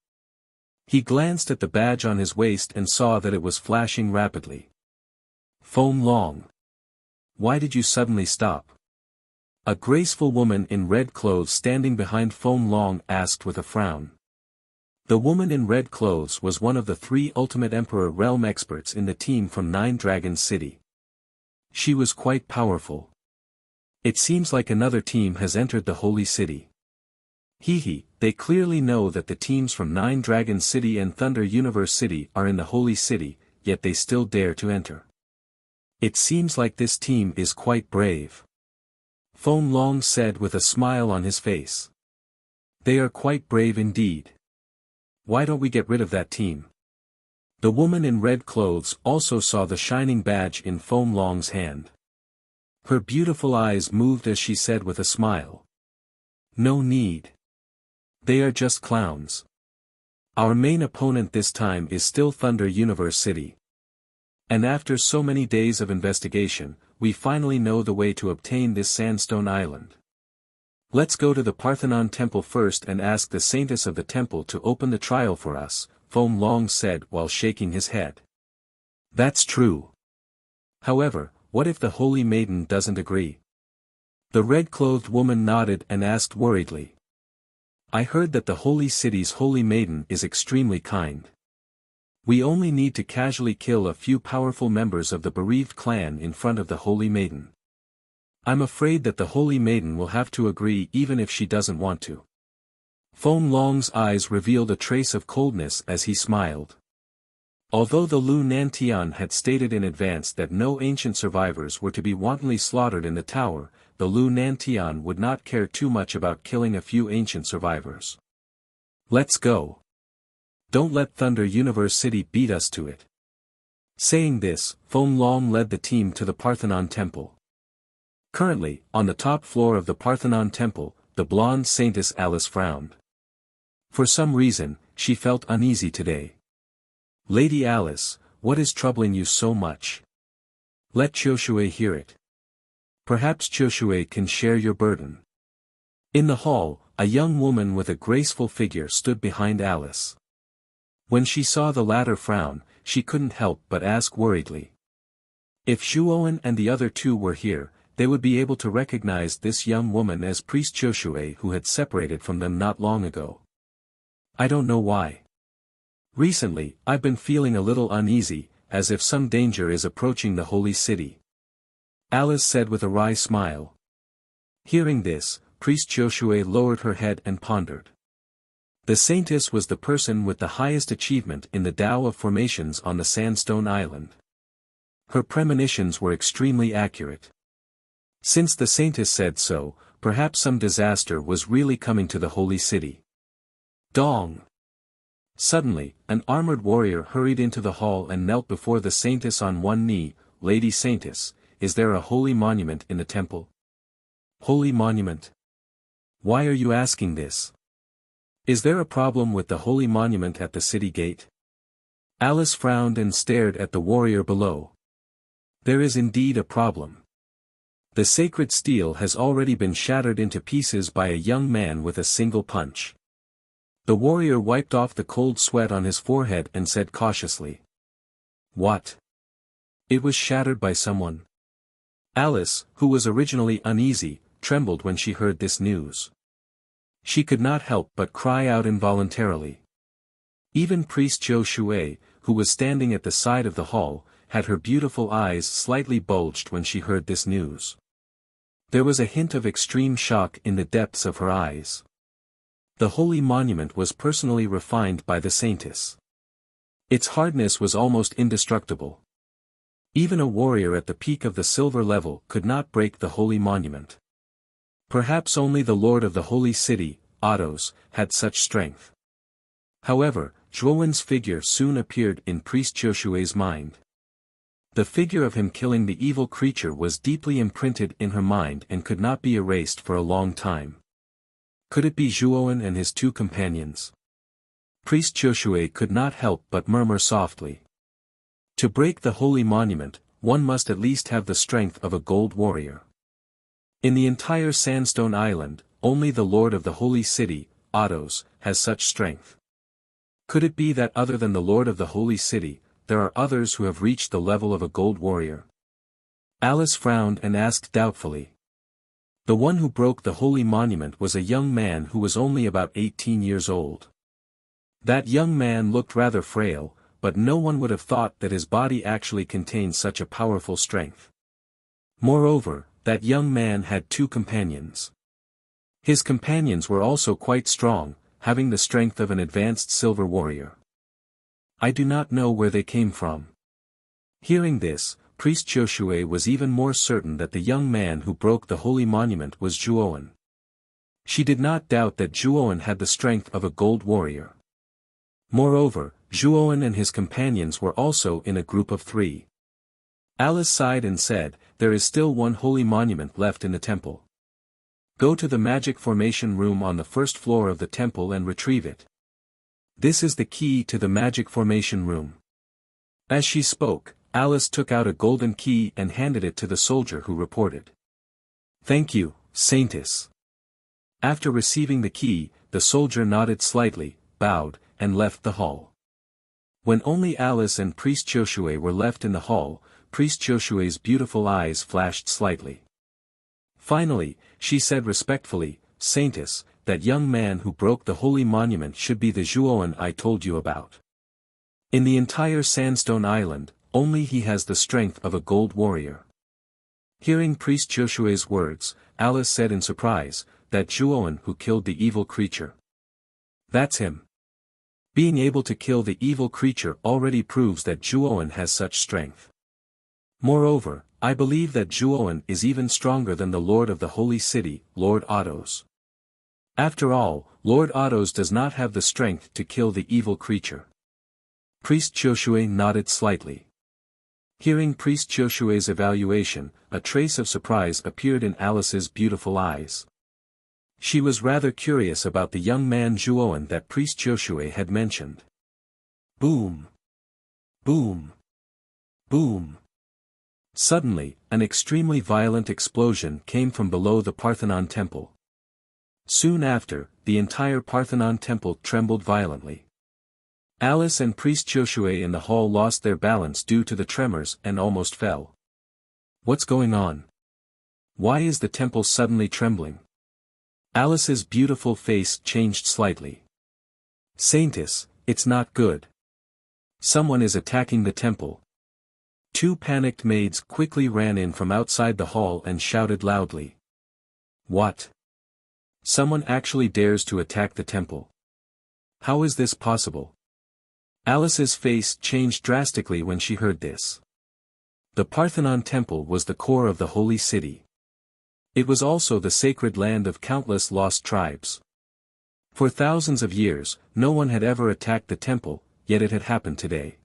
He glanced at the badge on his waist and saw that it was flashing rapidly. Feng Long. Why did you suddenly stop? A graceful woman in red clothes standing behind Feng Long asked with a frown. The woman in red clothes was one of the three Ultimate Emperor realm experts in the team from Nine Dragons City. She was quite powerful. It seems like another team has entered the Holy City. They clearly know that the teams from Nine Dragons City and Thunder Universe City are in the Holy City, yet they still dare to enter. It seems like this team is quite brave. Feng Long said with a smile on his face. They are quite brave indeed. Why don't we get rid of that team? The woman in red clothes also saw the shining badge in Feng Long's hand. Her beautiful eyes moved as she said with a smile. No need. They are just clowns. Our main opponent this time is still Thunder Universe City. And after so many days of investigation, we finally know the way to obtain this sandstone island. Let's go to the Parthenon Temple first and ask the saintess of the temple to open the trial for us, Feng Long said while shaking his head. That's true. However, what if the Holy Maiden doesn't agree? The red-clothed woman nodded and asked worriedly. I heard that the Holy City's Holy Maiden is extremely kind. We only need to casually kill a few powerful members of the bereaved clan in front of the Holy Maiden. I'm afraid that the Holy Maiden will have to agree even if she doesn't want to. Feng Long's eyes revealed a trace of coldness as he smiled. Although the Lu Nantian had stated in advance that no ancient survivors were to be wantonly slaughtered in the tower, the Lu Nantian would not care too much about killing a few ancient survivors. Let's go. Don't let Thunder Universe City beat us to it. Saying this, Feng Long led the team to the Parthenon Temple. Currently, on the top floor of the Parthenon Temple, the blonde saintess Alice frowned. For some reason, she felt uneasy today. Lady Alice, what is troubling you so much? Let Qiushui hear it. Perhaps Qiushui can share your burden. In the hall, a young woman with a graceful figure stood behind Alice. When she saw the latter frown, she couldn't help but ask worriedly. If Zhuowen and the other two were here, they would be able to recognize this young woman as Priest Qiushui who had separated from them not long ago. I don't know why. Recently, I've been feeling a little uneasy, as if some danger is approaching the Holy City. Alice said with a wry smile. Hearing this, Priest Qiushui lowered her head and pondered. The saintess was the person with the highest achievement in the Tao of formations on the Sandstone Island. Her premonitions were extremely accurate. Since the saintess said so, perhaps some disaster was really coming to the Holy City. Dong! Suddenly, an armored warrior hurried into the hall and knelt before the saintess on one knee. Lady Saintess, is there a holy monument in the temple? Holy monument? Why are you asking this? Is there a problem with the holy monument at the city gate? Alice frowned and stared at the warrior below. There is indeed a problem. The sacred steel has already been shattered into pieces by a young man with a single punch. The warrior wiped off the cold sweat on his forehead and said cautiously. What? It was shattered by someone. Alice, who was originally uneasy, trembled when she heard this news. She could not help but cry out involuntarily. Even Priest Qiushui, who was standing at the side of the hall, had her beautiful eyes slightly bulged when she heard this news. There was a hint of extreme shock in the depths of her eyes. The holy monument was personally refined by the saintess. Its hardness was almost indestructible. Even a warrior at the peak of the silver level could not break the holy monument. Perhaps only the lord of the holy city, Ados, had such strength. However, Zhuowen's figure soon appeared in Priest Joshue's mind. The figure of him killing the evil creature was deeply imprinted in her mind and could not be erased for a long time. Could it be Zhuowen and his two companions? Priest Joshua could not help but murmur softly. To break the holy monument, one must at least have the strength of a gold warrior. In the entire Sandstone Island, only the lord of the holy city, Ados, has such strength. Could it be that other than the lord of the holy city, there are others who have reached the level of a gold warrior? Alice frowned and asked doubtfully. The one who broke the holy monument was a young man who was only about 18 years old. That young man looked rather frail, but no one would have thought that his body actually contained such a powerful strength. Moreover, that young man had two companions. His companions were also quite strong, having the strength of an advanced silver warrior. I do not know where they came from. Hearing this, Priest Joshua was even more certain that the young man who broke the holy monument was Zhuowen. She did not doubt that Zhuowen had the strength of a gold warrior. Moreover, Zhuowen and his companions were also in a group of 3. Alice sighed and said, "There is still one holy monument left in the temple. Go to the magic formation room on the first floor of the temple and retrieve it. This is the key to the magic formation room." As she spoke, Alice took out a golden key and handed it to the soldier who reported. "Thank you, Saintess." After receiving the key, the soldier nodded slightly, bowed, and left the hall. When only Alice and Priest Joshua were left in the hall, Priest Joshua's beautiful eyes flashed slightly. Finally, she said respectfully, "Saintess, that young man who broke the holy monument should be the Zhuowen I told you about. In the entire Sandstone Island, only he has the strength of a gold warrior." Hearing Priest Joshua's words, Alice said in surprise, "That Zhuowen who killed the evil creature. That's him." Being able to kill the evil creature already proves that Zhuowen has such strength. Moreover, I believe that Zhuowen is even stronger than the lord of the holy city, Lord Ados. After all, Lord Ados does not have the strength to kill the evil creature. Priest Joshua nodded slightly. Hearing Priest Joshua's evaluation, a trace of surprise appeared in Alice's beautiful eyes. She was rather curious about the young man Zhuowen that Priest Joshua had mentioned. Boom! Boom! Boom! Suddenly, an extremely violent explosion came from below the Parthenon temple. Soon after, the entire Parthenon temple trembled violently. Alice and Priest Joshua in the hall lost their balance due to the tremors and almost fell. What's going on? Why is the temple suddenly trembling? Alice's beautiful face changed slightly. Saintess, it's not good. Someone is attacking the temple. 2 panicked maids quickly ran in from outside the hall and shouted loudly. What? Someone actually dares to attack the temple. How is this possible? Alice's face changed drastically when she heard this. The Parthenon temple was the core of the holy city. It was also the sacred land of countless lost tribes. For thousands of years, no one had ever attacked the temple, yet it had happened today.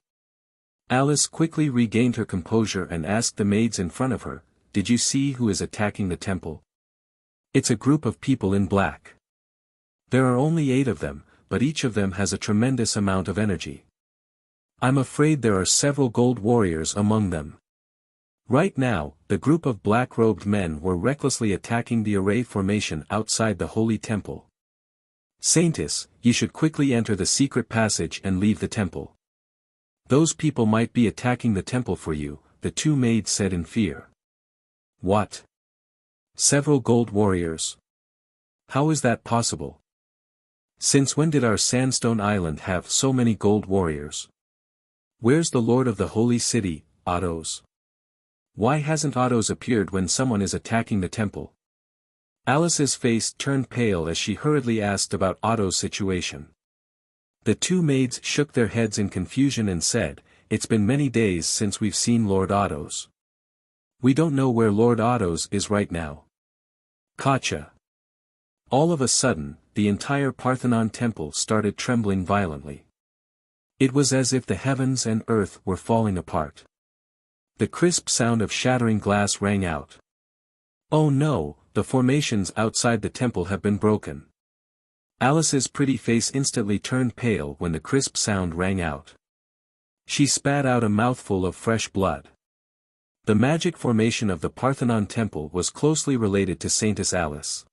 Alice quickly regained her composure and asked the maids in front of her, "Did you see who is attacking the temple?" "It's a group of people in black. There are only 8 of them, but each of them has a tremendous amount of energy. I'm afraid there are several gold warriors among them." Right now, the group of black-robed men were recklessly attacking the array formation outside the holy temple. "Saintess, you should quickly enter the secret passage and leave the temple. Those people might be attacking the temple for you," the 2 maids said in fear. "What? Several gold warriors? How is that possible? Since when did our Sandstone Island have so many gold warriors? Where's the lord of the holy city, Autos? Why hasn't Autos appeared when someone is attacking the temple? Alice's face turned pale as she hurriedly asked about Otto's situation. The two maids shook their heads in confusion and said, "It's been many days since we've seen Lord Otto's. We don't know where Lord Otto's is right now." Gotcha. All of a sudden, the entire Parthenon temple started trembling violently. It was as if the heavens and earth were falling apart. The crisp sound of shattering glass rang out. "Oh no, the formations outside the temple have been broken." Alice's pretty face instantly turned pale when the crisp sound rang out. She spat out a mouthful of fresh blood. The magic formation of the Parthenon temple was closely related to Saintess Alice.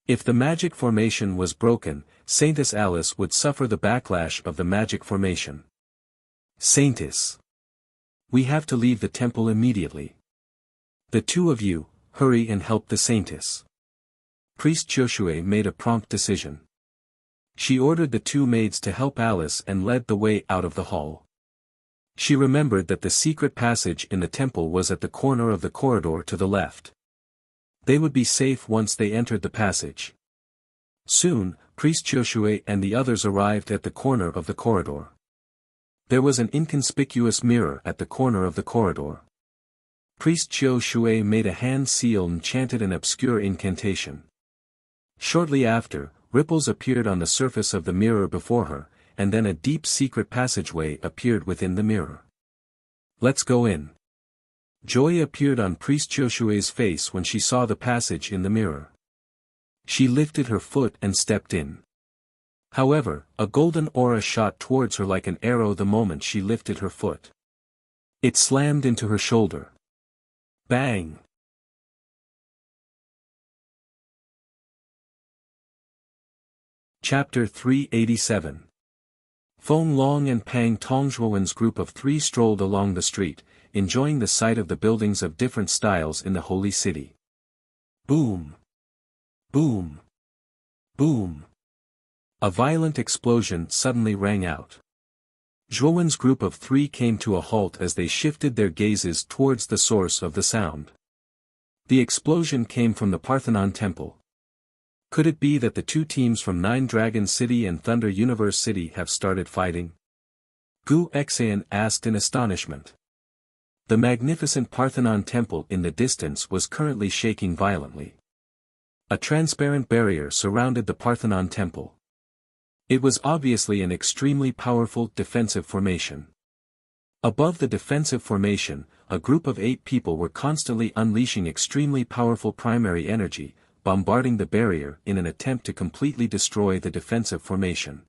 If the magic formation was broken, Saintess Alice would suffer the backlash of the magic formation. "Saintess! We have to leave the temple immediately. The two of you, hurry and help the Saintess." Priest Joshua made a prompt decision. She ordered the two maids to help Alice and led the way out of the hall. She remembered that the secret passage in the temple was at the corner of the corridor to the left. They would be safe once they entered the passage. Soon, Priest Joshua and the others arrived at the corner of the corridor. There was an inconspicuous mirror at the corner of the corridor. Priest Joshua made a hand seal and chanted an obscure incantation. Shortly after, ripples appeared on the surface of the mirror before her, and then a deep secret passageway appeared within the mirror. "Let's go in." Joy appeared on Priest Joshua's face when she saw the passage in the mirror. She lifted her foot and stepped in. However, a golden aura shot towards her like an arrow the moment she lifted her foot. It slammed into her shoulder. Bang! Chapter 387. Feng Long and Pang Tongzhuowen's group of three strolled along the street, enjoying the sight of the buildings of different styles in the holy city. Boom! Boom! Boom! A violent explosion suddenly rang out. Zhuowen's group of three came to a halt as they shifted their gazes towards the source of the sound. The explosion came from the Parthenon temple. Could it be that the two teams from Nine Dragon City and Thunder Universe City have started fighting? Gu Xian asked in astonishment. The magnificent Parthenon temple in the distance was currently shaking violently. A transparent barrier surrounded the Parthenon temple. It was obviously an extremely powerful defensive formation. Above the defensive formation, a group of 8 people were constantly unleashing extremely powerful primary energy, bombarding the barrier in an attempt to completely destroy the defensive formation.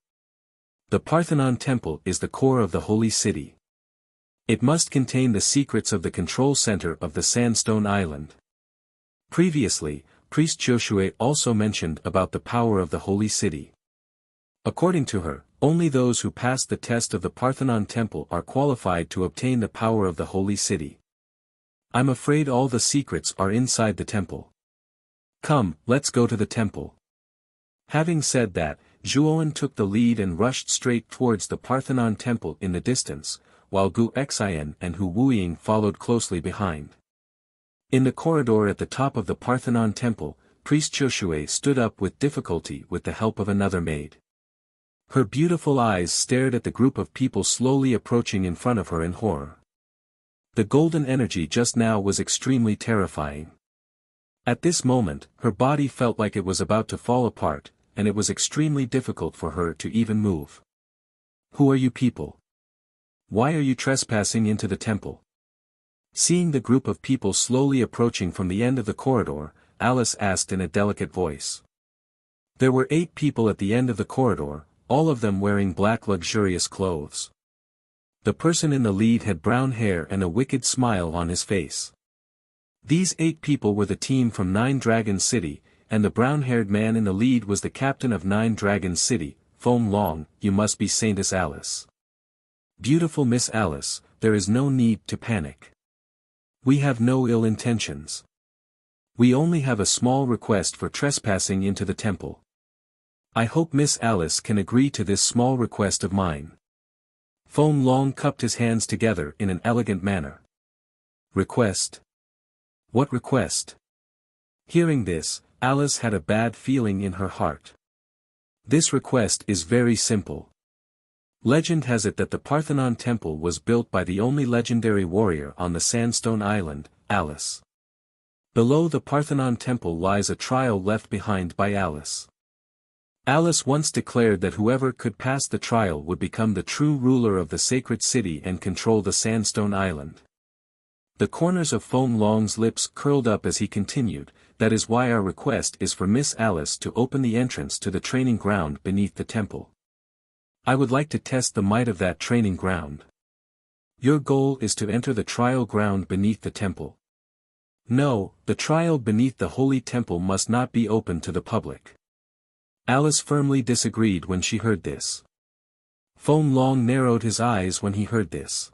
The Parthenon temple is the core of the holy city. It must contain the secrets of the control center of the Sandstone Island. Previously, Priest Joshua also mentioned about the power of the holy city. According to her, only those who pass the test of the Parthenon temple are qualified to obtain the power of the holy city. I'm afraid all the secrets are inside the temple. Come, let's go to the temple. Having said that, Zhuowen took the lead and rushed straight towards the Parthenon temple in the distance, while Gu Xian and Hu Wuying followed closely behind. In the corridor at the top of the Parthenon temple, Priest Joshua stood up with difficulty with the help of another maid. Her beautiful eyes stared at the group of people slowly approaching in front of her in horror. The golden energy just now was extremely terrifying. At this moment, her body felt like it was about to fall apart, and it was extremely difficult for her to even move. Who are you people? Why are you trespassing into the temple? Seeing the group of people slowly approaching from the end of the corridor, Alice asked in a delicate voice. There were 8 people at the end of the corridor, all of them wearing black luxurious clothes. The person in the lead had brown hair and a wicked smile on his face. These 8 people were the team from Nine Dragon City, and the brown-haired man in the lead was the captain of Nine Dragon City. Feng Long, you must be Saintess Alice. Beautiful Miss Alice, there is no need to panic. We have no ill intentions. We only have a small request for trespassing into the temple. I hope Miss Alice can agree to this small request of mine. Feng Long cupped his hands together in an elegant manner. Request? What request? Hearing this, Alice had a bad feeling in her heart. This request is very simple. Legend has it that the Parthenon temple was built by the only legendary warrior on the Sandstone Island, Alice. Below the Parthenon temple lies a trial left behind by Alice. Alice once declared that whoever could pass the trial would become the true ruler of the sacred city and control the Sandstone Island. The corners of Feng Long's lips curled up as he continued, that is why our request is for Miss Alice to open the entrance to the training ground beneath the temple. I would like to test the might of that training ground. Your goal is to enter the trial ground beneath the temple. No, the trial beneath the holy temple must not be open to the public. Alice firmly disagreed when she heard this. Feng Long narrowed his eyes when he heard this.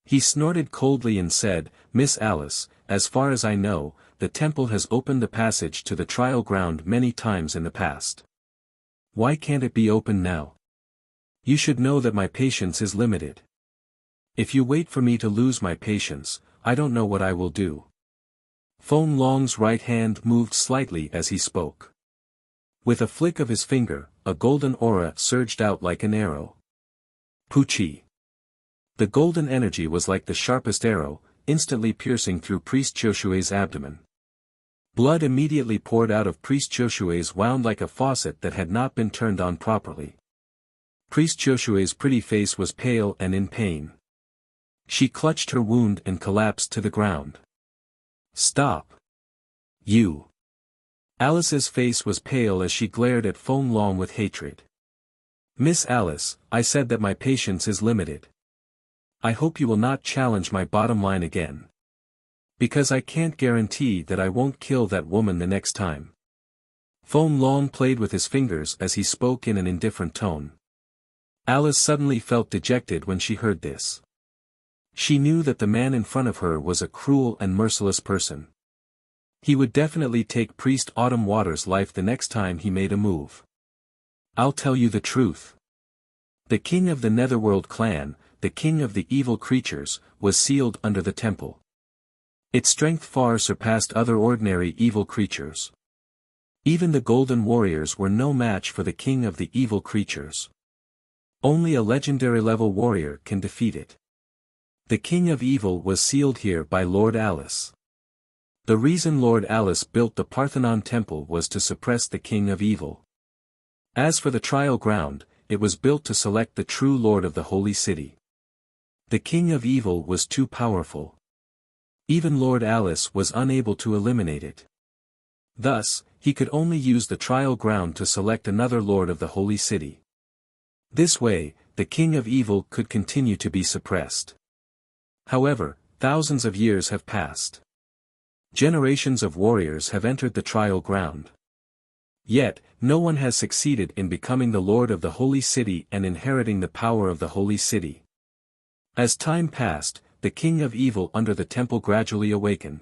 He snorted coldly and said, Miss Alice, as far as I know, the temple has opened a passage to the trial ground many times in the past. Why can't it be opened now? You should know that my patience is limited. If you wait for me to lose my patience, I don't know what I will do. Feng Long's right hand moved slightly as he spoke. With a flick of his finger, a golden aura surged out like an arrow. Puchi. The golden energy was like the sharpest arrow, instantly piercing through Priest Joshua's abdomen. Blood immediately poured out of Priest Joshua's wound like a faucet that had not been turned on properly. Priest Joshua's pretty face was pale and in pain. She clutched her wound and collapsed to the ground. Stop. You. Alice's face was pale as she glared at Feng Long with hatred. Miss Alice, I said that my patience is limited. I hope you will not challenge my bottom line again. Because I can't guarantee that I won't kill that woman the next time. Feng Long played with his fingers as he spoke in an indifferent tone. Alice suddenly felt dejected when she heard this. She knew that the man in front of her was a cruel and merciless person. He would definitely take Priest Autumn Water's life the next time he made a move. I'll tell you the truth. The king of the Netherworld clan, the king of the evil creatures, was sealed under the temple. Its strength far surpassed other ordinary evil creatures. Even the Golden Warriors were no match for the king of the evil creatures. Only a legendary level warrior can defeat it. The king of evil was sealed here by Lord Alice. The reason Lord Alice built the Parthenon temple was to suppress the king of evil. As for the trial ground, it was built to select the true lord of the holy city. The king of evil was too powerful. Even Lord Alice was unable to eliminate it. Thus, he could only use the trial ground to select another lord of the holy city. This way, the king of evil could continue to be suppressed. However, thousands of years have passed. Generations of warriors have entered the trial ground. Yet, no one has succeeded in becoming the lord of the holy city and inheriting the power of the holy city. As time passed, the king of evil under the temple gradually awakened.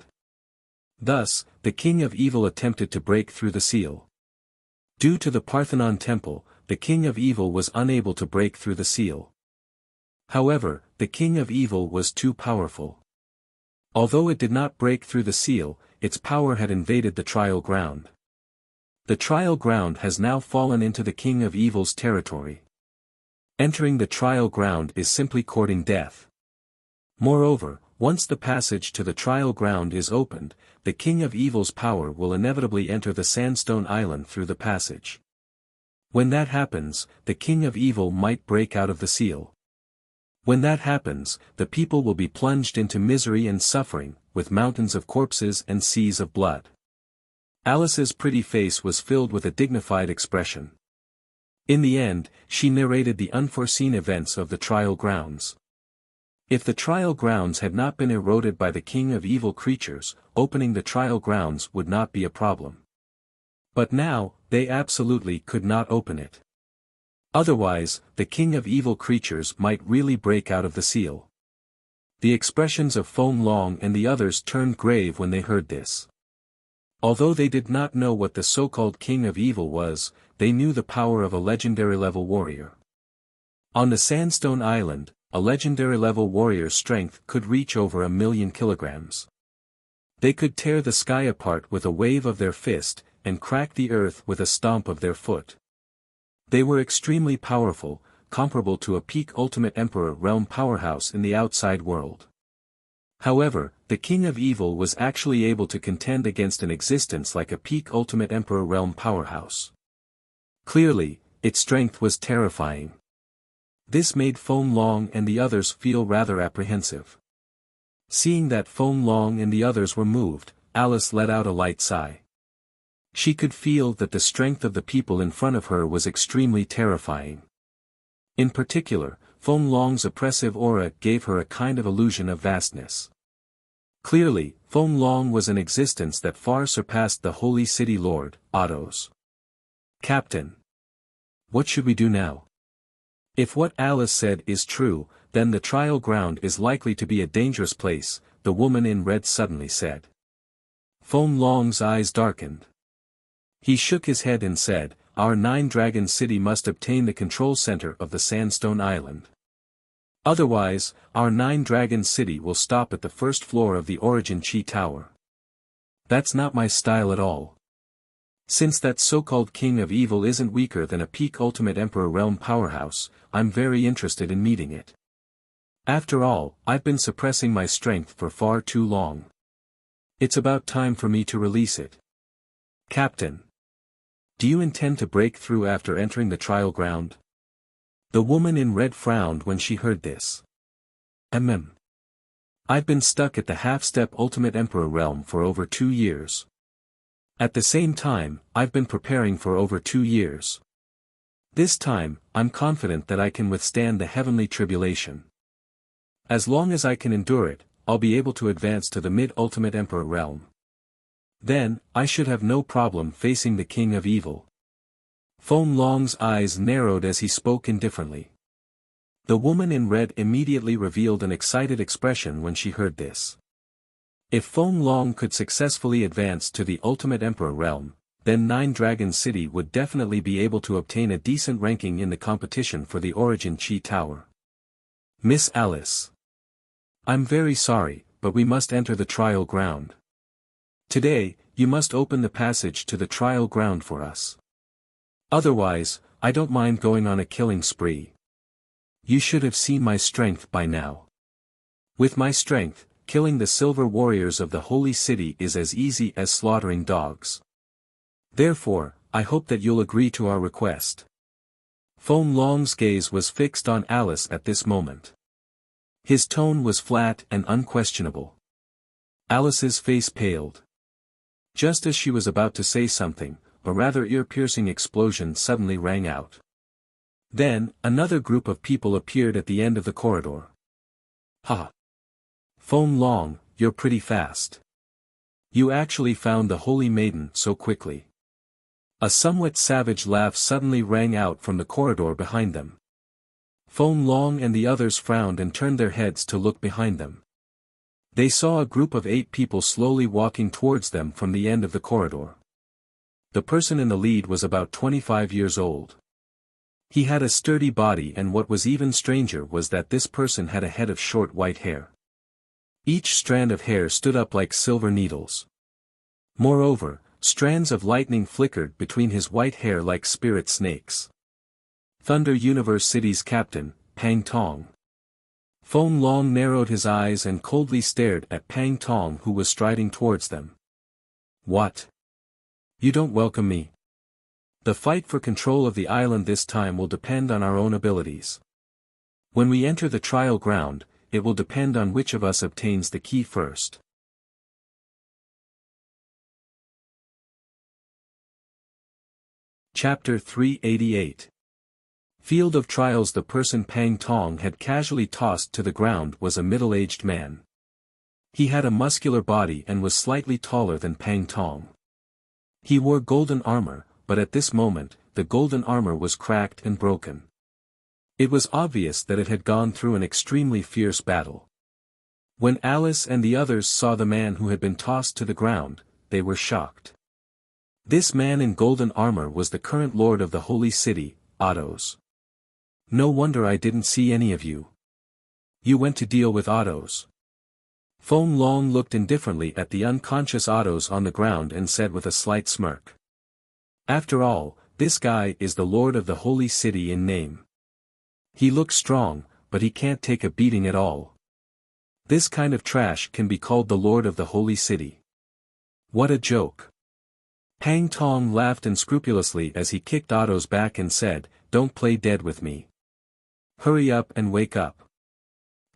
Thus, the king of evil attempted to break through the seal. Due to the Parthenon temple, the king of evil was unable to break through the seal. However, the king of evil was too powerful. Although it did not break through the seal, its power had invaded the trial ground. The trial ground has now fallen into the king of evil's territory. Entering the trial ground is simply courting death. Moreover, once the passage to the trial ground is opened, the king of evil's power will inevitably enter the Sandstone Island through the passage. When that happens, the king of evil might break out of the seal. When that happens, the people will be plunged into misery and suffering, with mountains of corpses and seas of blood. Alice's pretty face was filled with a dignified expression. In the end, she narrated the unforeseen events of the trial grounds. If the trial grounds had not been eroded by the king of evil creatures, opening the trial grounds would not be a problem. But now, they absolutely could not open it. Otherwise, the king of evil creatures might really break out of the seal. The expressions of Feng Long and the others turned grave when they heard this. Although they did not know what the so-called king of evil was, they knew the power of a legendary level warrior. On the Sandstone Island, a legendary level warrior's strength could reach over 1,000,000 kilograms. They could tear the sky apart with a wave of their fist, and crack the earth with a stomp of their foot. They were extremely powerful, comparable to a peak Ultimate Emperor realm powerhouse in the outside world. However, the King of Evil was actually able to contend against an existence like a peak Ultimate Emperor realm powerhouse. Clearly, its strength was terrifying. This made Feng Long and the others feel rather apprehensive. Seeing that Feng Long and the others were moved, Alice let out a light sigh. She could feel that the strength of the people in front of her was extremely terrifying. In particular, Feng Long's oppressive aura gave her a kind of illusion of vastness. Clearly, Feng Long was an existence that far surpassed the Holy City Lord, Otto's. Captain. What should we do now? If what Alice said is true, then the trial ground is likely to be a dangerous place, the woman in red suddenly said. Feng Long's eyes darkened. He shook his head and said, "Our Nine-Dragon City must obtain the control center of the Sandstone Island. Otherwise, our Nine-Dragon City will stop at the first floor of the Origin Chi Tower. That's not my style at all. Since that so-called King of Evil isn't weaker than a peak Ultimate Emperor realm powerhouse, I'm very interested in meeting it. After all, I've been suppressing my strength for far too long. It's about time for me to release it. Captain. Do you intend to break through after entering the trial ground?" The woman in red frowned when she heard this. I've been stuck at the half-step Ultimate Emperor realm for over 2 years. At the same time, I've been preparing for over 2 years. This time, I'm confident that I can withstand the heavenly tribulation. As long as I can endure it, I'll be able to advance to the mid-Ultimate Emperor realm. Then, I should have no problem facing the King of Evil. Feng Long's eyes narrowed as he spoke indifferently. The woman in red immediately revealed an excited expression when she heard this. If Feng Long could successfully advance to the Ultimate Emperor realm, then Nine-Dragon City would definitely be able to obtain a decent ranking in the competition for the Origin Chi Tower. Miss Alice. I'm very sorry, but we must enter the trial ground. Today, you must open the passage to the trial ground for us. Otherwise, I don't mind going on a killing spree. You should have seen my strength by now. With my strength, killing the silver warriors of the Holy City is as easy as slaughtering dogs. Therefore, I hope that you'll agree to our request. Feng Long's gaze was fixed on Alice at this moment. His tone was flat and unquestionable. Alice's face paled. Just as she was about to say something, a rather ear-piercing explosion suddenly rang out. Then, another group of people appeared at the end of the corridor. Ha! Feng Long, you're pretty fast. You actually found the Holy Maiden so quickly. A somewhat savage laugh suddenly rang out from the corridor behind them. Feng Long and the others frowned and turned their heads to look behind them. They saw a group of 8 people slowly walking towards them from the end of the corridor. The person in the lead was about 25 years old. He had a sturdy body, and what was even stranger was that this person had a head of short white hair. Each strand of hair stood up like silver needles. Moreover, strands of lightning flickered between his white hair like spirit snakes. Thunder Universe City's captain, Pang Tong. Feng Long narrowed his eyes and coldly stared at Pang Tong, who was striding towards them. What? You don't welcome me? The fight for control of the island this time will depend on our own abilities. When we enter the trial ground, it will depend on which of us obtains the key first. Chapter 388. Field of Trials. The person Pang Tong had casually tossed to the ground was a middle-aged man. He had a muscular body and was slightly taller than Pang Tong. He wore golden armor, but at this moment, the golden armor was cracked and broken. It was obvious that it had gone through an extremely fierce battle. When Alice and the others saw the man who had been tossed to the ground, they were shocked. This man in golden armor was the current lord of the Holy City, Otto's. No wonder I didn't see any of you. You went to deal with autos. Feng Long looked indifferently at the unconscious autos on the ground and said with a slight smirk. After all, this guy is the lord of the holy city in name. He looks strong, but he can't take a beating at all. This kind of trash can be called the lord of the holy city. What a joke. Pang Tong laughed unscrupulously as he kicked Otto's back and said, "Don't play dead with me. Hurry up and wake up."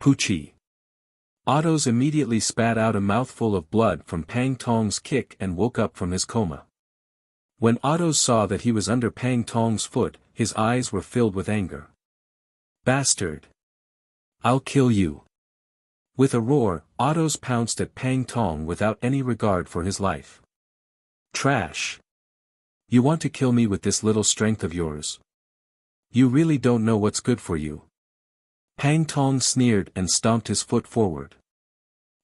Poochie. Otto's immediately spat out a mouthful of blood from Pang Tong's kick and woke up from his coma. When Otto's saw that he was under Pang Tong's foot, his eyes were filled with anger. Bastard! I'll kill you! With a roar, Otto's pounced at Pang Tong without any regard for his life. Trash! You want to kill me with this little strength of yours? You really don't know what's good for you. Pang Tong sneered and stomped his foot forward.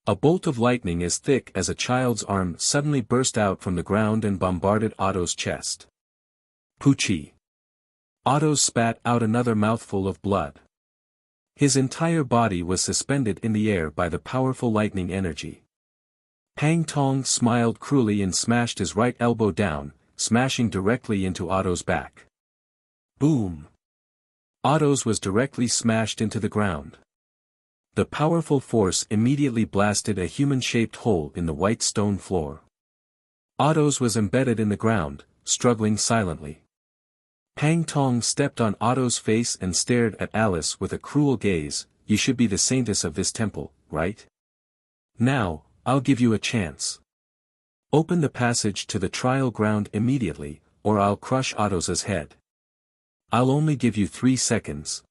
A bolt of lightning as thick as a child's arm suddenly burst out from the ground and bombarded Otto's chest. Poochie. Otto spat out another mouthful of blood. His entire body was suspended in the air by the powerful lightning energy. Pang Tong smiled cruelly and smashed his right elbow down, smashing directly into Otto's back. Boom! Otto's was directly smashed into the ground. The powerful force immediately blasted a human-shaped hole in the white stone floor. Otto's was embedded in the ground, struggling silently. Pang Tong stepped on Otto's face and stared at Alice with a cruel gaze. You should be the saintess of this temple, right? Now, I'll give you a chance. Open the passage to the trial ground immediately, or I'll crush Otto's head. I'll only give you 3 seconds.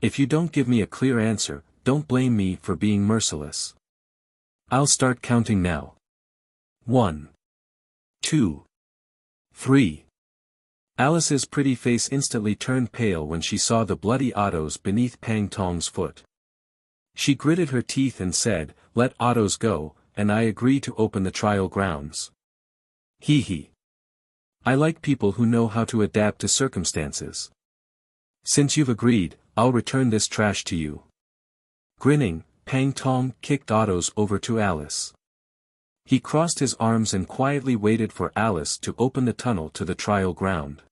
If you don't give me a clear answer, don't blame me for being merciless. I'll start counting now. 1, 2, 3. Alice's pretty face instantly turned pale when she saw the bloody Otto's beneath Pang Tong's foot. She gritted her teeth and said, "Let Otto's go, and I agree to open the trial grounds." Hee hee. I like people who know how to adapt to circumstances. Since you've agreed, I'll return this trash to you. Grinning, Pang Tong kicked Otto's over to Alice. He crossed his arms and quietly waited for Alice to open the tunnel to the trial ground.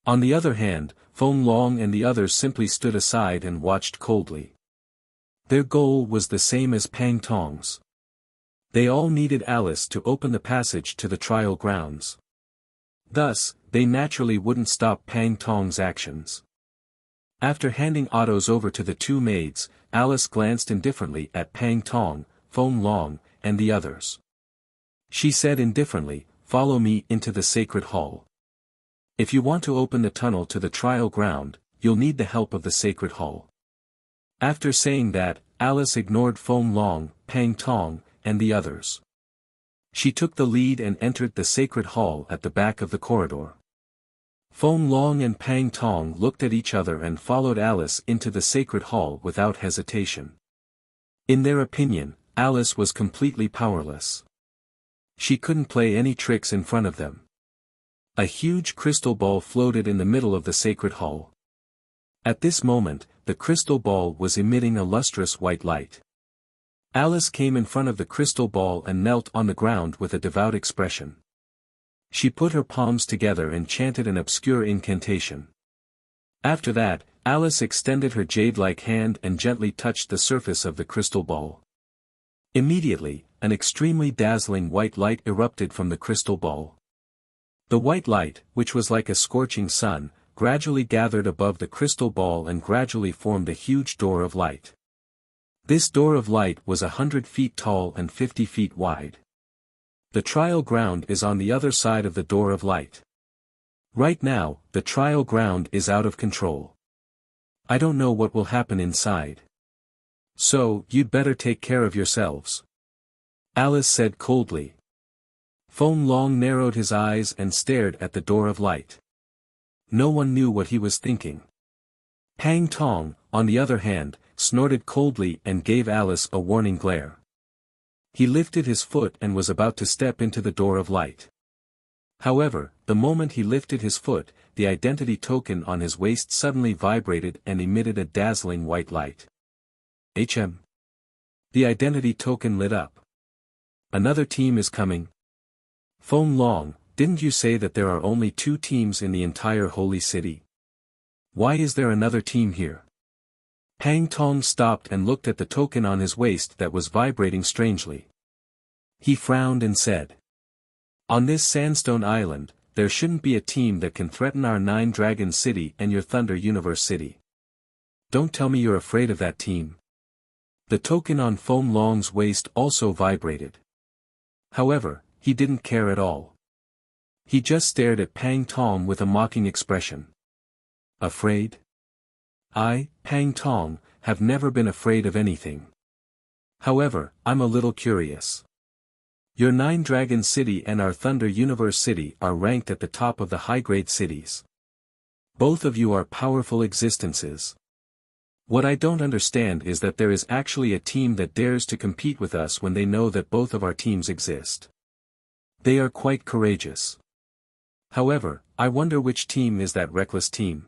On the other hand, Feng Long and the others simply stood aside and watched coldly. Their goal was the same as Pang Tong's. They all needed Alice to open the passage to the trial grounds. Thus, they naturally wouldn't stop Pang Tong's actions. After handing Otto's over to the 2 maids, Alice glanced indifferently at Pang Tong, Feng Long, and the others. She said indifferently, "Follow me into the sacred hall. If you want to open the tunnel to the trial ground, you'll need the help of the sacred hall." After saying that, Alice ignored Feng Long, Pang Tong, and the others. She took the lead and entered the sacred hall at the back of the corridor. Feng Long and Pang Tong looked at each other and followed Alice into the sacred hall without hesitation. In their opinion, Alice was completely powerless. She couldn't play any tricks in front of them. A huge crystal ball floated in the middle of the sacred hall. At this moment, the crystal ball was emitting a lustrous white light. Alice came in front of the crystal ball and knelt on the ground with a devout expression. She put her palms together and chanted an obscure incantation. After that, Alice extended her jade-like hand and gently touched the surface of the crystal ball. Immediately, an extremely dazzling white light erupted from the crystal ball. The white light, which was like a scorching sun, gradually gathered above the crystal ball and gradually formed a huge door of light. This door of light was 100 feet tall and 50 feet wide. The trial ground is on the other side of the door of light. Right now, the trial ground is out of control. I don't know what will happen inside. So, you'd better take care of yourselves. Alice said coldly. Feng Long narrowed his eyes and stared at the door of light. No one knew what he was thinking. Pang Tong, on the other hand, snorted coldly and gave Alice a warning glare. He lifted his foot and was about to step into the door of light. However, the moment he lifted his foot, the identity token on his waist suddenly vibrated and emitted a dazzling white light. HM. The identity token lit up. Another team is coming. Feng Long, didn't you say that there are only 2 teams in the entire holy city? Why is there another team here? Pang Tong stopped and looked at the token on his waist that was vibrating strangely. He frowned and said, "On this sandstone island, there shouldn't be a team that can threaten our 9 Dragon City and your Thunder Universe City. Don't tell me you're afraid of that team." The token on Feng Long's waist also vibrated. However, he didn't care at all. He just stared at Pang Tong with a mocking expression. Afraid? I, Pang Tong, have never been afraid of anything. However, I'm a little curious. Your 9 Dragon City and our Thunder Universe City are ranked at the top of the high-grade cities. Both of you are powerful existences. What I don't understand is that there is actually a team that dares to compete with us when they know that both of our teams exist. They are quite courageous. However, I wonder which team is that reckless team.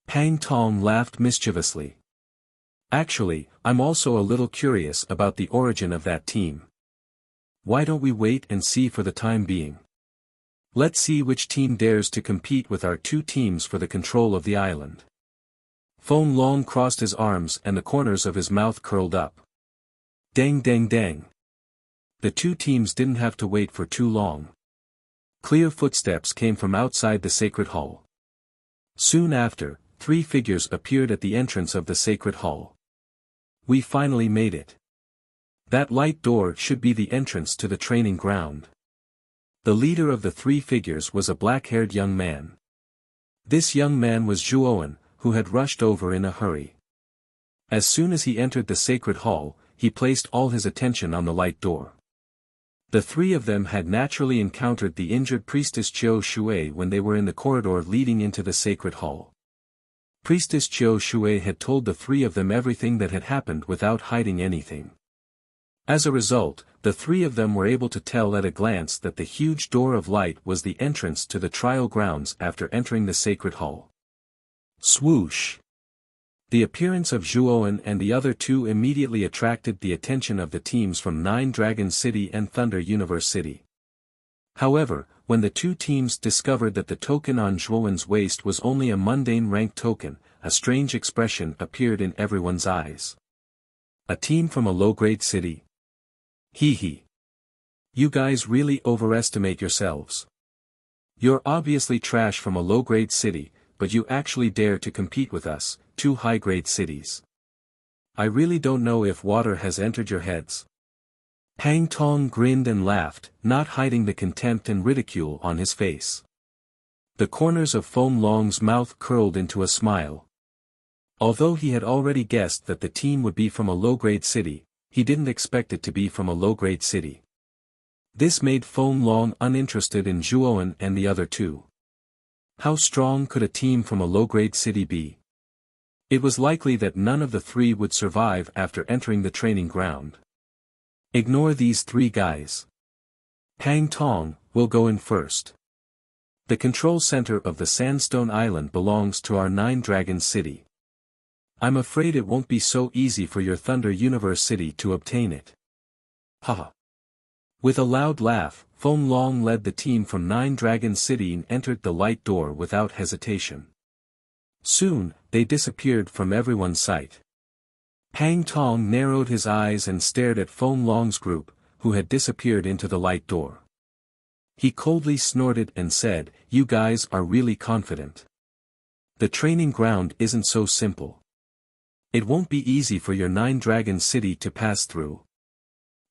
Pang Tong laughed mischievously. Actually, I'm also a little curious about the origin of that team. Why don't we wait and see for the time being? Let's see which team dares to compete with our 2 teams for the control of the island. Feng Long crossed his arms and the corners of his mouth curled up. Dang dang dang. The 2 teams didn't have to wait for too long. Clear footsteps came from outside the sacred hall. Soon after, 3 figures appeared at the entrance of the sacred hall. We finally made it. That light door should be the entrance to the training ground. The leader of the 3 figures was a black-haired young man. This young man was Zhuoan, who had rushed over in a hurry. As soon as he entered the sacred hall, he placed all his attention on the light door. The 3 of them had naturally encountered the injured priestess Qiu Shui when they were in the corridor leading into the sacred hall. Priestess Qiu Shui had told the 3 of them everything that had happened without hiding anything. As a result, the 3 of them were able to tell at a glance that the huge door of light was the entrance to the trial grounds after entering the sacred hall. Swoosh! The appearance of Zhuoan and the other 2 immediately attracted the attention of the teams from 9 Dragon City and Thunder Universe City. However, when the 2 teams discovered that the token on Zhuoan's waist was only a mundane rank token, a strange expression appeared in everyone's eyes. A team from a low-grade city? Hee hee. You guys really overestimate yourselves. You're obviously trash from a low-grade city, but you actually dare to compete with us, 2 high-grade cities. I really don't know if water has entered your heads. Pang Tong grinned and laughed, not hiding the contempt and ridicule on his face. The corners of Feng Long's mouth curled into a smile. Although he had already guessed that the team would be from a low-grade city, he didn't expect it to be from a low-grade city. This made Feng Long uninterested in Zhuoan and the other 2. How strong could a team from a low-grade city be? It was likely that none of the 3 would survive after entering the training ground. Ignore these 3 guys. Pang Tong will go in first. The control center of the Sandstone Island belongs to our 9 Dragon City. I'm afraid it won't be so easy for your Thunder Universe City to obtain it. Haha. With a loud laugh, Feng Long led the team from 9 Dragon City and entered the light door without hesitation. Soon, they disappeared from everyone's sight. Pang Tong narrowed his eyes and stared at Feng Long's group, who had disappeared into the light door. He coldly snorted and said, "You guys are really confident. The training ground isn't so simple. It won't be easy for your 9 Dragon City to pass through."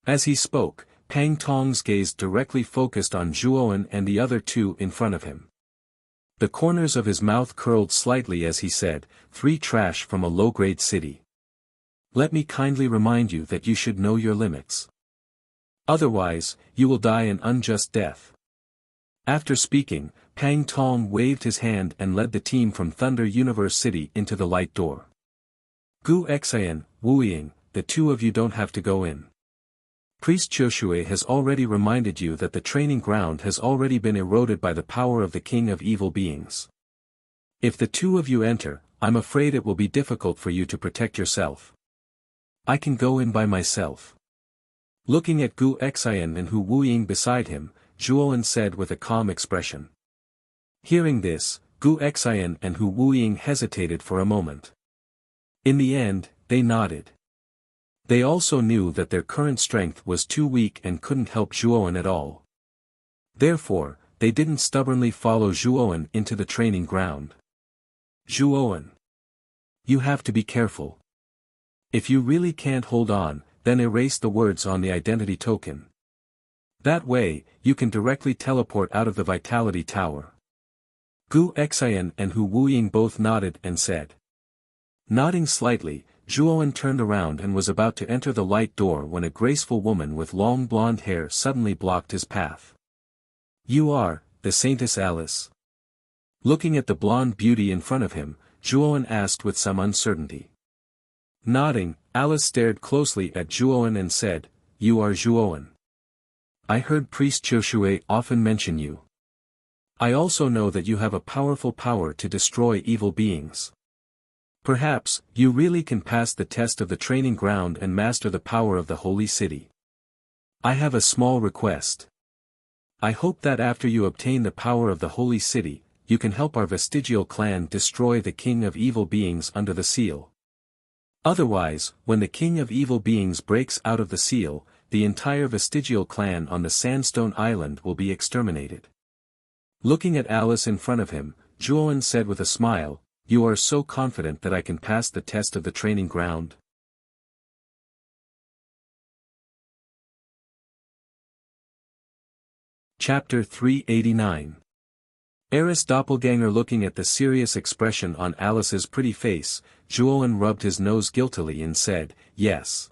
As he spoke, Pang Tong's gaze directly focused on Zhuoan and the other 2 in front of him. The corners of his mouth curled slightly as he said, "3 trash from a low-grade city. Let me kindly remind you that you should know your limits. Otherwise, you will die an unjust death." After speaking, Pang Tong waved his hand and led the team from Thunder Universe City into the light door. Gu Xian, Wu Ying, the 2 of you don't have to go in. Priest Joshua has already reminded you that the training ground has already been eroded by the power of the king of evil beings. If the two of you enter, I'm afraid it will be difficult for you to protect yourself. I can go in by myself. Looking at Gu Xian and Hu Wuying beside him, Zhuowen said with a calm expression. Hearing this, Gu Xian and Hu Wuying hesitated for a moment. In the end, they nodded. They also knew that their current strength was too weak and couldn't help Zhuowen at all. Therefore, they didn't stubbornly follow Zhuowen into the training ground. Zhuowen. You have to be careful. If you really can't hold on, then erase the words on the identity token. That way, you can directly teleport out of the Vitality Tower. Gu Xian and Hu Wuying both nodded and said. Nodding slightly, Zhuowen turned around and was about to enter the light door when a graceful woman with long blonde hair suddenly blocked his path. You are, the Saintess Alice. Looking at the blonde beauty in front of him, Zhuowen asked with some uncertainty. Nodding, Alice stared closely at Zhuowen and said, You are Zhuowen. I heard Priest Joshua often mention you. I also know that you have a powerful power to destroy evil beings. Perhaps, you really can pass the test of the training ground and master the power of the holy city. I have a small request. I hope that after you obtain the power of the holy city, you can help our vestigial clan destroy the king of evil beings under the seal. Otherwise, when the king of evil beings breaks out of the seal, the entire vestigial clan on the Sandstone Island will be exterminated. Looking at Alice in front of him, Zhuowen said with a smile, You are so confident that I can pass the test of the training ground? Chapter 389. Eris Doppelganger. Looking at the serious expression on Alice's pretty face, Zhuowen rubbed his nose guiltily and said, Yes.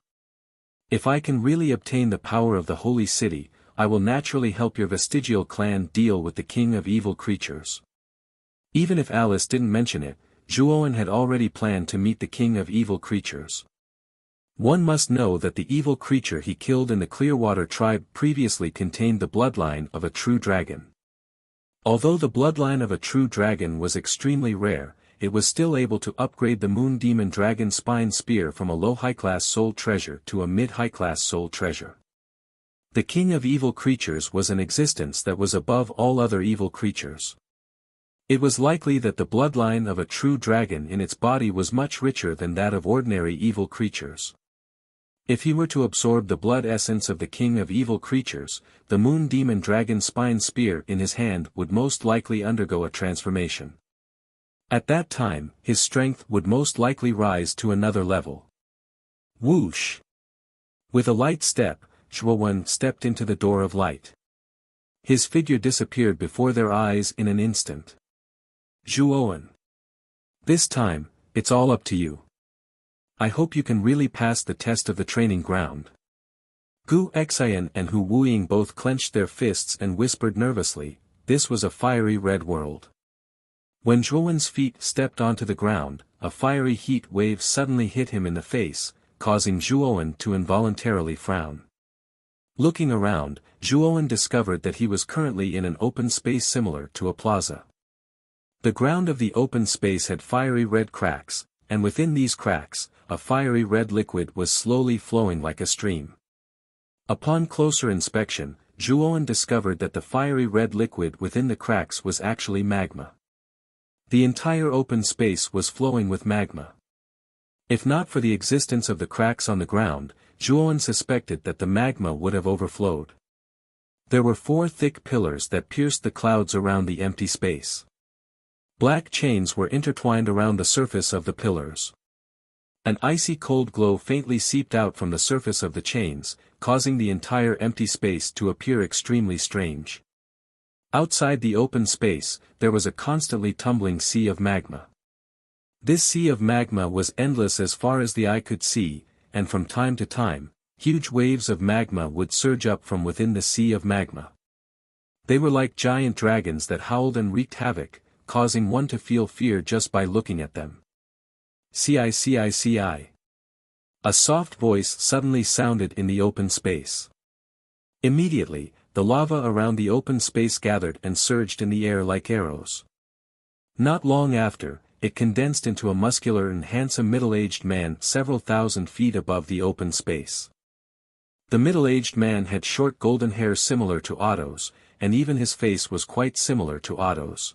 If I can really obtain the power of the holy city, I will naturally help your vestigial clan deal with the king of evil creatures. Even if Alice didn't mention it, Zhuowen had already planned to meet the king of evil creatures. One must know that the evil creature he killed in the Clearwater tribe previously contained the bloodline of a true dragon. Although the bloodline of a true dragon was extremely rare, it was still able to upgrade the Moon Demon Dragon Spine Spear from a low high-class soul treasure to a mid-high-class soul treasure. The king of evil creatures was an existence that was above all other evil creatures. It was likely that the bloodline of a true dragon in its body was much richer than that of ordinary evil creatures. If he were to absorb the blood essence of the king of evil creatures, the Moon Demon Dragon Spine Spear in his hand would most likely undergo a transformation. At that time, his strength would most likely rise to another level. Whoosh! With a light step, Zhuowen stepped into the door of light. His figure disappeared before their eyes in an instant. Zhuowen. This time, it's all up to you. I hope you can really pass the test of the training ground. Gu Xian and Hu Wuying both clenched their fists and whispered nervously, this was a fiery red world. When Zhuowen's feet stepped onto the ground, a fiery heat wave suddenly hit him in the face, causing Zhuowen to involuntarily frown. Looking around, Zhuowen discovered that he was currently in an open space similar to a plaza. The ground of the open space had fiery red cracks, and within these cracks, a fiery red liquid was slowly flowing like a stream. Upon closer inspection, Zhuowen discovered that the fiery red liquid within the cracks was actually magma. The entire open space was flowing with magma. If not for the existence of the cracks on the ground, Zhuowen suspected that the magma would have overflowed. There were 4 thick pillars that pierced the clouds around the empty space. Black chains were intertwined around the surface of the pillars. An icy cold glow faintly seeped out from the surface of the chains, causing the entire empty space to appear extremely strange. Outside the open space, there was a constantly tumbling sea of magma. This sea of magma was endless as far as the eye could see, and from time to time, huge waves of magma would surge up from within the sea of magma. They were like giant dragons that howled and wreaked havoc, causing one to feel fear just by looking at them. CI. A soft voice suddenly sounded in the open space. Immediately, the lava around the open space gathered and surged in the air like arrows. Not long after, it condensed into a muscular and handsome middle-aged man several thousand feet above the open space. The middle-aged man had short golden hair similar to Otto's, and even his face was quite similar to Otto's.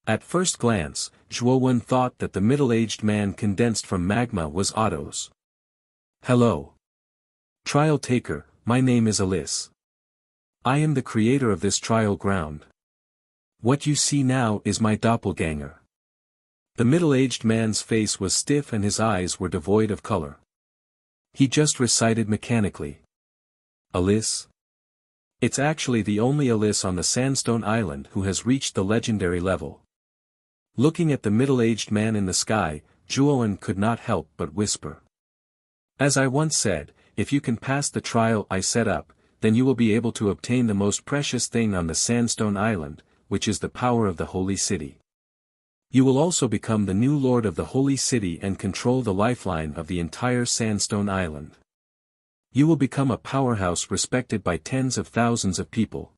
At first glance, Zhuowen thought that the middle-aged man condensed from magma was Otto's. "Hello. Trial taker, my name is Alice. I am the creator of this trial ground. What you see now is my doppelganger." The middle-aged man's face was stiff and his eyes were devoid of color. He just recited mechanically. "Alice? It's actually the only Alice on the Sandstone Island who has reached the legendary level." Looking at the middle-aged man in the sky, Zhuowen could not help but whisper. "As I once said, if you can pass the trial I set up, then you will be able to obtain the most precious thing on the Sandstone Island, which is the power of the Holy City. You will also become the new lord of the Holy City and control the lifeline of the entire Sandstone Island. You will become a powerhouse respected by tens of thousands of people."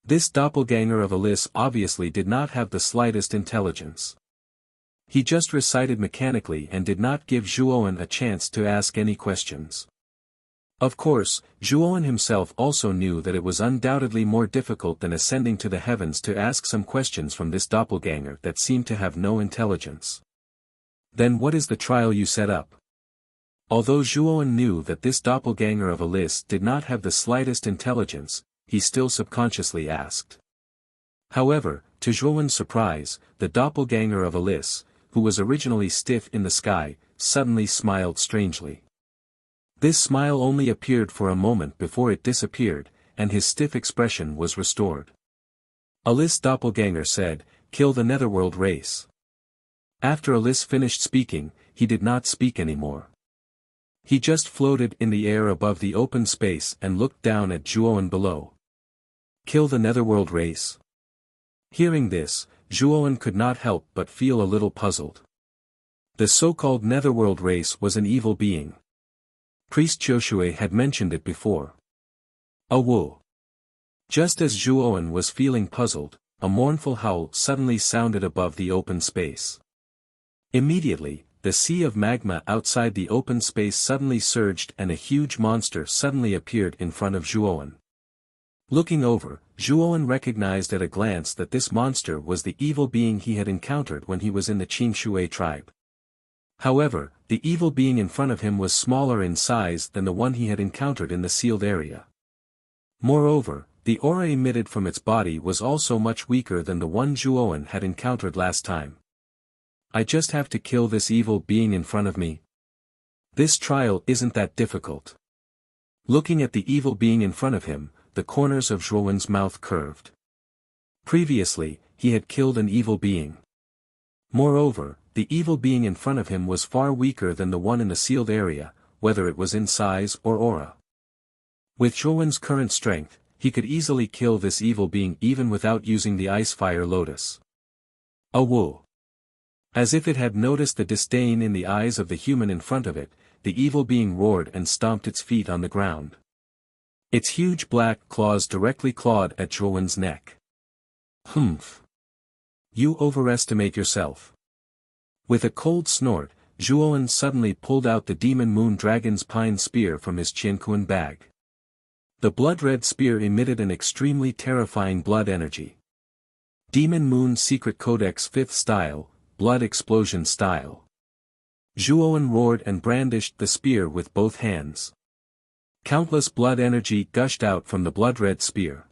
This doppelganger of Alice obviously did not have the slightest intelligence. He just recited mechanically and did not give Zhuowen a chance to ask any questions. Of course, Zhuowen himself also knew that it was undoubtedly more difficult than ascending to the heavens to ask some questions from this doppelganger that seemed to have no intelligence. "Then what is the trial you set up?" Although Zhuowen knew that this doppelganger of Alice did not have the slightest intelligence, he still subconsciously asked. However, to Zhuowen's surprise, the doppelganger of Alice, who was originally stiff in the sky, suddenly smiled strangely. This smile only appeared for a moment before it disappeared, and his stiff expression was restored. Alice doppelganger said, "Kill the Netherworld race." After Alice finished speaking, he did not speak anymore. He just floated in the air above the open space and looked down at Zhuowen below. "Kill the Netherworld race?" Hearing this, Zhuowen could not help but feel a little puzzled. The so-called Netherworld race was an evil being. Priest Joshua had mentioned it before. "Whoa." Just as Zhuowen was feeling puzzled, a mournful howl suddenly sounded above the open space. Immediately, the sea of magma outside the open space suddenly surged and a huge monster suddenly appeared in front of Zhuowen. Looking over, Zhuowen recognized at a glance that this monster was the evil being he had encountered when he was in the Qingshui tribe. However, the evil being in front of him was smaller in size than the one he had encountered in the sealed area. Moreover, the aura emitted from its body was also much weaker than the one Zhuowen had encountered last time. "I just have to kill this evil being in front of me. This trial isn't that difficult." Looking at the evil being in front of him, the corners of Zhuowen's mouth curved. Previously, he had killed an evil being. Moreover, the evil being in front of him was far weaker than the one in the sealed area, whether it was in size or aura. With Zhuowen's current strength, he could easily kill this evil being even without using the Ice-Fire Lotus. "Whoa." As if it had noticed the disdain in the eyes of the human in front of it, the evil being roared and stomped its feet on the ground. Its huge black claws directly clawed at Zhuowen's neck. "Humph. You overestimate yourself." With a cold snort, Zhuowen suddenly pulled out the Demon Moon Dragon's Pine Spear from his Qianquan bag. The blood-red spear emitted an extremely terrifying blood energy. Demon Moon Secret Codex 5th Style, Blood Explosion Style. Zhuowen roared and brandished the spear with both hands. Countless blood energy gushed out from the blood-red spear.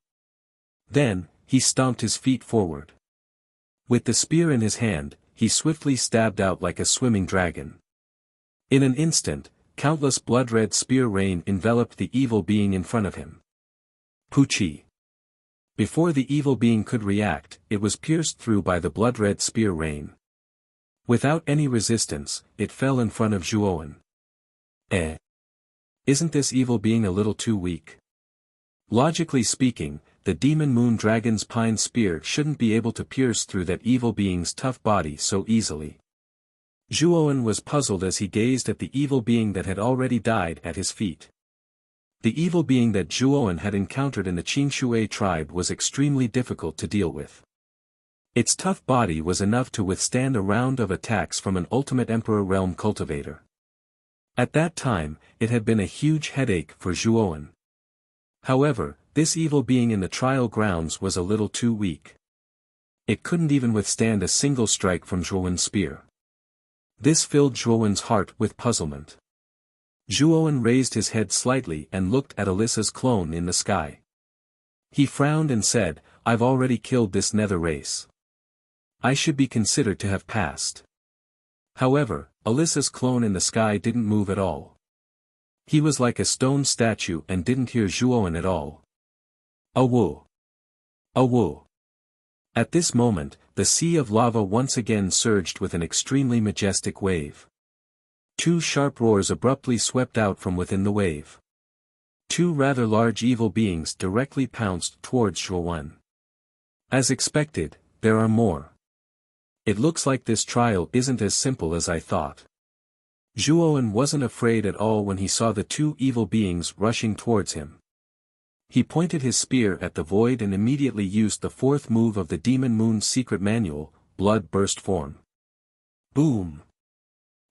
Then, he stomped his feet forward. With the spear in his hand, he swiftly stabbed out like a swimming dragon. In an instant, countless blood-red spear rain enveloped the evil being in front of him. Puchi. Before the evil being could react, it was pierced through by the blood-red spear rain. Without any resistance, it fell in front of Zhuowen. Isn't this evil being a little too weak? Logically speaking, the Demon Moon Dragon's Pine Spear shouldn't be able to pierce through that evil being's tough body so easily. Zhuowen was puzzled as he gazed at the evil being that had already died at his feet. The evil being that Zhuowen had encountered in the Qingshui tribe was extremely difficult to deal with. Its tough body was enough to withstand a round of attacks from an ultimate Emperor Realm cultivator. At that time, it had been a huge headache for Zhuowen. However, this evil being in the trial grounds was a little too weak. It couldn't even withstand a single strike from Zhuowen's spear. This filled Zhuowen's heart with puzzlement. Zhuowen raised his head slightly and looked at Alyssa's clone in the sky. He frowned and said, "I've already killed this nether race. I should be considered to have passed." However, Alyssa's clone in the sky didn't move at all. He was like a stone statue and didn't hear Zhuowen at all. "Awoo! Awoo!" At this moment, the sea of lava once again surged with an extremely majestic wave. Two sharp roars abruptly swept out from within the wave. Two rather large evil beings directly pounced towards Zhuowen. As expected, there are more. It looks like this trial isn't as simple as I thought. Zhuowen wasn't afraid at all when he saw the two evil beings rushing towards him. He pointed his spear at the void and immediately used the fourth move of the Demon Moon's secret manual, Blood Burst Form. Boom!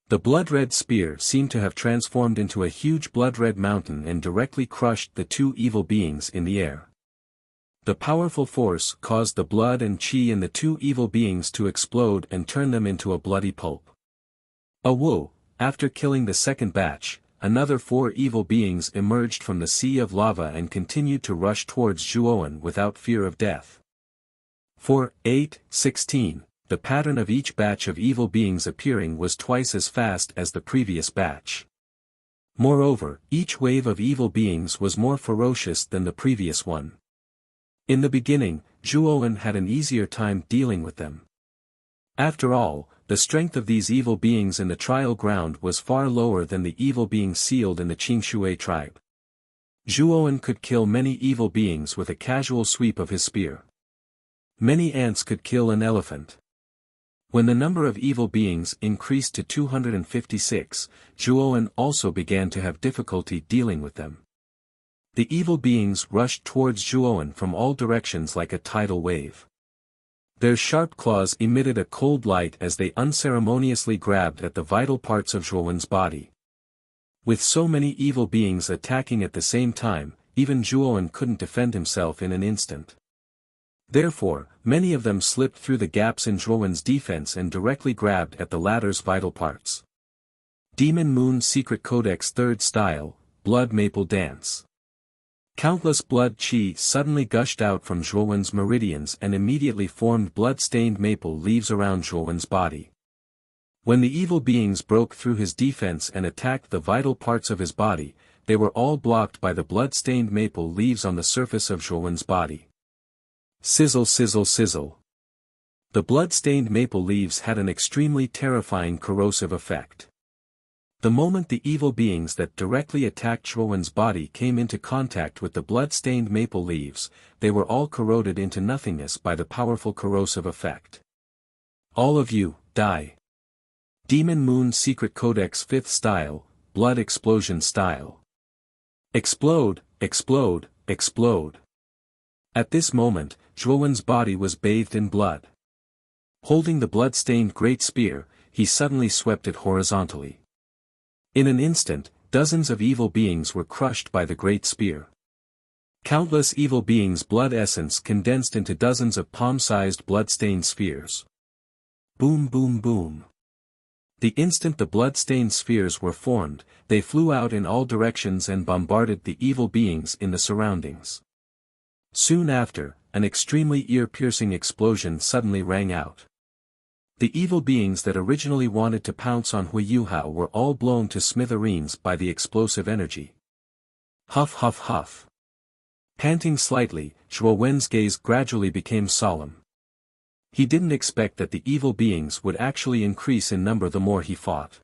The blood-red spear seemed to have transformed into a huge blood-red mountain and directly crushed the two evil beings in the air. The powerful force caused the blood and qi in the two evil beings to explode and turn them into a bloody pulp. Awoo! After killing the second batch, another 4 evil beings emerged from the sea of lava and continued to rush towards Zhuowen without fear of death. 4, 8, 16. The pattern of each batch of evil beings appearing was twice as fast as the previous batch. Moreover, each wave of evil beings was more ferocious than the previous one. In the beginning, Zhuowen had an easier time dealing with them. After all, the strength of these evil beings in the trial ground was far lower than the evil beings sealed in the Qingshui tribe. Zhuowen could kill many evil beings with a casual sweep of his spear. Many ants could kill an elephant. When the number of evil beings increased to 256, Zhuowen also began to have difficulty dealing with them. The evil beings rushed towards Zhuowen from all directions like a tidal wave. Their sharp claws emitted a cold light as they unceremoniously grabbed at the vital parts of Zhuowen's body. With so many evil beings attacking at the same time, even Zhuowen couldn't defend himself in an instant. Therefore, many of them slipped through the gaps in Zhuowen's defense and directly grabbed at the latter's vital parts. Demon Moon Secret Codex 3rd Style, Blood Maple Dance. Countless blood qi suddenly gushed out from Zhuowen's meridians and immediately formed blood-stained maple leaves around Zhuowen's body. When the evil beings broke through his defense and attacked the vital parts of his body, they were all blocked by the blood-stained maple leaves on the surface of Zhuowen's body. Sizzle sizzle sizzle. The blood-stained maple leaves had an extremely terrifying corrosive effect. The moment the evil beings that directly attacked Zhuowen's body came into contact with the blood-stained maple leaves, they were all corroded into nothingness by the powerful corrosive effect. All of you, die. Demon Moon Secret Codex 5th Style, Blood Explosion Style. Explode, explode, explode. At this moment, Zhuowen's body was bathed in blood. Holding the blood-stained great spear, he suddenly swept it horizontally. In an instant, dozens of evil beings were crushed by the great spear. Countless evil beings' blood essence condensed into dozens of palm-sized blood-stained spheres. Boom boom boom. The instant the blood-stained spheres were formed, they flew out in all directions and bombarded the evil beings in the surroundings. Soon after, an extremely ear-piercing explosion suddenly rang out. The evil beings that originally wanted to pounce on Huiyuhao were all blown to smithereens by the explosive energy. Huff huff huff. Panting slightly, Zhuowen's gaze gradually became solemn. He didn't expect that the evil beings would actually increase in number the more he fought.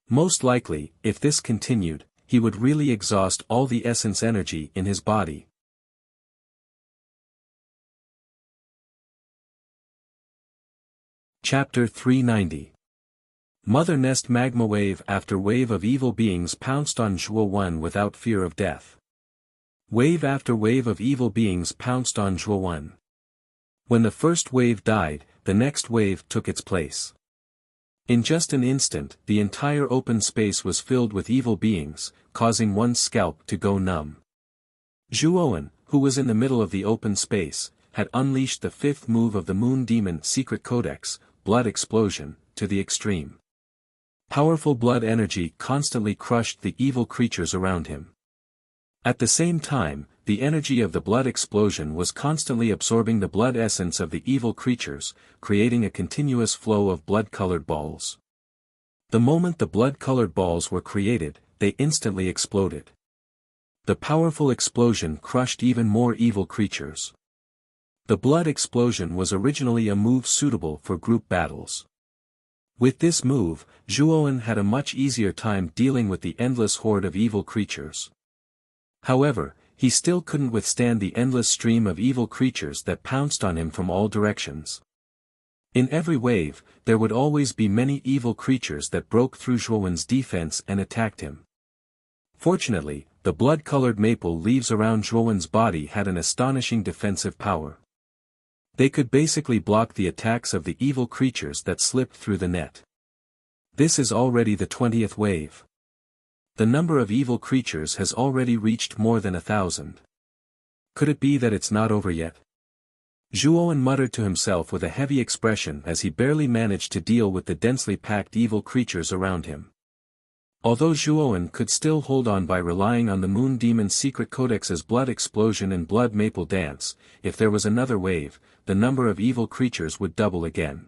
Most likely, if this continued, he would really exhaust all the essence energy in his body. Chapter 390. Mother Nest Magma. Wave after wave of evil beings pounced on Zhuowen without fear of death. Wave after wave of evil beings pounced on Zhuowen. When the first wave died, the next wave took its place. In just an instant, the entire open space was filled with evil beings, causing one's scalp to go numb. Zhuowen, who was in the middle of the open space, had unleashed the fifth move of the Moon Demon Secret Codex, Blood Explosion, to the extreme. Powerful blood energy constantly crushed the evil creatures around him. At the same time, the energy of the blood explosion was constantly absorbing the blood essence of the evil creatures, creating a continuous flow of blood-colored balls. The moment the blood-colored balls were created, they instantly exploded. The powerful explosion crushed even more evil creatures. The blood explosion was originally a move suitable for group battles. With this move, Zhuowen had a much easier time dealing with the endless horde of evil creatures. However, he still couldn't withstand the endless stream of evil creatures that pounced on him from all directions. In every wave, there would always be many evil creatures that broke through Zhuowen's defense and attacked him. Fortunately, the blood-colored maple leaves around Zhuowen's body had an astonishing defensive power. They could basically block the attacks of the evil creatures that slipped through the net. This is already the 20th wave. The number of evil creatures has already reached more than 1,000. Could it be that it's not over yet? Zhuowen muttered to himself with a heavy expression as he barely managed to deal with the densely packed evil creatures around him. Although Zhuowen could still hold on by relying on the Moon Demon Secret Codex's Blood Explosion and Blood Maple Dance, if there was another wave, the number of evil creatures would double again.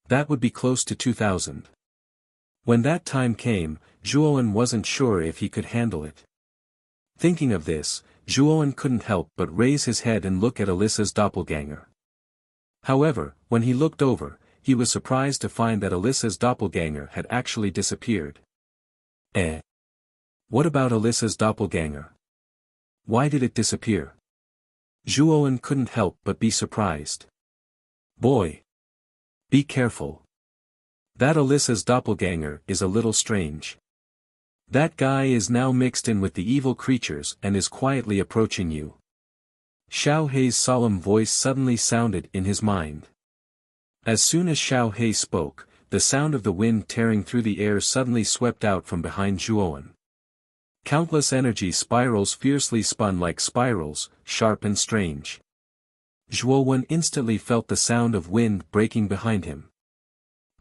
That would be close to 2,000. When that time came, Zhuowen wasn't sure if he could handle it. Thinking of this, Zhuowen couldn't help but raise his head and look at Alyssa's doppelganger. However, when he looked over, he was surprised to find that Alyssa's doppelganger had actually disappeared. What about Alyssa's doppelganger? Why did it disappear? Zhuowen couldn't help but be surprised. Boy! Be careful. That Alyssa's doppelganger is a little strange. That guy is now mixed in with the evil creatures and is quietly approaching you. Xiao Hei's solemn voice suddenly sounded in his mind. As soon as Xiao Hei spoke, the sound of the wind tearing through the air suddenly swept out from behind Zhuowen. Countless energy spirals fiercely spun like spirals, sharp and strange. Zhuowen instantly felt the sound of wind breaking behind him.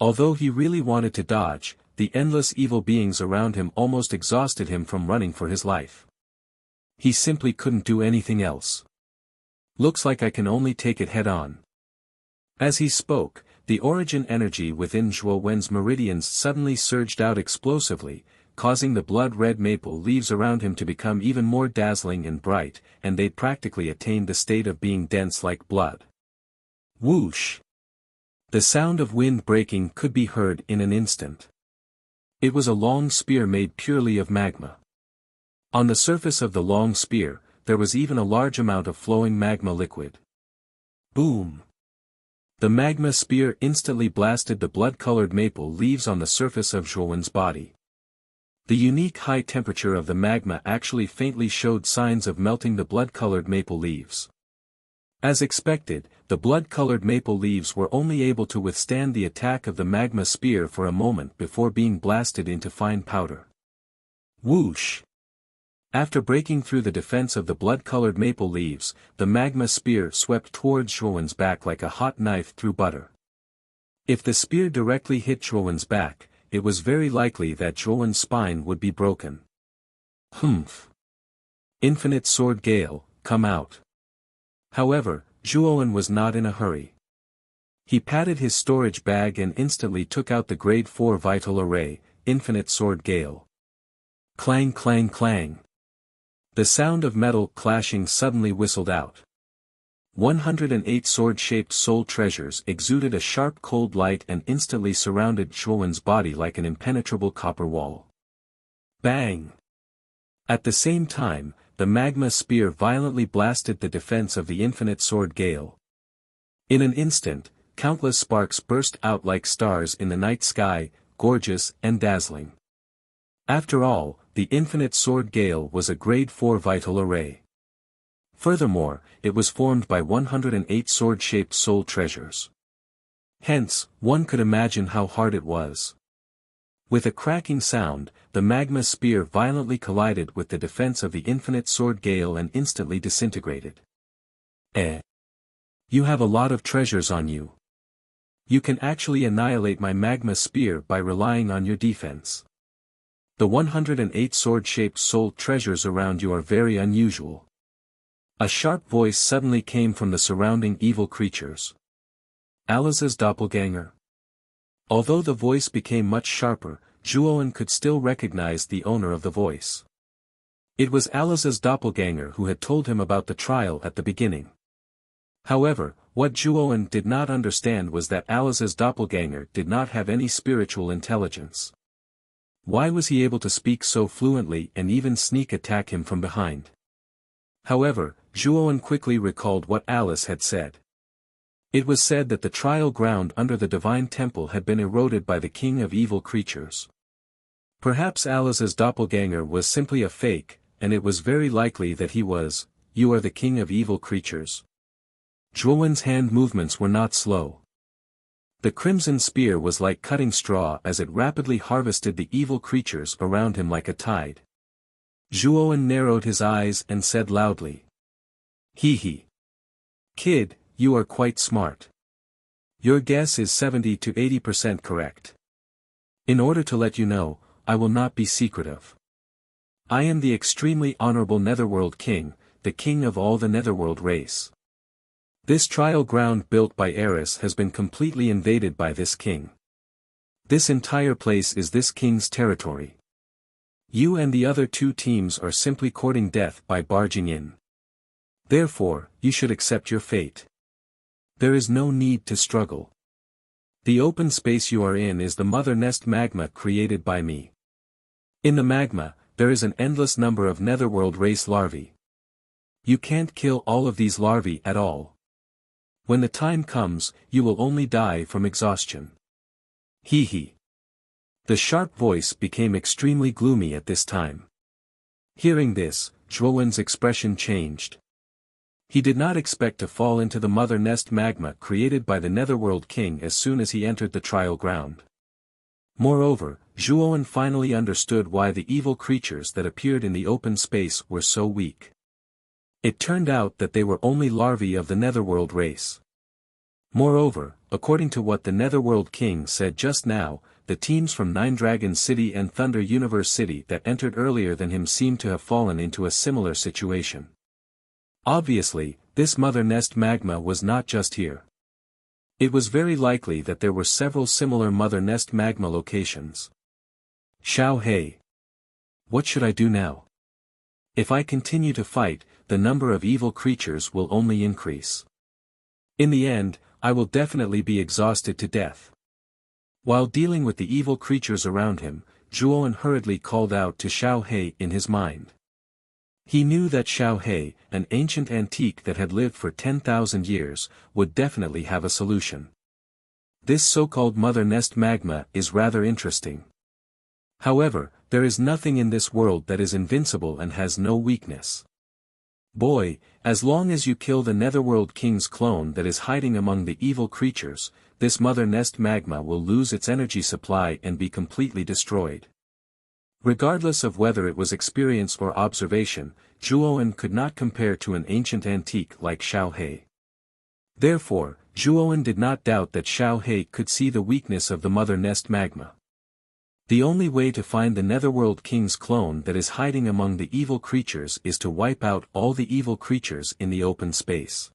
Although he really wanted to dodge, the endless evil beings around him almost exhausted him from running for his life. He simply couldn't do anything else. Looks like I can only take it head on. As he spoke, the origin energy within Zhuowen's meridians suddenly surged out explosively, causing the blood-red maple leaves around him to become even more dazzling and bright, and they'd practically attained the state of being dense like blood. Whoosh! The sound of wind breaking could be heard in an instant. It was a long spear made purely of magma. On the surface of the long spear, there was even a large amount of flowing magma liquid. Boom! The magma spear instantly blasted the blood-colored maple leaves on the surface of Zhuowen's body. The unique high temperature of the magma actually faintly showed signs of melting the blood-colored maple leaves. As expected, the blood-colored maple leaves were only able to withstand the attack of the magma spear for a moment before being blasted into fine powder. Whoosh! After breaking through the defense of the blood-colored maple leaves, the magma spear swept towards Zhuowen's back like a hot knife through butter. If the spear directly hit Zhuowen's back, it was very likely that Zhuowen's spine would be broken. Humph! Infinite Sword Gale, come out. However, Zhuowen was not in a hurry. He patted his storage bag and instantly took out the Grade 4 Vital Array, Infinite Sword Gale. Clang clang clang. The sound of metal clashing suddenly whistled out. 108 sword-shaped soul treasures exuded a sharp cold light and instantly surrounded Zhuowen's body like an impenetrable copper wall. Bang! At the same time, the magma spear violently blasted the defense of the Infinite Sword Gale. In an instant, countless sparks burst out like stars in the night sky, gorgeous and dazzling. After all, the Infinite Sword Gale was a Grade 4 Vital Array. Furthermore, it was formed by 108 sword-shaped soul treasures. Hence, one could imagine how hard it was. With a cracking sound, the magma spear violently collided with the defense of the infinite sword gale and instantly disintegrated. You have a lot of treasures on you. You can actually annihilate my magma spear by relying on your defense. The 108 sword-shaped soul treasures around you are very unusual. A sharp voice suddenly came from the surrounding evil creatures. Alice's doppelganger. Although the voice became much sharper, Zhuowen could still recognize the owner of the voice. It was Alice's doppelganger who had told him about the trial at the beginning. However, what Zhuowen did not understand was that Alice's doppelganger did not have any spiritual intelligence. Why was he able to speak so fluently and even sneak attack him from behind? However, Zhuowen quickly recalled what Alice had said. It was said that the trial ground under the divine temple had been eroded by the king of evil creatures. Perhaps Alice's doppelganger was simply a fake, and it was very likely that he was. You are the king of evil creatures. Zhuowen's hand movements were not slow. The crimson spear was like cutting straw as it rapidly harvested the evil creatures around him like a tide. Zhuowen narrowed his eyes and said loudly. Hee. Kid, you are quite smart. Your guess is 70 to 80% correct. In order to let you know, I will not be secretive. I am the extremely honorable Netherworld King, the king of all the Netherworld race. This trial ground built by Eris has been completely invaded by this king. This entire place is this king's territory. You and the other two teams are simply courting death by barging in. Therefore, you should accept your fate. There is no need to struggle. The open space you are in is the mother nest magma created by me. In the magma, there is an endless number of Netherworld race larvae. You can't kill all of these larvae at all. When the time comes, you will only die from exhaustion. Hee. The sharp voice became extremely gloomy at this time. Hearing this, Zhuowen's expression changed. He did not expect to fall into the mother nest magma created by the Netherworld King as soon as he entered the trial ground. Moreover, Zhuowen finally understood why the evil creatures that appeared in the open space were so weak. It turned out that they were only larvae of the Netherworld race. Moreover, according to what the Netherworld King said just now, the teams from Nine Dragon City and Thunder Universe City that entered earlier than him seemed to have fallen into a similar situation. Obviously, this mother nest magma was not just here. It was very likely that there were several similar mother nest magma locations. Xiao He. What should I do now? If I continue to fight, the number of evil creatures will only increase. In the end, I will definitely be exhausted to death. While dealing with the evil creatures around him, Zhuowen hurriedly called out to Xiao He in his mind. He knew that Xiao He, an ancient antique that had lived for 10,000 years, would definitely have a solution. This so-called mother nest magma is rather interesting. However, there is nothing in this world that is invincible and has no weakness. Boy, as long as you kill the Netherworld King's clone that is hiding among the evil creatures, this mother nest magma will lose its energy supply and be completely destroyed. Regardless of whether it was experience or observation, Zhuowen could not compare to an ancient antique like Xiao He. Therefore, Zhuowen did not doubt that Xiao He could see the weakness of the mother nest magma. The only way to find the Netherworld King's clone that is hiding among the evil creatures is to wipe out all the evil creatures in the open space.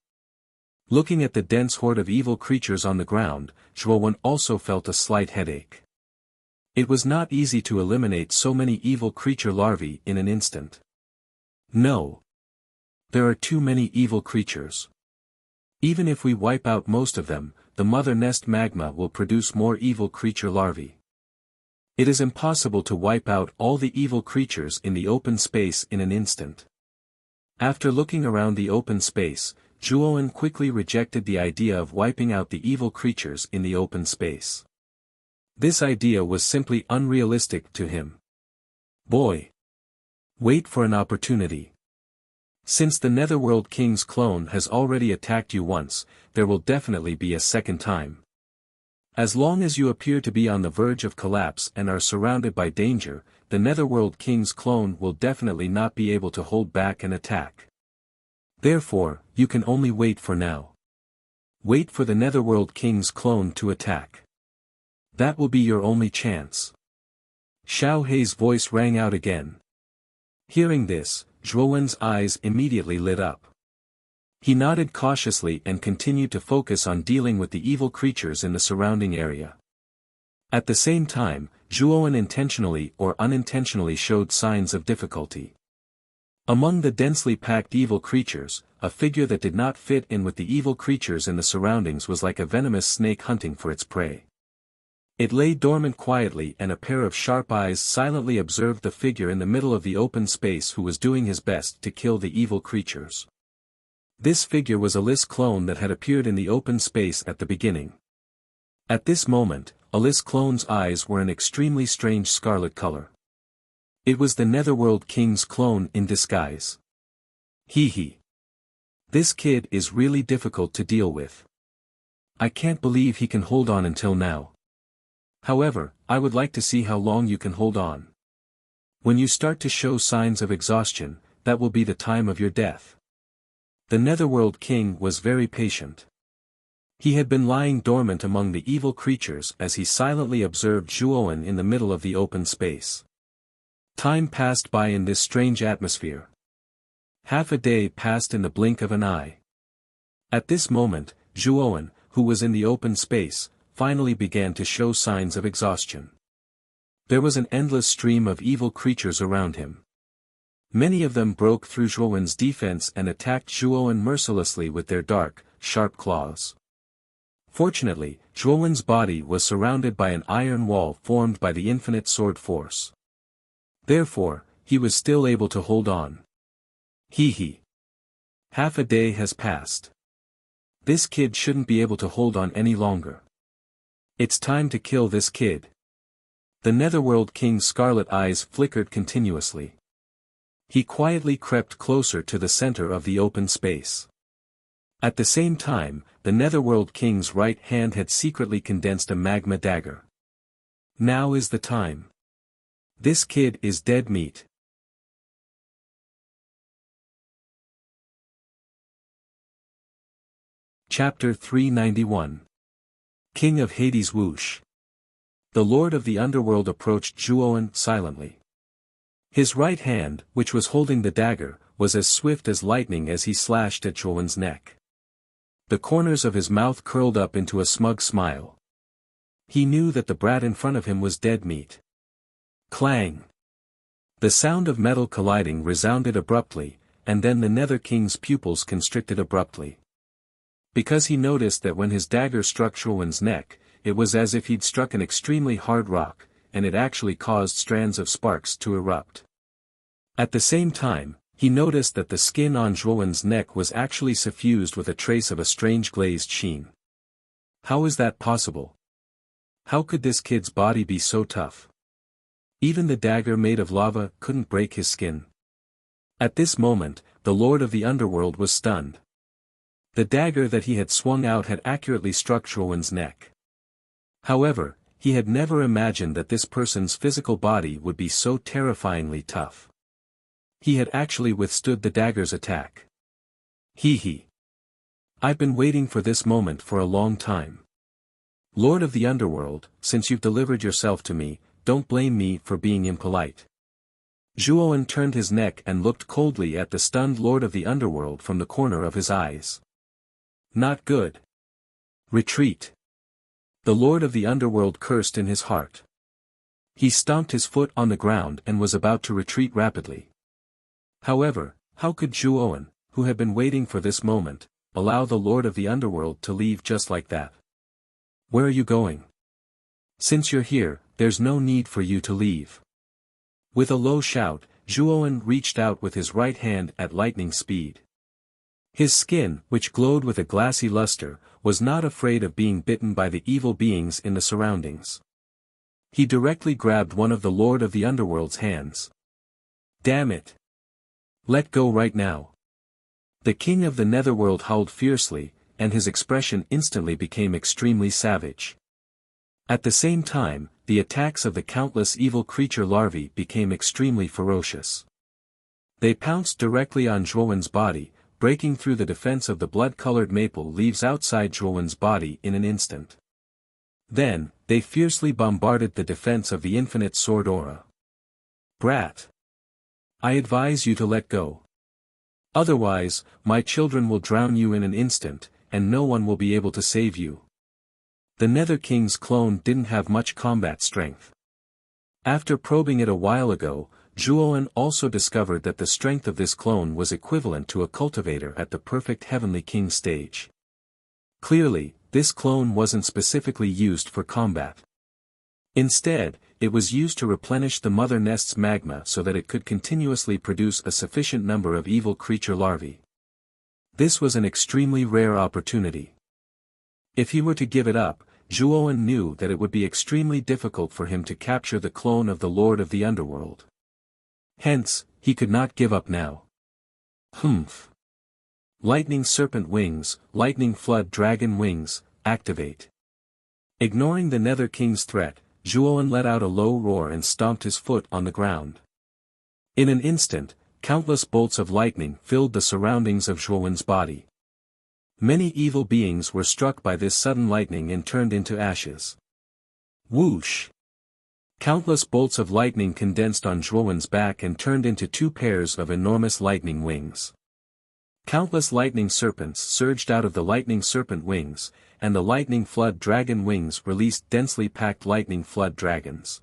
Looking at the dense horde of evil creatures on the ground, Zhuowen also felt a slight headache. It was not easy to eliminate so many evil creature larvae in an instant. No. There are too many evil creatures. Even if we wipe out most of them, the mother nest magma will produce more evil creature larvae. It is impossible to wipe out all the evil creatures in the open space in an instant. After looking around the open space, Zhuowen quickly rejected the idea of wiping out the evil creatures in the open space. This idea was simply unrealistic to him. Boy! Wait for an opportunity. Since the Netherworld King's clone has already attacked you once, there will definitely be a second time. As long as you appear to be on the verge of collapse and are surrounded by danger, the Netherworld King's clone will definitely not be able to hold back an attack. Therefore, you can only wait for now. Wait for the Netherworld King's clone to attack. That will be your only chance. Xiao Hei's voice rang out again. Hearing this, Zhuowen's eyes immediately lit up. He nodded cautiously and continued to focus on dealing with the evil creatures in the surrounding area. At the same time, Zhuowen intentionally or unintentionally showed signs of difficulty. Among the densely packed evil creatures, a figure that did not fit in with the evil creatures in the surroundings was like a venomous snake hunting for its prey. It lay dormant quietly, and a pair of sharp eyes silently observed the figure in the middle of the open space who was doing his best to kill the evil creatures. This figure was Alice's clone that had appeared in the open space at the beginning. At this moment, Alice's clone's eyes were an extremely strange scarlet color. It was the Netherworld King's clone in disguise. Hee. This kid is really difficult to deal with. I can't believe he can hold on until now. However, I would like to see how long you can hold on. When you start to show signs of exhaustion, that will be the time of your death. The Netherworld King was very patient. He had been lying dormant among the evil creatures as he silently observed Zhuowen in the middle of the open space. Time passed by in this strange atmosphere. Half a day passed in the blink of an eye. At this moment, Zhuowen, who was in the open space, finally began to show signs of exhaustion. There was an endless stream of evil creatures around him. Many of them broke through Zhuowen's defense and attacked Zhuowen mercilessly with their dark, sharp claws. Fortunately, Zhuowen's body was surrounded by an iron wall formed by the infinite sword force. Therefore, he was still able to hold on. Hee. Half a day has passed. This kid shouldn't be able to hold on any longer. It's time to kill this kid. The Netherworld King's scarlet eyes flickered continuously. He quietly crept closer to the center of the open space. At the same time, the Netherworld King's right hand had secretly condensed a magma dagger. Now is the time. This kid is dead meat. Chapter 391. King of Hades Whoosh. The Lord of the Underworld approached Zhuowen silently. His right hand, which was holding the dagger, was as swift as lightning as he slashed at Zhuowen's neck. The corners of his mouth curled up into a smug smile. He knew that the brat in front of him was dead meat. Clang! The sound of metal colliding resounded abruptly, and then the Nether King's pupils constricted abruptly. Because he noticed that when his dagger struck Zhuowen's neck, it was as if he'd struck an extremely hard rock, and it actually caused strands of sparks to erupt. At the same time, he noticed that the skin on Zhuowen's neck was actually suffused with a trace of a strange glazed sheen. How is that possible? How could this kid's body be so tough? Even the dagger made of lava couldn't break his skin. At this moment, the Lord of the Underworld was stunned. The dagger that he had swung out had accurately struck Zhuowen's neck. However, he had never imagined that this person's physical body would be so terrifyingly tough. He had actually withstood the dagger's attack. Hee. I've been waiting for this moment for a long time. Lord of the Underworld, since you've delivered yourself to me, don't blame me for being impolite. Zhuowen turned his neck and looked coldly at the stunned Lord of the Underworld from the corner of his eyes. Not good. Retreat. The Lord of the Underworld cursed in his heart. He stomped his foot on the ground and was about to retreat rapidly. However, how could Zhuowen, who had been waiting for this moment, allow the Lord of the Underworld to leave just like that? Where are you going? Since you're here, there's no need for you to leave. With a low shout, Zhuowen reached out with his right hand at lightning speed. His skin, which glowed with a glassy luster, was not afraid of being bitten by the evil beings in the surroundings. He directly grabbed one of the Lord of the Underworld's hands. Damn it! Let go right now. The king of the netherworld howled fiercely, and his expression instantly became extremely savage. At the same time, the attacks of the countless evil creature larvae became extremely ferocious. They pounced directly on Zhuowen's body, breaking through the defense of the blood-colored maple leaves outside Zhuowen's body in an instant. Then, they fiercely bombarded the defense of the infinite sword aura. Brat! I advise you to let go. Otherwise, my children will drown you in an instant, and no one will be able to save you. The Nether King's clone didn't have much combat strength. After probing it a while ago, Zhuowen also discovered that the strength of this clone was equivalent to a cultivator at the perfect Heavenly King stage. Clearly, this clone wasn't specifically used for combat. Instead, it was used to replenish the mother nest's magma so that it could continuously produce a sufficient number of evil creature larvae. This was an extremely rare opportunity. If he were to give it up, Zhuowen knew that it would be extremely difficult for him to capture the clone of the Lord of the Underworld. Hence, he could not give up now. Humph. Lightning Serpent Wings, Lightning Flood Dragon Wings, activate. Ignoring the Nether King's threat, Zhuowen let out a low roar and stomped his foot on the ground. In an instant, countless bolts of lightning filled the surroundings of Zhuowen's body. Many evil beings were struck by this sudden lightning and turned into ashes. Whoosh! Countless bolts of lightning condensed on Zhuowen's back and turned into 2 pairs of enormous lightning wings. Countless lightning serpents surged out of the lightning serpent wings, and the lightning flood dragon wings released densely packed lightning flood dragons.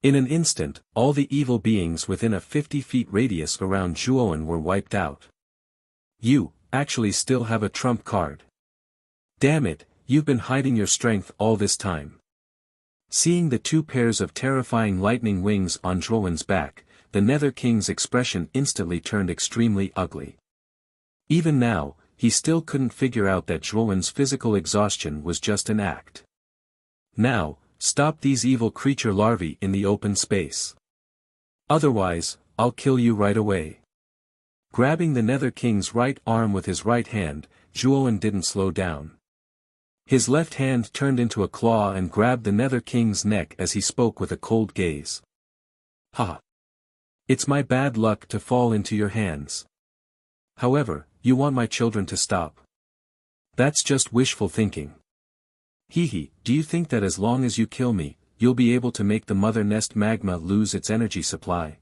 In an instant, all the evil beings within a 50 feet radius around Zhuowen were wiped out. You, actually still have a trump card. Damn it, you've been hiding your strength all this time. Seeing the 2 pairs of terrifying lightning wings on Zhuowen's back, the Nether King's expression instantly turned extremely ugly. Even now, he still couldn't figure out that Zhuowen's physical exhaustion was just an act. Now, stop these evil creature larvae in the open space. Otherwise, I'll kill you right away. Grabbing the Nether King's right arm with his right hand, Zhuowen didn't slow down. His left hand turned into a claw and grabbed the Nether King's neck as he spoke with a cold gaze. Ha! It's my bad luck to fall into your hands. However, you want my children to stop. That's just wishful thinking. Hee, do you think that as long as you kill me, you'll be able to make the mother nest magma lose its energy supply?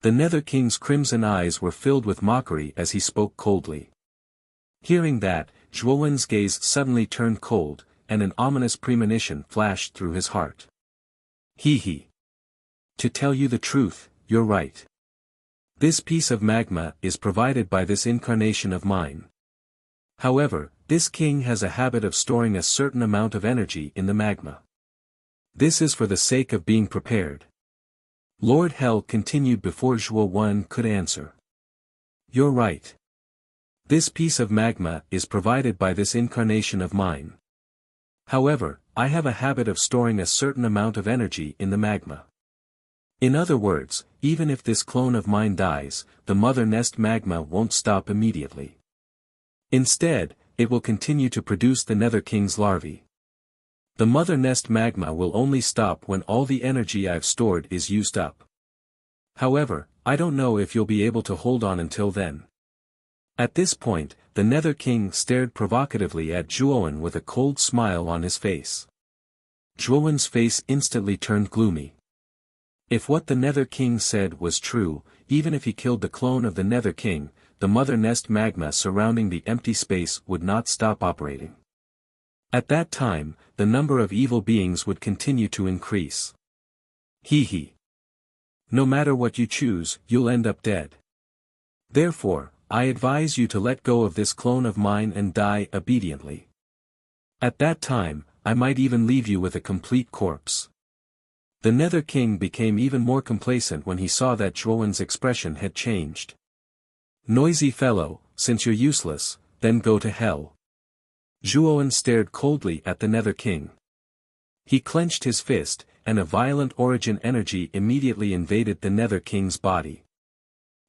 The Nether King's crimson eyes were filled with mockery as he spoke coldly. Hearing that, Zhuowen's gaze suddenly turned cold, and an ominous premonition flashed through his heart. Hee. To tell you the truth, you're right. This piece of magma is provided by this incarnation of mine. However, this king has a habit of storing a certain amount of energy in the magma. This is for the sake of being prepared. Lord Hell continued before Zhuowen could answer. You're right. This piece of magma is provided by this incarnation of mine. However, I have a habit of storing a certain amount of energy in the magma. In other words, even if this clone of mine dies, the mother nest magma won't stop immediately. Instead, it will continue to produce the Nether King's larvae. The mother nest magma will only stop when all the energy I've stored is used up. However, I don't know if you'll be able to hold on until then. At this point, the Nether King stared provocatively at Zhuowen with a cold smile on his face. Zhuowen's face instantly turned gloomy. If what the Nether King said was true, even if he killed the clone of the Nether King, the mother nest magma surrounding the empty space would not stop operating. At that time, the number of evil beings would continue to increase. Hee. No matter what you choose, you'll end up dead. Therefore, I advise you to let go of this clone of mine and die obediently. At that time, I might even leave you with a complete corpse. The Nether King became even more complacent when he saw that Zhuowen's expression had changed. Noisy fellow, since you're useless, then go to hell. Zhuowen stared coldly at the Nether King. He clenched his fist, and a violent origin energy immediately invaded the Nether King's body.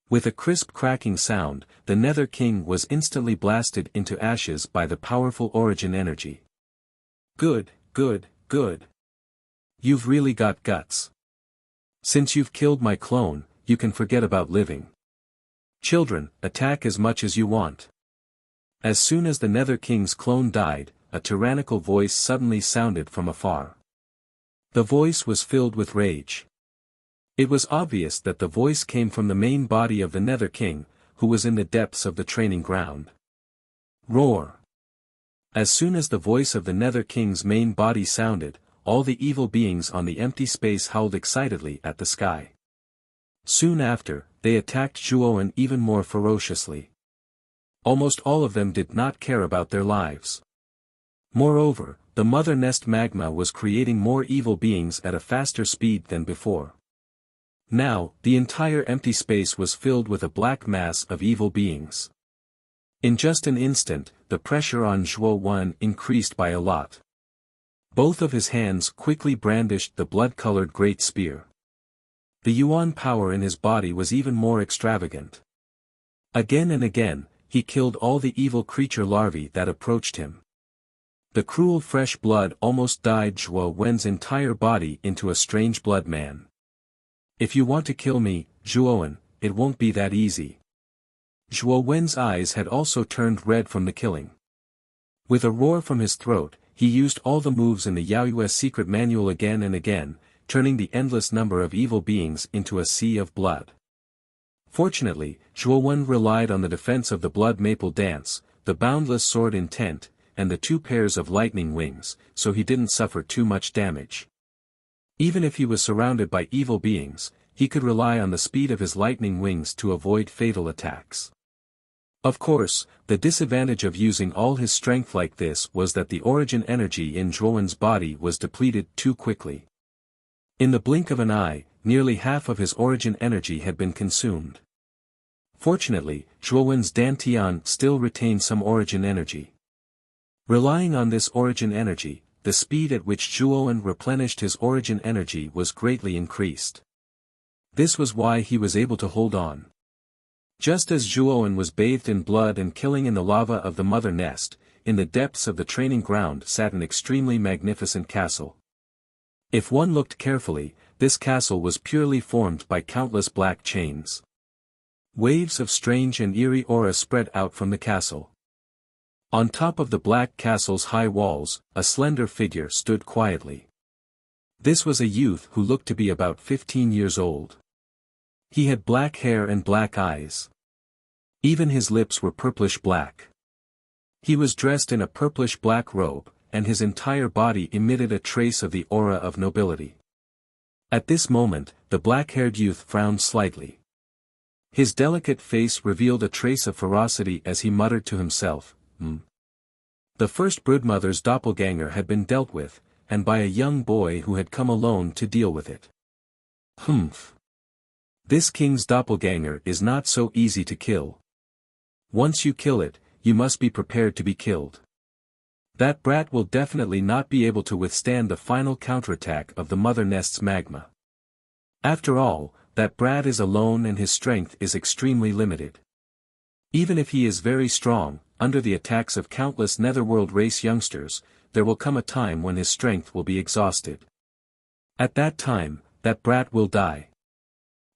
With a crisp cracking sound, the Nether King was instantly blasted into ashes by the powerful origin energy. Good, good, good. You've really got guts. Since you've killed my clone, you can forget about living. Children, attack as much as you want. As soon as the Nether King's clone died, a tyrannical voice suddenly sounded from afar. The voice was filled with rage. It was obvious that the voice came from the main body of the Nether King, who was in the depths of the training ground. Roar! As soon as the voice of the Nether King's main body sounded, all the evil beings on the empty space howled excitedly at the sky. Soon after, they attacked Zhuowen even more ferociously. Almost all of them did not care about their lives. Moreover, the mother nest magma was creating more evil beings at a faster speed than before. Now, the entire empty space was filled with a black mass of evil beings. In just an instant, the pressure on Zhuowen increased by a lot. Both of his hands quickly brandished the blood-colored great spear. The yuan power in his body was even more extravagant. Again and again, he killed all the evil creature larvae that approached him. The cruel fresh blood almost dyed Zhuowen's entire body into a strange blood man. If you want to kill me, Zhuowen, it won't be that easy. Zhuowen's eyes had also turned red from the killing. With a roar from his throat, he used all the moves in the Yaoyue's secret manual again and again, turning the endless number of evil beings into a sea of blood. Fortunately, Zhuowen relied on the defense of the blood maple dance, the boundless sword intent, and the 2 pairs of lightning wings, so he didn't suffer too much damage. Even if he was surrounded by evil beings, he could rely on the speed of his lightning wings to avoid fatal attacks. Of course, the disadvantage of using all his strength like this was that the origin energy in Zhuowen's body was depleted too quickly. In the blink of an eye, nearly half of his origin energy had been consumed. Fortunately, Zhuowen's Dantian still retained some origin energy. Relying on this origin energy, the speed at which Zhuowen replenished his origin energy was greatly increased. This was why he was able to hold on. Just as Zhuowen was bathed in blood and killing in the lava of the mother nest, in the depths of the training ground sat an extremely magnificent castle. If one looked carefully, this castle was purely formed by countless black chains. Waves of strange and eerie aura spread out from the castle. On top of the black castle's high walls, a slender figure stood quietly. This was a youth who looked to be about 15 years old. He had black hair and black eyes. Even his lips were purplish-black. He was dressed in a purplish-black robe, and his entire body emitted a trace of the aura of nobility. At this moment, the black-haired youth frowned slightly. His delicate face revealed a trace of ferocity as he muttered to himself, The first broodmother's doppelganger had been dealt with, and by a young boy who had come alone to deal with it. Humph. This king's doppelganger is not so easy to kill. Once you kill it, you must be prepared to be killed. That brat will definitely not be able to withstand the final counterattack of the mother nest's magma. After all, that brat is alone and his strength is extremely limited. Even if he is very strong, under the attacks of countless netherworld race youngsters, there will come a time when his strength will be exhausted. At that time, that brat will die.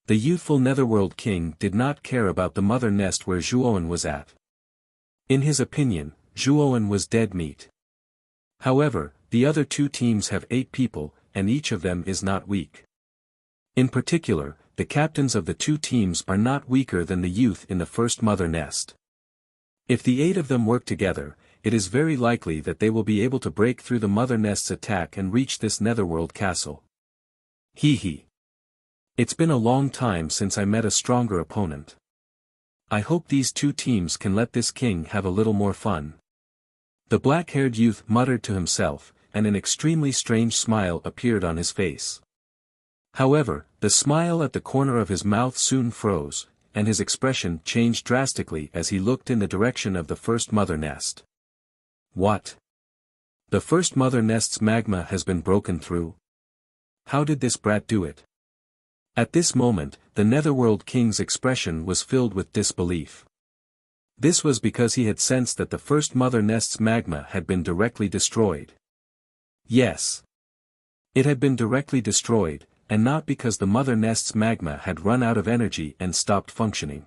The youthful netherworld king did not care about the mother nest where Zhuowen was at. In his opinion, Zhuowen was dead meat. However, the other 2 teams have 8 people, and each of them is not weak. In particular, the captains of the 2 teams are not weaker than the youth in the first mother nest. If the 8 of them work together, it is very likely that they will be able to break through the mother nest's attack and reach this netherworld castle. Hee hee. It's been a long time since I met a stronger opponent. I hope these 2 teams can let this king have a little more fun. The black-haired youth muttered to himself, and an extremely strange smile appeared on his face. However, the smile at the corner of his mouth soon froze, and his expression changed drastically as he looked in the direction of the first mother nest. What? The first mother nest's magma has been broken through? How did this brat do it? At this moment, the Netherworld King's expression was filled with disbelief. This was because he had sensed that the first mother nest's magma had been directly destroyed. Yes. It had been directly destroyed, and not because the mother nest's magma had run out of energy and stopped functioning.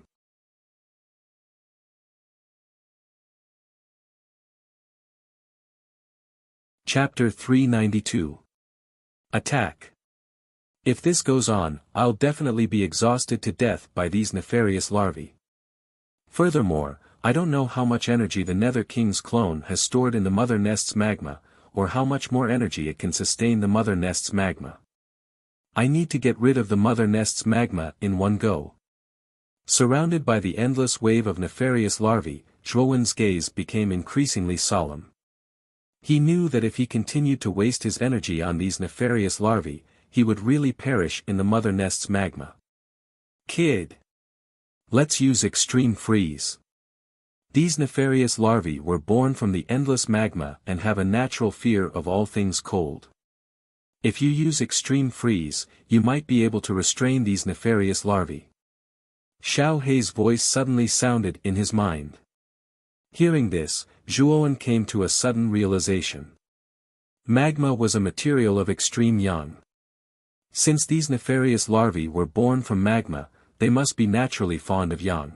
Chapter 392. Attack. If this goes on, I'll definitely be exhausted to death by these nefarious larvae. Furthermore, I don't know how much energy the Nether King's clone has stored in the mother nest's magma, or how much more energy it can sustain the mother nest's magma. I need to get rid of the mother nest's magma in one go. Surrounded by the endless wave of nefarious larvae, Zhuowen's gaze became increasingly solemn. He knew that if he continued to waste his energy on these nefarious larvae, he would really perish in the mother nest's magma. Kid. Let's use extreme freeze. These nefarious larvae were born from the endless magma and have a natural fear of all things cold. If you use extreme freeze, you might be able to restrain these nefarious larvae. Xiao Hei's voice suddenly sounded in his mind. Hearing this, Zhuowen came to a sudden realization. Magma was a material of extreme yang. Since these nefarious larvae were born from magma, they must be naturally fond of yang.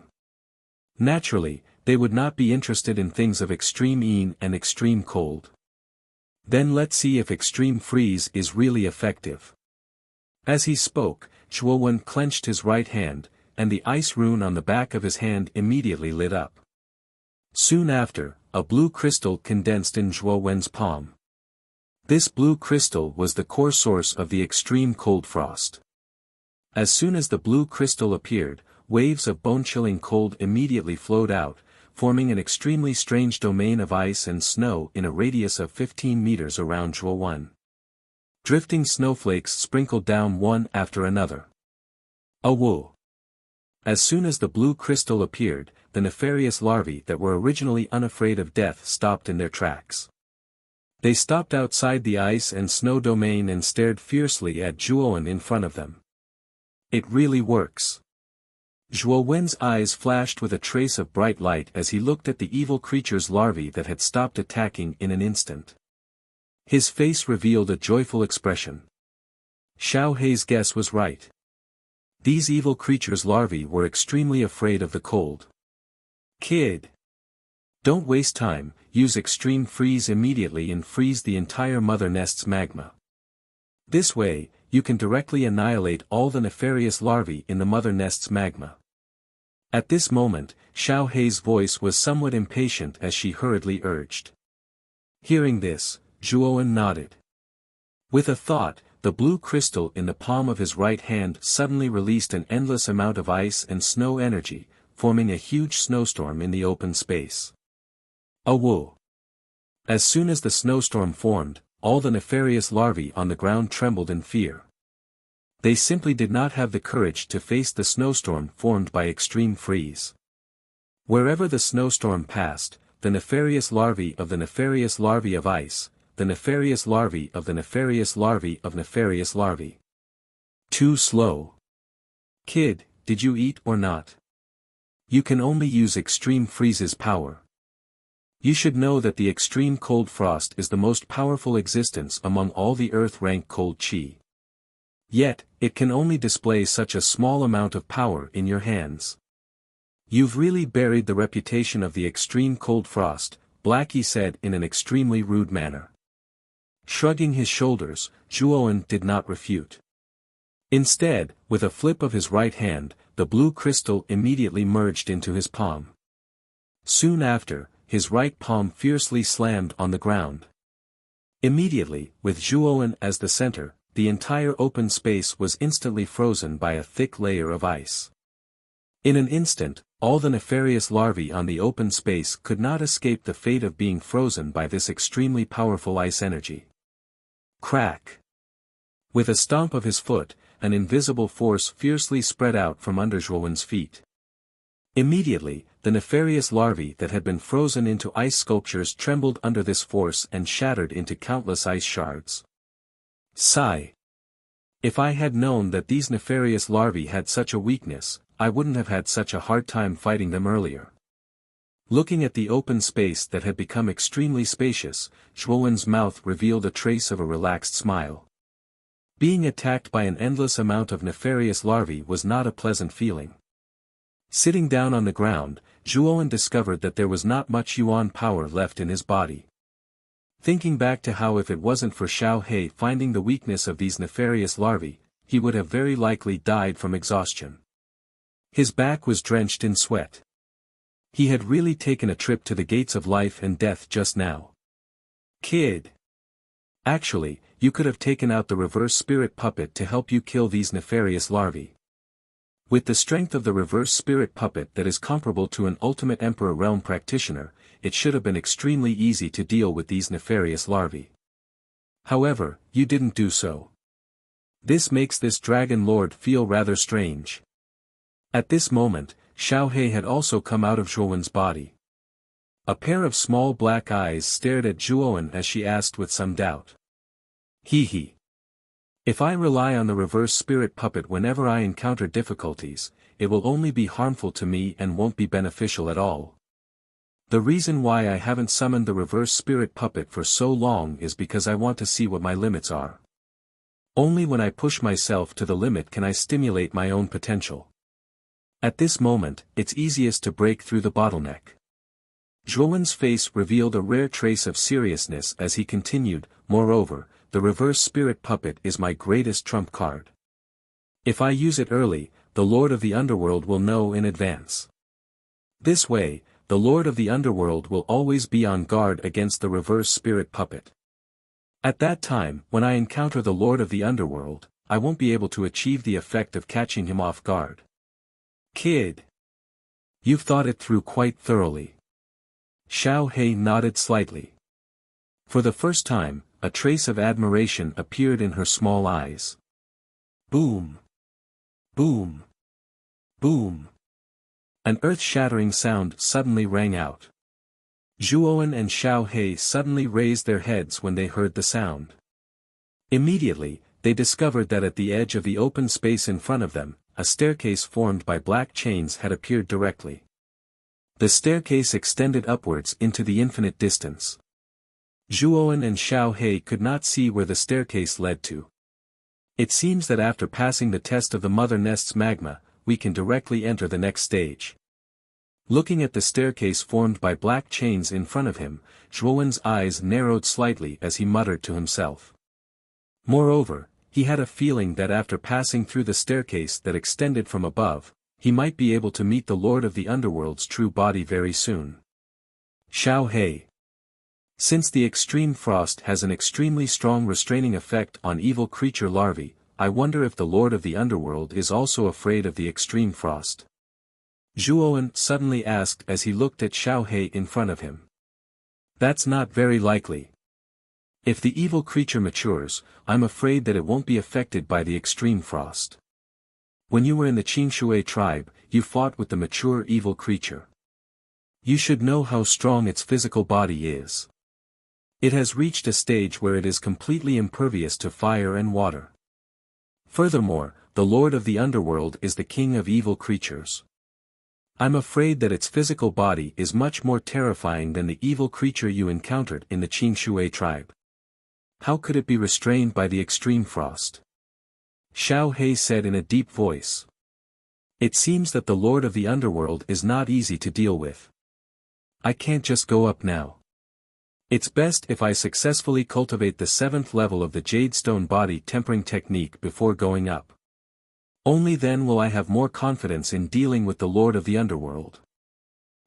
Naturally, they would not be interested in things of extreme yin and extreme cold. Then let's see if extreme freeze is really effective. As he spoke, Zhuowen clenched his right hand, and the ice rune on the back of his hand immediately lit up. Soon after, a blue crystal condensed in Zhuowen's palm. This blue crystal was the core source of the extreme cold frost. As soon as the blue crystal appeared, waves of bone-chilling cold immediately flowed out, forming an extremely strange domain of ice and snow in a radius of 15 meters around Zhuowen. Drifting snowflakes sprinkled down one after another. Woo! As soon as the blue crystal appeared, the nefarious larvae that were originally unafraid of death stopped in their tracks. They stopped outside the ice and snow domain and stared fiercely at Zhuowen in front of them. It really works. Zhuowen's eyes flashed with a trace of bright light as he looked at the evil creature's larvae that had stopped attacking in an instant. His face revealed a joyful expression. Xiao Hei's guess was right. These evil creature's larvae were extremely afraid of the cold. Kid. Don't waste time, use extreme freeze immediately and freeze the entire mother nest's magma. This way, you can directly annihilate all the nefarious larvae in the mother nest's magma. At this moment, Xiao Hei's voice was somewhat impatient as she hurriedly urged. Hearing this, Zhuowen nodded. With a thought, the blue crystal in the palm of his right hand suddenly released an endless amount of ice and snow energy, forming a huge snowstorm in the open space. Woo! As soon as the snowstorm formed, all the nefarious larvae on the ground trembled in fear. They simply did not have the courage to face the snowstorm formed by extreme freeze. Wherever the snowstorm passed, the nefarious larvae of the nefarious larvae of ice, the nefarious larvae of the nefarious larvae of nefarious larvae. Too slow. Kid, did you eat or not? You can only use extreme freeze's power. You should know that the extreme cold frost is the most powerful existence among all the earth-rank cold chi. Yet, it can only display such a small amount of power in your hands. You've really buried the reputation of the extreme cold frost, Blackie said in an extremely rude manner. Shrugging his shoulders, Zhuowen did not refute. Instead, with a flip of his right hand, the blue crystal immediately merged into his palm. Soon after, his right palm fiercely slammed on the ground. Immediately, with Zhuowen as the center, the entire open space was instantly frozen by a thick layer of ice. In an instant, all the nefarious larvae on the open space could not escape the fate of being frozen by this extremely powerful ice energy. Crack! With a stomp of his foot, an invisible force fiercely spread out from under Zhuowen's feet. Immediately, the nefarious larvae that had been frozen into ice sculptures trembled under this force and shattered into countless ice shards. Sigh! If I had known that these nefarious larvae had such a weakness, I wouldn't have had such a hard time fighting them earlier. Looking at the open space that had become extremely spacious, Zhuowen's mouth revealed a trace of a relaxed smile. Being attacked by an endless amount of nefarious larvae was not a pleasant feeling. Sitting down on the ground, Zhuowen discovered that there was not much yuan power left in his body. Thinking back to how if it wasn't for Xiao He finding the weakness of these nefarious larvae, he would have very likely died from exhaustion. His back was drenched in sweat. He had really taken a trip to the gates of life and death just now. Kid. Actually, you could have taken out the reverse spirit puppet to help you kill these nefarious larvae. With the strength of the reverse spirit puppet that is comparable to an ultimate Emperor Realm practitioner, it should have been extremely easy to deal with these nefarious larvae. However, you didn't do so. This makes this Dragon Lord feel rather strange. At this moment, Xiao He had also come out of Zhuowen's body. A pair of small black eyes stared at Zhuowen as she asked with some doubt. He. If I rely on the reverse spirit puppet whenever I encounter difficulties, it will only be harmful to me and won't be beneficial at all. The reason why I haven't summoned the reverse spirit puppet for so long is because I want to see what my limits are. Only when I push myself to the limit can I stimulate my own potential. At this moment, it's easiest to break through the bottleneck. Zhuowen's face revealed a rare trace of seriousness as he continued, moreover, the reverse spirit puppet is my greatest trump card. If I use it early, the Lord of the Underworld will know in advance. This way, the Lord of the Underworld will always be on guard against the reverse spirit puppet. At that time, when I encounter the Lord of the Underworld, I won't be able to achieve the effect of catching him off guard. Kid. You've thought it through quite thoroughly. Xiao He nodded slightly. For the first time, a trace of admiration appeared in her small eyes. Boom. Boom. Boom. An earth-shattering sound suddenly rang out. Zhuowen and Xiao He suddenly raised their heads when they heard the sound. Immediately, they discovered that at the edge of the open space in front of them, a staircase formed by black chains had appeared directly. The staircase extended upwards into the infinite distance. Zhuowen and Xiao He could not see where the staircase led to. It seems that after passing the test of the mother nest's magma, we can directly enter the next stage. Looking at the staircase formed by black chains in front of him, Zhuowen's eyes narrowed slightly as he muttered to himself. Moreover, he had a feeling that after passing through the staircase that extended from above, he might be able to meet the Lord of the Underworld's true body very soon. Xiao He. Since the extreme frost has an extremely strong restraining effect on evil creature larvae, I wonder if the Lord of the Underworld is also afraid of the extreme frost. Zhuowen suddenly asked as he looked at Xiao He in front of him. That's not very likely. If the evil creature matures, I'm afraid that it won't be affected by the extreme frost. When you were in the Qingshui tribe, you fought with the mature evil creature. You should know how strong its physical body is. It has reached a stage where it is completely impervious to fire and water. Furthermore, the Lord of the Underworld is the king of evil creatures. I'm afraid that its physical body is much more terrifying than the evil creature you encountered in the Qingshui tribe. How could it be restrained by the extreme frost? Xiao He said in a deep voice. It seems that the Lord of the Underworld is not easy to deal with. I can't just go up now. It's best if I successfully cultivate the 7th level of the Jadestone body tempering technique before going up. Only then will I have more confidence in dealing with the Lord of the Underworld.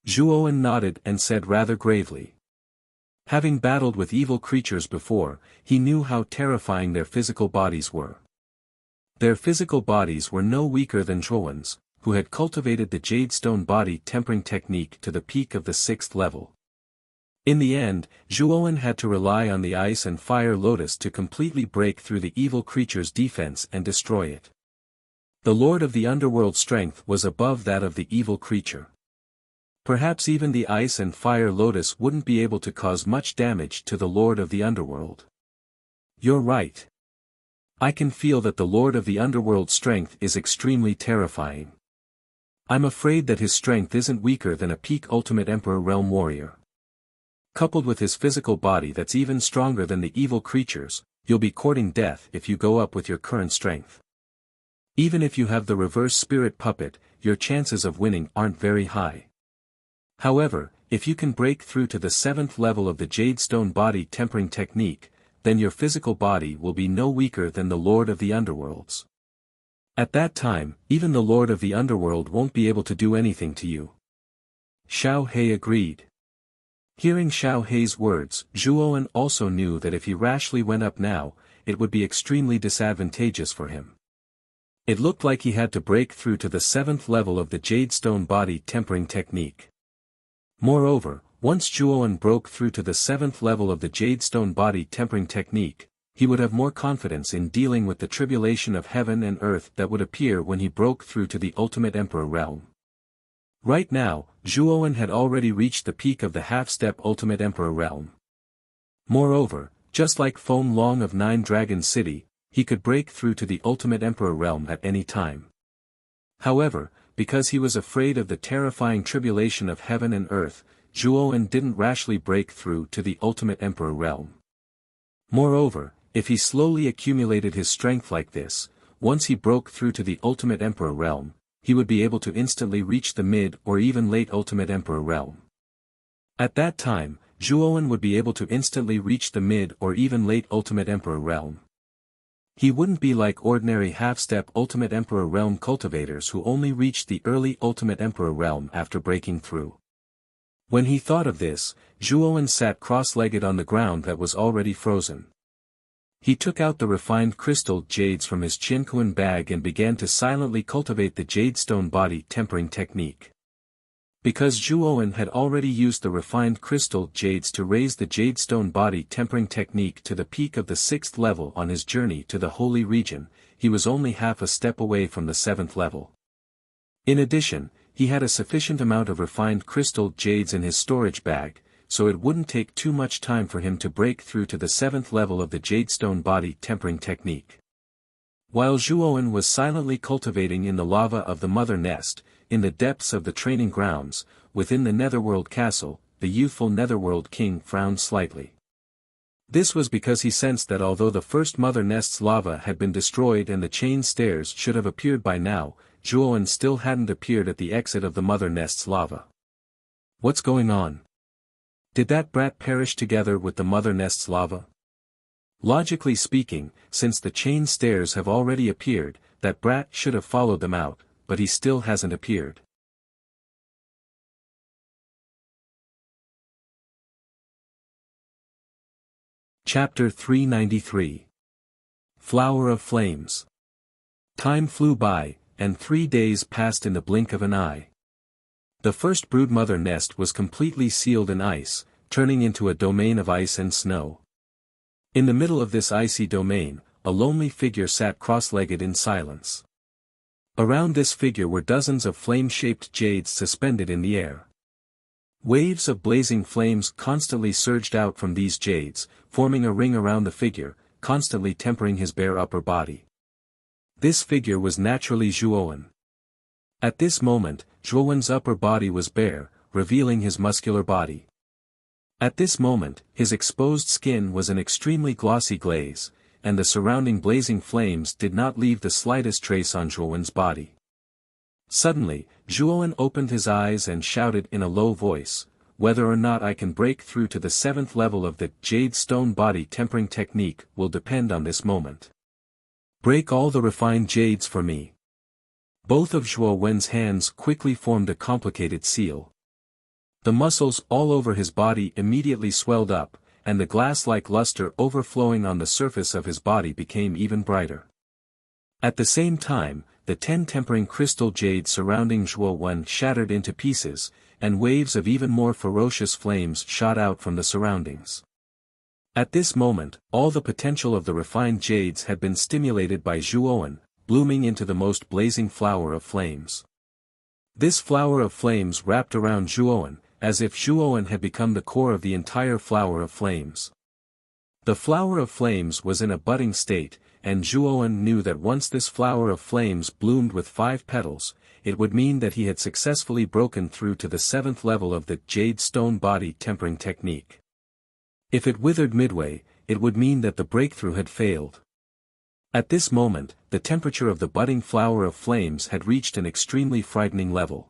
Zhuowen nodded and said rather gravely. Having battled with evil creatures before, he knew how terrifying their physical bodies were. Their physical bodies were no weaker than Zhuowen's, who had cultivated the Jadestone body tempering technique to the peak of the 6th level. In the end, Zhuowen had to rely on the ice and fire lotus to completely break through the evil creature's defense and destroy it. The Lord of the Underworld's strength was above that of the evil creature. Perhaps even the ice and fire lotus wouldn't be able to cause much damage to the Lord of the Underworld. You're right. I can feel that the Lord of the Underworld's strength is extremely terrifying. I'm afraid that his strength isn't weaker than a peak Ultimate Emperor Realm warrior. Coupled with his physical body that's even stronger than the evil creatures, you'll be courting death if you go up with your current strength. Even if you have the reverse spirit puppet, your chances of winning aren't very high. However, if you can break through to the 7th level of the Jade Stone Body Tempering Technique, then your physical body will be no weaker than the Lord of the Underworlds. At that time, even the Lord of the Underworld won't be able to do anything to you. Xiao He agreed. Hearing Xiao He's words, Zhuowen also knew that if he rashly went up now, it would be extremely disadvantageous for him. It looked like he had to break through to the 7th level of the Jade Stone Body Tempering Technique. Moreover, once Zhuowen broke through to the 7th level of the Jade Stone Body Tempering Technique, he would have more confidence in dealing with the tribulation of heaven and earth that would appear when he broke through to the Ultimate Emperor realm. Right now, Zhuowen had already reached the peak of the half-step Ultimate Emperor realm. Moreover, just like Feng Long of Nine Dragon City, he could break through to the Ultimate Emperor realm at any time. However, because he was afraid of the terrifying tribulation of heaven and earth, Zhuowen didn't rashly break through to the Ultimate Emperor realm. Moreover, if he slowly accumulated his strength like this, once he broke through to the Ultimate Emperor realm, he would be able to instantly reach the mid or even late Ultimate Emperor realm. At that time, Zhuowen would be able to instantly reach the mid or even late Ultimate Emperor realm. He wouldn't be like ordinary half-step Ultimate Emperor realm cultivators who only reached the early Ultimate Emperor realm after breaking through. When he thought of this, Zhuowen sat cross-legged on the ground that was already frozen. He took out the refined crystal jades from his Qinquan bag and began to silently cultivate the Jade Stone Body Tempering Technique. Because Zhuowen had already used the refined crystal jades to raise the Jade Stone Body Tempering Technique to the peak of the 6th level on his journey to the Holy Region, he was only half a step away from the 7th level. In addition, he had a sufficient amount of refined crystal jades in his storage bag, so it wouldn't take too much time for him to break through to the 7th level of the Jade Stone Body Tempering Technique. While Zhuowen was silently cultivating in the lava of the Mother Nest, in the depths of the training grounds, within the Netherworld Castle, the youthful Netherworld King frowned slightly. This was because he sensed that although the first Mother Nest's lava had been destroyed and the chain stairs should have appeared by now, Zhuowen still hadn't appeared at the exit of the Mother Nest's lava. What's going on? Did that brat perish together with the Mother Nest's lava? Logically speaking, since the chain stairs have already appeared, that brat should have followed them out, but he still hasn't appeared. Chapter 393. Flower of Flames. Time flew by, and 3 days passed in the blink of an eye. The first broodmother nest was completely sealed in ice, turning into a domain of ice and snow. In the middle of this icy domain, a lonely figure sat cross-legged in silence. Around this figure were dozens of flame-shaped jades suspended in the air. Waves of blazing flames constantly surged out from these jades, forming a ring around the figure, constantly tempering his bare upper body. This figure was naturally Zhuowen. At this moment, Zhuowen's upper body was bare, revealing his muscular body. At this moment, his exposed skin was an extremely glossy glaze, and the surrounding blazing flames did not leave the slightest trace on Zhuowen's body. Suddenly, Zhuowen opened his eyes and shouted in a low voice, "Whether or not I can break through to the 7th level of the Jade Stone Body Tempering Technique will depend on this moment. Break all the refined jades for me." Both of Zhuowen's hands quickly formed a complicated seal. The muscles all over his body immediately swelled up, and the glass-like luster overflowing on the surface of his body became even brighter. At the same time, the 10 tempering crystal jades surrounding Zhuowen shattered into pieces, and waves of even more ferocious flames shot out from the surroundings. At this moment, all the potential of the refined jades had been stimulated by Zhuowen, blooming into the most blazing flower of flames. This flower of flames wrapped around Zhuowen, as if Zhuowen had become the core of the entire flower of flames. The flower of flames was in a budding state, and Zhuowen knew that once this flower of flames bloomed with 5 petals, it would mean that he had successfully broken through to the 7th level of the jade stone body tempering technique. If it withered midway, it would mean that the breakthrough had failed. At this moment, the temperature of the budding flower of flames had reached an extremely frightening level.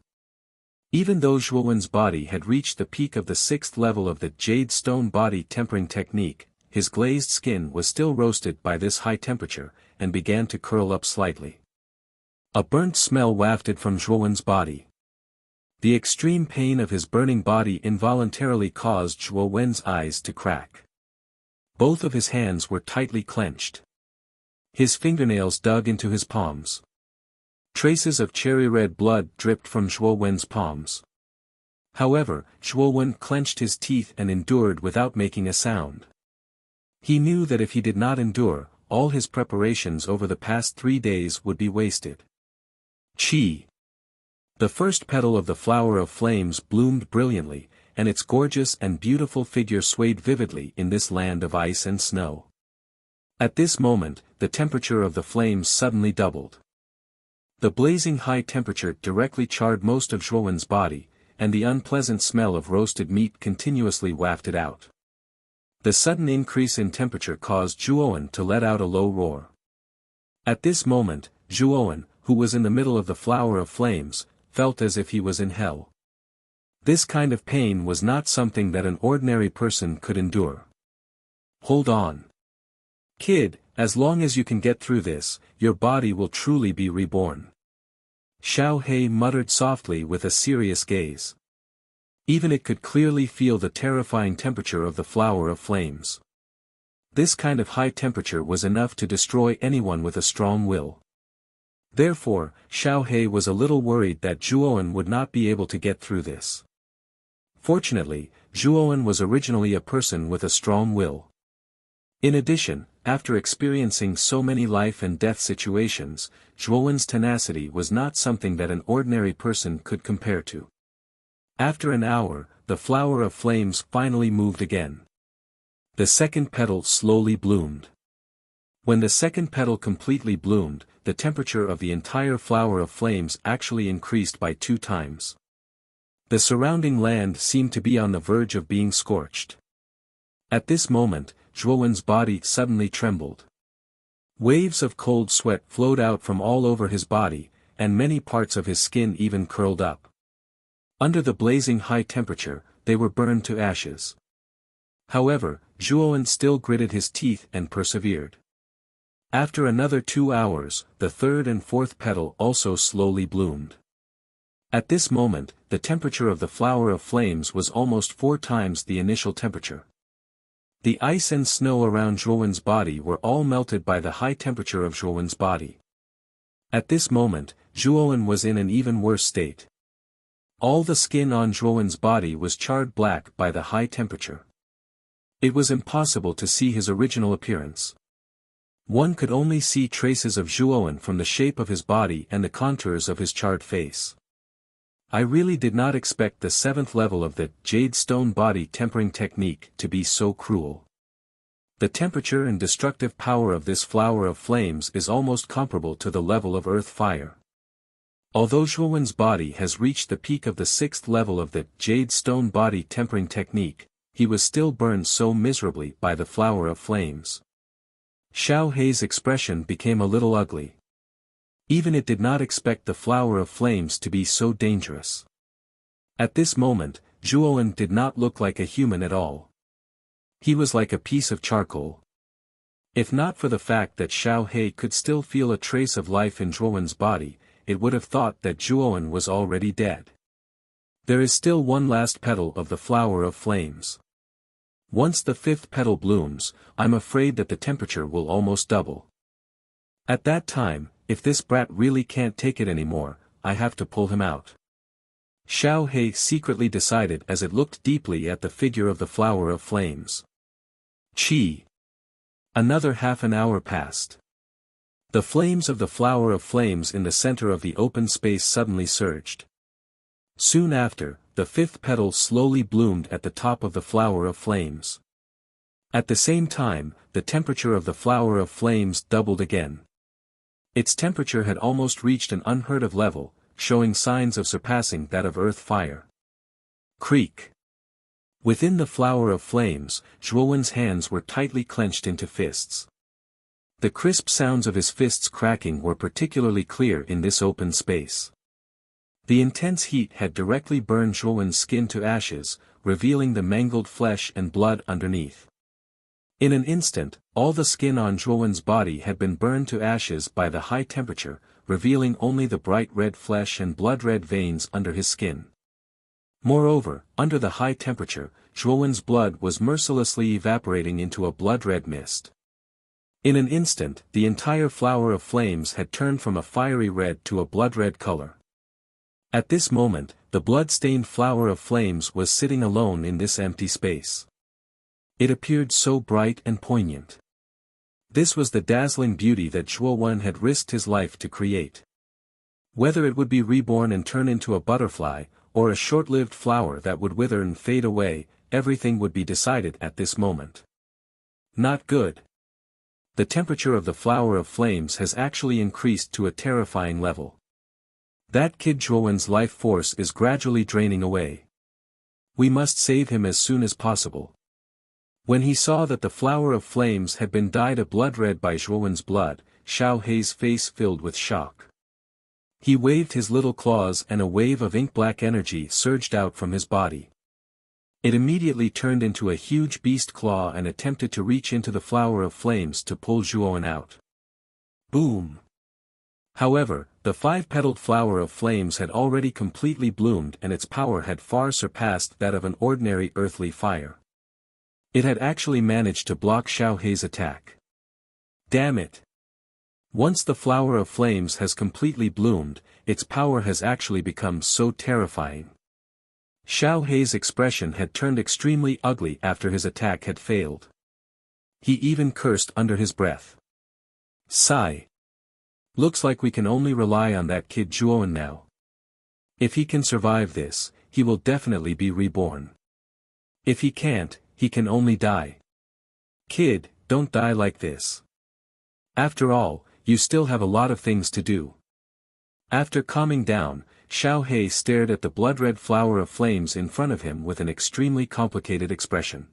Even though Zhuowen's body had reached the peak of the 6th level of the jade stone body tempering technique, his glazed skin was still roasted by this high temperature, and began to curl up slightly. A burnt smell wafted from Zhuowen's body. The extreme pain of his burning body involuntarily caused Zhuowen's eyes to crack. Both of his hands were tightly clenched. His fingernails dug into his palms. Traces of cherry-red blood dripped from Zhuowen's palms. However, Zhuowen clenched his teeth and endured without making a sound. He knew that if he did not endure, all his preparations over the past 3 days would be wasted. Qi. The first petal of the flower of flames bloomed brilliantly, and its gorgeous and beautiful figure swayed vividly in this land of ice and snow. At this moment, the temperature of the flames suddenly doubled. The blazing high temperature directly charred most of Zhuowen's body, and the unpleasant smell of roasted meat continuously wafted out. The sudden increase in temperature caused Zhuowen to let out a low roar. At this moment, Zhuowen, who was in the middle of the flower of flames, felt as if he was in hell. This kind of pain was not something that an ordinary person could endure. Hold on. Kid, as long as you can get through this, your body will truly be reborn. Xiao He muttered softly with a serious gaze. Even it could clearly feel the terrifying temperature of the flower of flames. This kind of high temperature was enough to destroy anyone with a strong will. Therefore, Xiao He was a little worried that Zhuowen would not be able to get through this. Fortunately, Zhuowen was originally a person with a strong will. In addition, after experiencing so many life and death situations, Zhuowen's tenacity was not something that an ordinary person could compare to. After an hour, the flower of flames finally moved again. The second petal slowly bloomed. When the second petal completely bloomed, the temperature of the entire flower of flames actually increased by 2 times. The surrounding land seemed to be on the verge of being scorched. At this moment, Zhuowen's body suddenly trembled. Waves of cold sweat flowed out from all over his body, and many parts of his skin even curled up. Under the blazing high temperature, they were burned to ashes. However, Zhuowen still gritted his teeth and persevered. After another 2 hours, the third and fourth petal also slowly bloomed. At this moment, the temperature of the flower of flames was almost 4 times the initial temperature. The ice and snow around Zhuowen's body were all melted by the high temperature of Zhuowen's body. At this moment, Zhuowen was in an even worse state. All the skin on Zhuowen's body was charred black by the high temperature. It was impossible to see his original appearance. One could only see traces of Zhuowen from the shape of his body and the contours of his charred face. I really did not expect the 7th level of the jade stone body tempering technique to be so cruel. The temperature and destructive power of this flower of flames is almost comparable to the level of earth fire. Although Zhuowen's body has reached the peak of the 6th level of the jade stone body tempering technique, he was still burned so miserably by the flower of flames. Xiao He's expression became a little ugly. Even it did not expect the flower of flames to be so dangerous. At this moment, Zhuowen did not look like a human at all. He was like a piece of charcoal. If not for the fact that Xiao He could still feel a trace of life in Zhuowen's body, it would have thought that Zhuowen was already dead. There is still one last petal of the flower of flames. Once the 5th petal blooms, I'm afraid that the temperature will almost double. At that time, if this brat really can't take it anymore, I have to pull him out. Xiao He secretly decided as it looked deeply at the figure of the flower of flames. Qi. Another half an hour passed. The flames of the flower of flames in the center of the open space suddenly surged. Soon after, the 5th petal slowly bloomed at the top of the flower of flames. At the same time, the temperature of the flower of flames doubled again. Its temperature had almost reached an unheard of level, showing signs of surpassing that of earth fire. Creak. Within the flower of flames, Zhuowen's hands were tightly clenched into fists. The crisp sounds of his fists cracking were particularly clear in this open space. The intense heat had directly burned Zhuowen's skin to ashes, revealing the mangled flesh and blood underneath. In an instant, all the skin on Zhuowen's body had been burned to ashes by the high temperature, revealing only the bright red flesh and blood-red veins under his skin. Moreover, under the high temperature, Zhuowen's blood was mercilessly evaporating into a blood-red mist. In an instant, the entire flower of flames had turned from a fiery red to a blood-red color. At this moment, the blood-stained flower of flames was sitting alone in this empty space. It appeared so bright and poignant. This was the dazzling beauty that Zhuowen had risked his life to create. Whether it would be reborn and turn into a butterfly, or a short-lived flower that would wither and fade away, everything would be decided at this moment. Not good. The temperature of the flower of flames has actually increased to a terrifying level. That kid Zhuowen's life force is gradually draining away. We must save him as soon as possible. When he saw that the flower of flames had been dyed a blood red by Zhuowen's blood, Xiao Hei's face filled with shock. He waved his little claws and a wave of ink-black energy surged out from his body. It immediately turned into a huge beast claw and attempted to reach into the flower of flames to pull Zhuowen out. Boom! However, the five-petaled flower of flames had already completely bloomed and its power had far surpassed that of an ordinary earthly fire. It had actually managed to block Xiao Hei's attack. Damn it! Once the flower of flames has completely bloomed, its power has actually become so terrifying. Xiao Hei's expression had turned extremely ugly after his attack had failed. He even cursed under his breath. Sigh. Looks like we can only rely on that kid Zhuowen now. If he can survive this, he will definitely be reborn. If he can't, he can only die. Kid, don't die like this. After all, you still have a lot of things to do. After calming down, Xiao Hei stared at the blood-red flower of flames in front of him with an extremely complicated expression.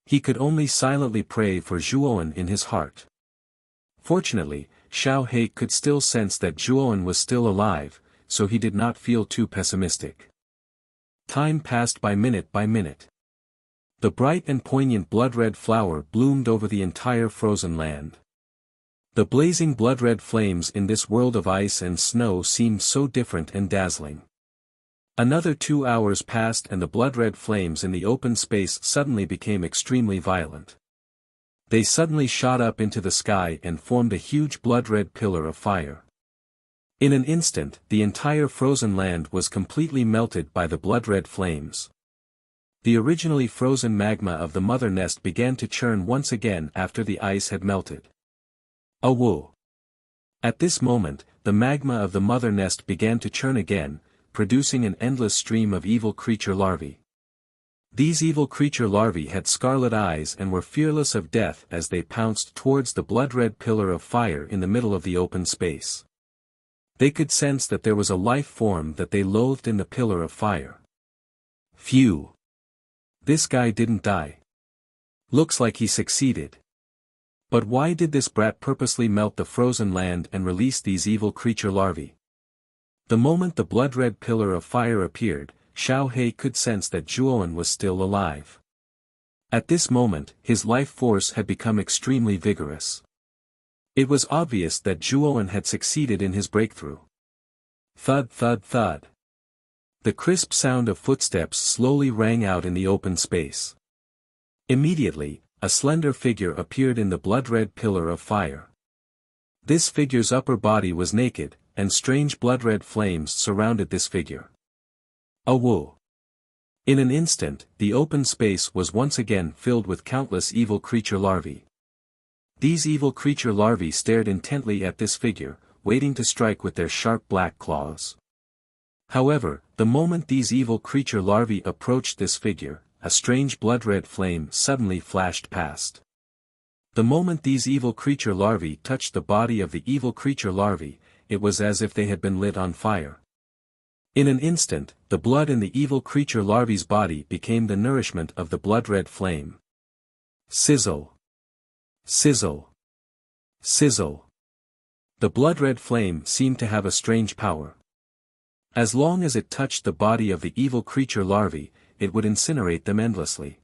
He could only silently pray for Zhuowen in his heart. Fortunately, Xiao Hei could still sense that Zhuowen was still alive, so he did not feel too pessimistic. Time passed by minute by minute. The bright and poignant blood-red flower bloomed over the entire frozen land. The blazing blood-red flames in this world of ice and snow seemed so different and dazzling. Another 2 hours passed and the blood-red flames in the open space suddenly became extremely violent. They suddenly shot up into the sky and formed a huge blood-red pillar of fire. In an instant, the entire frozen land was completely melted by the blood-red flames. The originally frozen magma of the mother nest began to churn once again after the ice had melted. Awoo! At this moment, the magma of the mother nest began to churn again, producing an endless stream of evil creature larvae. These evil creature larvae had scarlet eyes and were fearless of death as they pounced towards the blood-red pillar of fire in the middle of the open space. They could sense that there was a life form that they loathed in the pillar of fire. Phew! This guy didn't die. Looks like he succeeded. But why did this brat purposely melt the frozen land and release these evil creature larvae? The moment the blood-red pillar of fire appeared, Xiao Hei could sense that Zhuowen was still alive. At this moment, his life force had become extremely vigorous. It was obvious that Zhuowen had succeeded in his breakthrough. Thud thud thud. The crisp sound of footsteps slowly rang out in the open space. Immediately, a slender figure appeared in the blood-red pillar of fire. This figure's upper body was naked, and strange blood-red flames surrounded this figure. Awoo! In an instant, the open space was once again filled with countless evil creature larvae. These evil creature larvae stared intently at this figure, waiting to strike with their sharp black claws. However, the moment these evil creature larvae approached this figure, a strange blood-red flame suddenly flashed past. The moment these evil creature larvae touched the body of the evil creature larvae, it was as if they had been lit on fire. In an instant, the blood in the evil creature larvae's body became the nourishment of the blood-red flame. Sizzle! Sizzle! Sizzle! The blood-red flame seemed to have a strange power. As long as it touched the body of the evil creature larvae, it would incinerate them endlessly.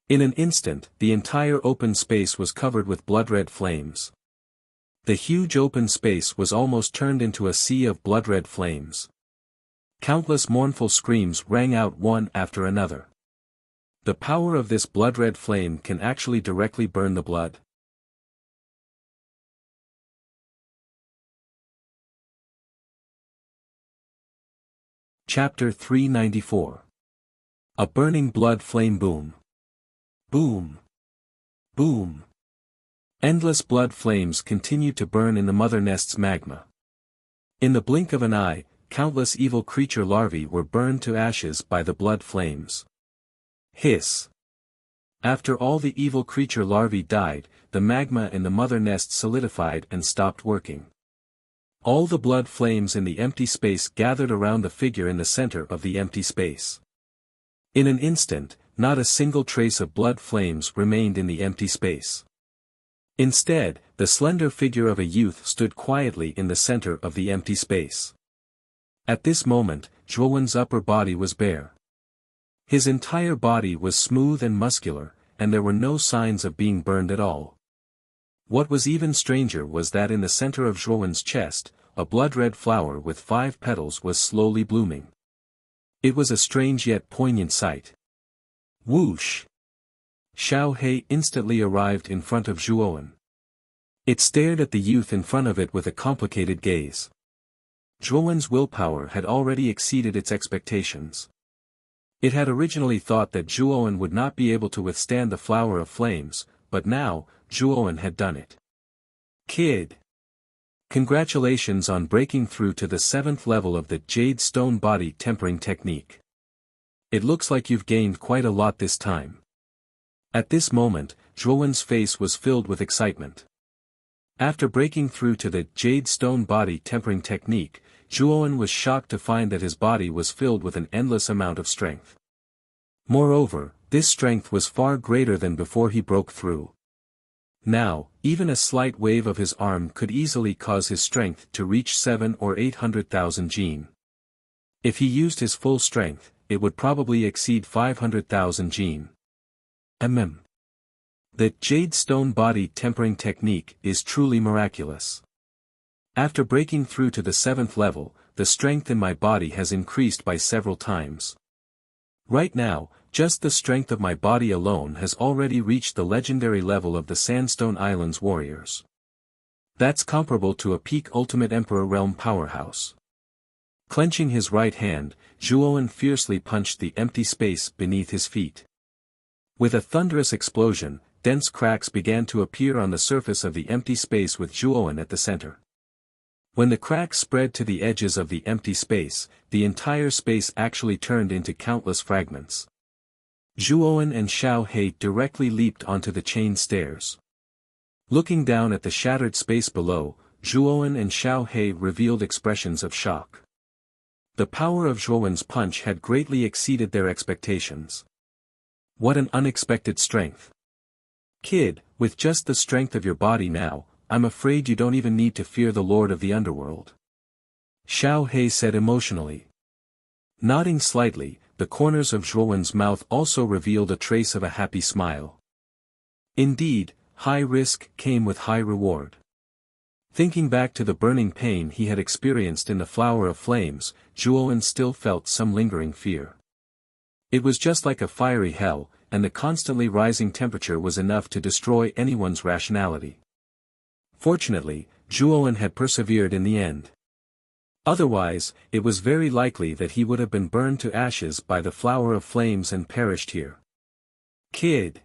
In an instant, the entire open space was covered with blood-red flames. The huge open space was almost turned into a sea of blood-red flames. Countless mournful screams rang out one after another. The power of this blood-red flame can actually directly burn the blood. Chapter 394. A burning blood flame boom. Boom. Boom. Endless blood flames continued to burn in the mother nest's magma. In the blink of an eye, countless evil creature larvae were burned to ashes by the blood flames. Hiss. After all the evil creature larvae died, the magma in the mother nest solidified and stopped working. All the blood flames in the empty space gathered around the figure in the center of the empty space. In an instant, not a single trace of blood flames remained in the empty space. Instead, the slender figure of a youth stood quietly in the center of the empty space. At this moment, Zhuowen's upper body was bare. His entire body was smooth and muscular, and there were no signs of being burned at all. What was even stranger was that in the center of Zhuowen's chest, a blood-red flower with 5 petals was slowly blooming. It was a strange yet poignant sight. Whoosh! Xiao He instantly arrived in front of Zhuowen. It stared at the youth in front of it with a complicated gaze. Zhuowen's willpower had already exceeded its expectations. It had originally thought that Zhuowen would not be able to withstand the flower of flames, but now, Zhuowen had done it. Kid! Congratulations on breaking through to the 7th level of the Jade Stone Body Tempering Technique. It looks like you've gained quite a lot this time. At this moment, Zhuowen's face was filled with excitement. After breaking through to the Jade Stone Body Tempering Technique, Zhuowen was shocked to find that his body was filled with an endless amount of strength. Moreover, this strength was far greater than before he broke through. Now, even a slight wave of his arm could easily cause his strength to reach 7 or 800,000 jin. If he used his full strength, it would probably exceed 500,000 jin. The Jade Stone Body Tempering Technique is truly miraculous. After breaking through to the 7th level, the strength in my body has increased by several times. Right now, just the strength of my body alone has already reached the legendary level of the Sandstone Islands warriors. That's comparable to a peak Ultimate Emperor Realm powerhouse. Clenching his right hand, Zhuowen fiercely punched the empty space beneath his feet. With a thunderous explosion, dense cracks began to appear on the surface of the empty space with Zhuowen at the center. When the cracks spread to the edges of the empty space, the entire space actually turned into countless fragments. Zhuowen and Xiao He directly leaped onto the chain stairs. Looking down at the shattered space below, Zhuowen and Xiao He revealed expressions of shock. The power of Zhuowen's punch had greatly exceeded their expectations. What an unexpected strength! Kid, with just the strength of your body now, I'm afraid you don't even need to fear the Lord of the Underworld. Xiao He said emotionally. Nodding slightly, the corners of Zhuowen's mouth also revealed a trace of a happy smile. Indeed, high risk came with high reward. Thinking back to the burning pain he had experienced in the Flower of Flames, Zhuowen still felt some lingering fear. It was just like a fiery hell, and the constantly rising temperature was enough to destroy anyone's rationality. Fortunately, Zhuowen had persevered in the end. Otherwise, it was very likely that he would have been burned to ashes by the Flower of Flames and perished here. Kid!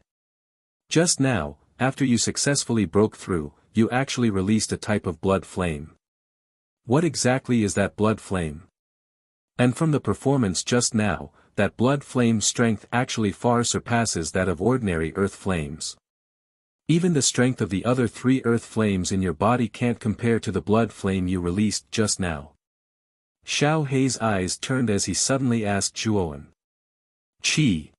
Just now, after you successfully broke through, you actually released a type of blood flame. What exactly is that blood flame? And from the performance just now, that blood flame's strength actually far surpasses that of ordinary earth flames. Even the strength of the other 3 earth flames in your body can't compare to the blood flame you released just now. Xiao Hei's eyes turned as he suddenly asked Zhuowen. Qi.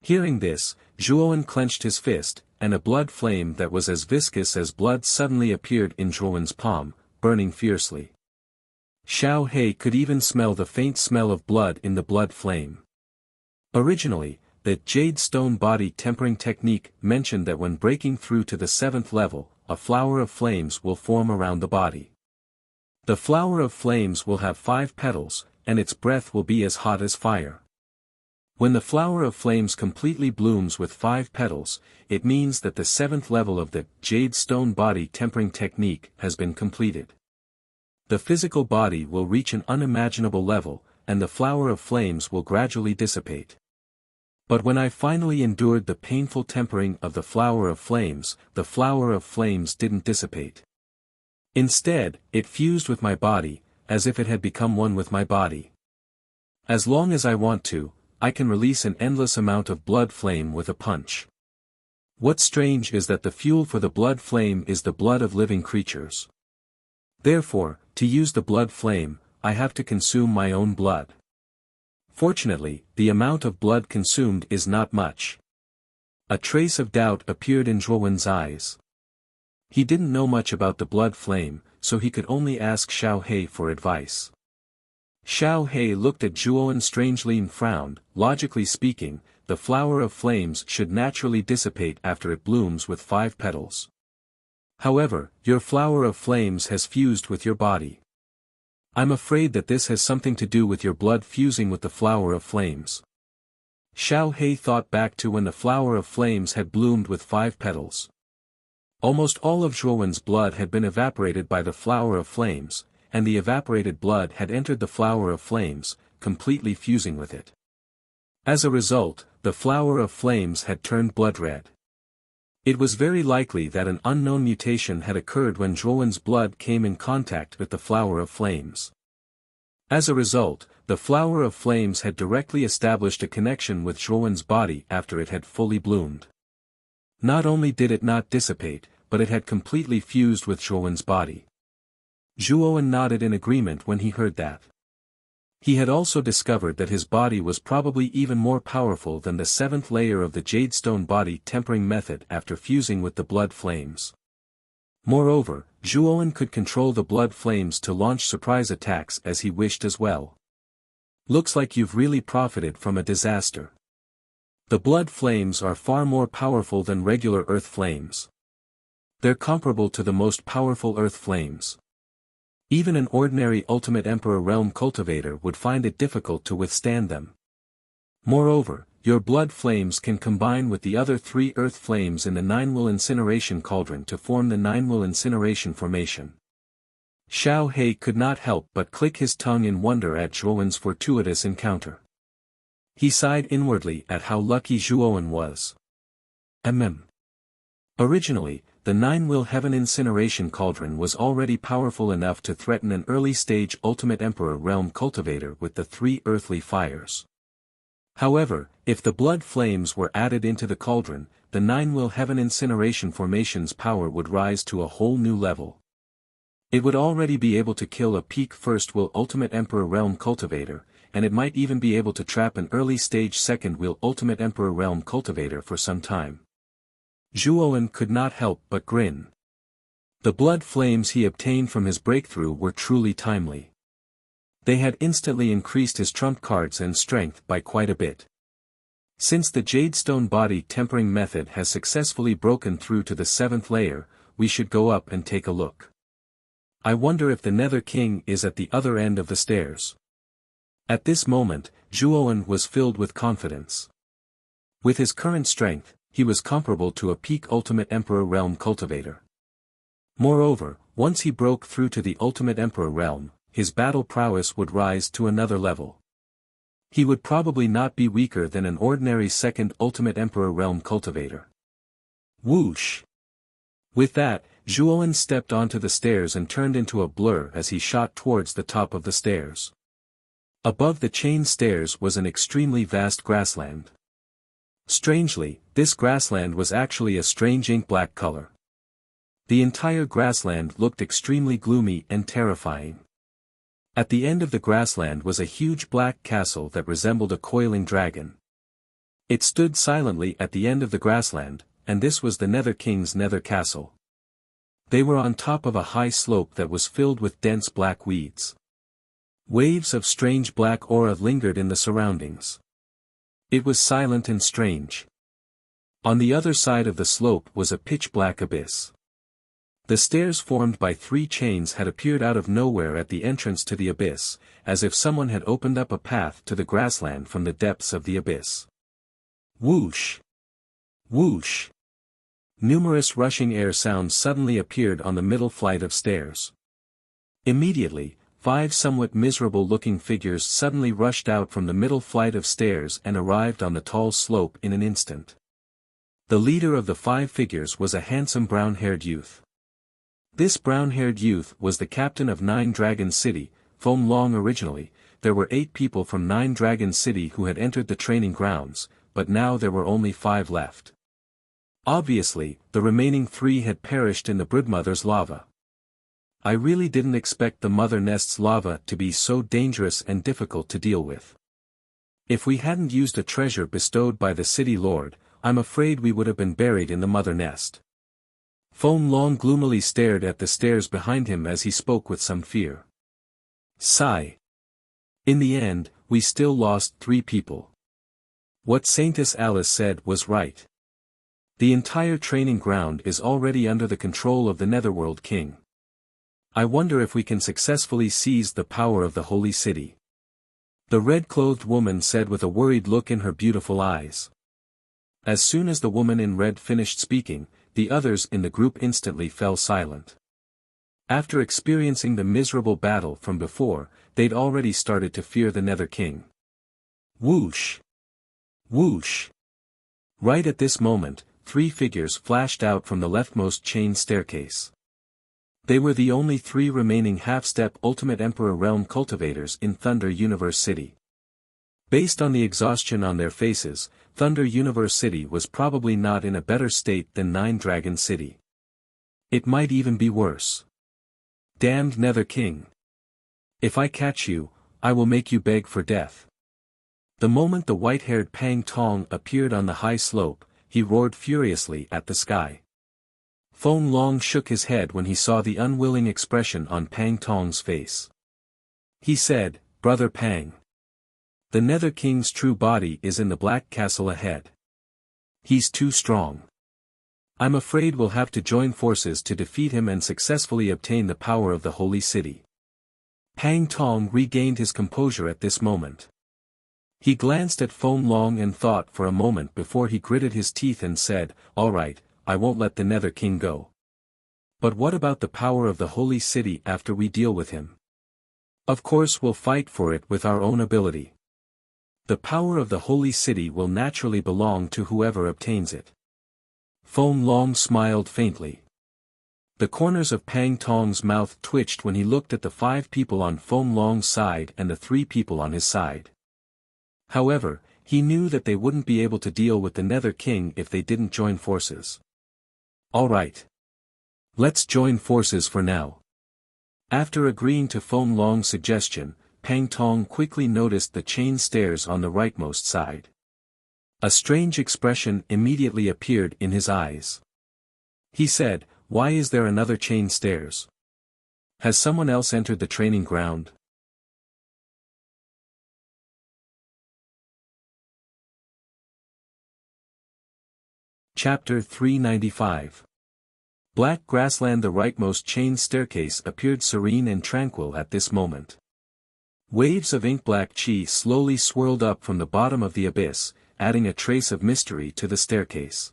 Hearing this, Zhuowen clenched his fist, and a blood flame that was as viscous as blood suddenly appeared in Zhuowen's palm, burning fiercely. Xiao Hei could even smell the faint smell of blood in the blood flame. Originally, the jade stone body tempering technique mentioned that when breaking through to the 7th level, a flower of flames will form around the body. The flower of flames will have 5 petals, and its breath will be as hot as fire. When the flower of flames completely blooms with 5 petals, it means that the 7th level of the jade stone body tempering technique has been completed. The physical body will reach an unimaginable level, and the flower of flames will gradually dissipate. But when I finally endured the painful tempering of the flower of flames didn't dissipate. Instead, it fused with my body, as if it had become one with my body. As long as I want to, I can release an endless amount of blood flame with a punch. What's strange is that the fuel for the blood flame is the blood of living creatures. Therefore, to use the blood flame, I have to consume my own blood. Fortunately, the amount of blood consumed is not much. A trace of doubt appeared in Zhuowen's eyes. He didn't know much about the blood flame, so he could only ask Xiao Hei for advice. Xiao Hei looked at Zhuowen strangely and frowned. Logically speaking, the flower of flames should naturally dissipate after it blooms with 5 petals. However, your flower of flames has fused with your body. I'm afraid that this has something to do with your blood fusing with the flower of flames. Xiao Hei thought back to when the flower of flames had bloomed with 5 petals. Almost all of Zhuowen's blood had been evaporated by the flower of flames, and the evaporated blood had entered the flower of flames, completely fusing with it. As a result, the flower of flames had turned blood red. It was very likely that an unknown mutation had occurred when Zhuowen's blood came in contact with the flower of flames. As a result, the flower of flames had directly established a connection with Zhuowen's body after it had fully bloomed. Not only did it not dissipate, but it had completely fused with Zhuowen's body. Zhuowen nodded in agreement when he heard that. He had also discovered that his body was probably even more powerful than the 7th layer of the jadestone body tempering method after fusing with the blood flames. Moreover, Zhuowen could control the blood flames to launch surprise attacks as he wished as well. Looks like you've really profited from a disaster. The blood flames are far more powerful than regular earth flames. They're comparable to the most powerful earth flames. Even an ordinary Ultimate Emperor Realm cultivator would find it difficult to withstand them. Moreover, your blood flames can combine with the other 3 earth flames in the 9-will incineration cauldron to form the 9-will incineration formation. Xiao Hei could not help but click his tongue in wonder at Zhuowen's fortuitous encounter. He sighed inwardly at how lucky Zhuowen was. Originally, the 9-will heaven incineration cauldron was already powerful enough to threaten an early-stage Ultimate Emperor Realm cultivator with the 3 earthly fires. However, if the blood flames were added into the cauldron, the 9-will heaven incineration formation's power would rise to a whole new level. It would already be able to kill a peak first-will Ultimate Emperor Realm cultivator, and it might even be able to trap an early-stage second-will Ultimate Emperor Realm cultivator for some time. Zhuowen could not help but grin. The blood flames he obtained from his breakthrough were truly timely. They had instantly increased his trump cards and strength by quite a bit. Since the jadestone body tempering method has successfully broken through to the 7th layer, we should go up and take a look. I wonder if the Nether King is at the other end of the stairs. At this moment, Zhuowen was filled with confidence. With his current strength, he was comparable to a peak Ultimate Emperor Realm cultivator. Moreover, once he broke through to the Ultimate Emperor Realm, his battle prowess would rise to another level. He would probably not be weaker than an ordinary second Ultimate Emperor Realm cultivator. Whoosh! With that, Zhuowen stepped onto the stairs and turned into a blur as he shot towards the top of the stairs. Above the chain stairs was an extremely vast grassland. Strangely, this grassland was actually a strange ink-black color. The entire grassland looked extremely gloomy and terrifying. At the end of the grassland was a huge black castle that resembled a coiling dragon. It stood silently at the end of the grassland, and this was the Nether King's Nether Castle. They were on top of a high slope that was filled with dense black weeds. Waves of strange black aura lingered in the surroundings. It was silent and strange. On the other side of the slope was a pitch-black abyss. The stairs formed by 3 chains had appeared out of nowhere at the entrance to the abyss, as if someone had opened up a path to the grassland from the depths of the abyss. Whoosh! Whoosh! Numerous rushing air sounds suddenly appeared on the middle flight of stairs. Immediately, 5 somewhat miserable-looking figures suddenly rushed out from the middle flight of stairs and arrived on the tall slope in an instant. The leader of the 5 figures was a handsome brown-haired youth. This brown-haired youth was the captain of Nine Dragon City, Foam Long. Originally, there were 8 people from Nine Dragon City who had entered the training grounds, but now there were only 5 left. Obviously, the remaining 3 had perished in the Broodmother's lava. I really didn't expect the Mother Nest's lava to be so dangerous and difficult to deal with. If we hadn't used a treasure bestowed by the City Lord, I'm afraid we would have been buried in the Mother Nest. Foam Long gloomily stared at the stairs behind him as he spoke with some fear. Sigh. In the end, we still lost 3 people. What Saintess Alice said was right. The entire training ground is already under the control of the Netherworld King. I wonder if we can successfully seize the power of the Holy City. The red-clothed woman said with a worried look in her beautiful eyes. As soon as the woman in red finished speaking, the others in the group instantly fell silent. After experiencing the miserable battle from before, they'd already started to fear the Nether King. Whoosh! Whoosh! Right at this moment, 3 figures flashed out from the leftmost chain staircase. They were the only 3 remaining half-step Ultimate Emperor Realm cultivators in Thunder Universe City. Based on the exhaustion on their faces, Thunder Universe City was probably not in a better state than Nine Dragon City. It might even be worse. Damned Nether King! If I catch you, I will make you beg for death. The moment the white-haired Pang Tong appeared on the high slope, he roared furiously at the sky. Foam Long shook his head when he saw the unwilling expression on Pang Tong's face. He said, "Brother Pang. The Nether King's true body is in the Black Castle ahead. He's too strong. I'm afraid we'll have to join forces to defeat him and successfully obtain the power of the Holy City." Pang Tong regained his composure at this moment. He glanced at Foam Long and thought for a moment before he gritted his teeth and said, "All right, I won't let the Nether King go. But what about the power of the Holy City after we deal with him? Of course we'll fight for it with our own ability. The power of the Holy City will naturally belong to whoever obtains it." Foam Long smiled faintly. The corners of Pang Tong's mouth twitched when he looked at the 5 people on Foam Long's side and the 3 people on his side. However, he knew that they wouldn't be able to deal with the Nether King if they didn't join forces. All right. Let's join forces for now. After agreeing to Foam Long's suggestion, Pang Tong quickly noticed the chain stairs on the rightmost side. A strange expression immediately appeared in his eyes. He said, "Why is there another chain stairs? Has someone else entered the training ground?" Chapter 395. Black Grassland. The rightmost chain staircase appeared serene and tranquil at this moment. Waves of ink-black chi slowly swirled up from the bottom of the abyss, adding a trace of mystery to the staircase.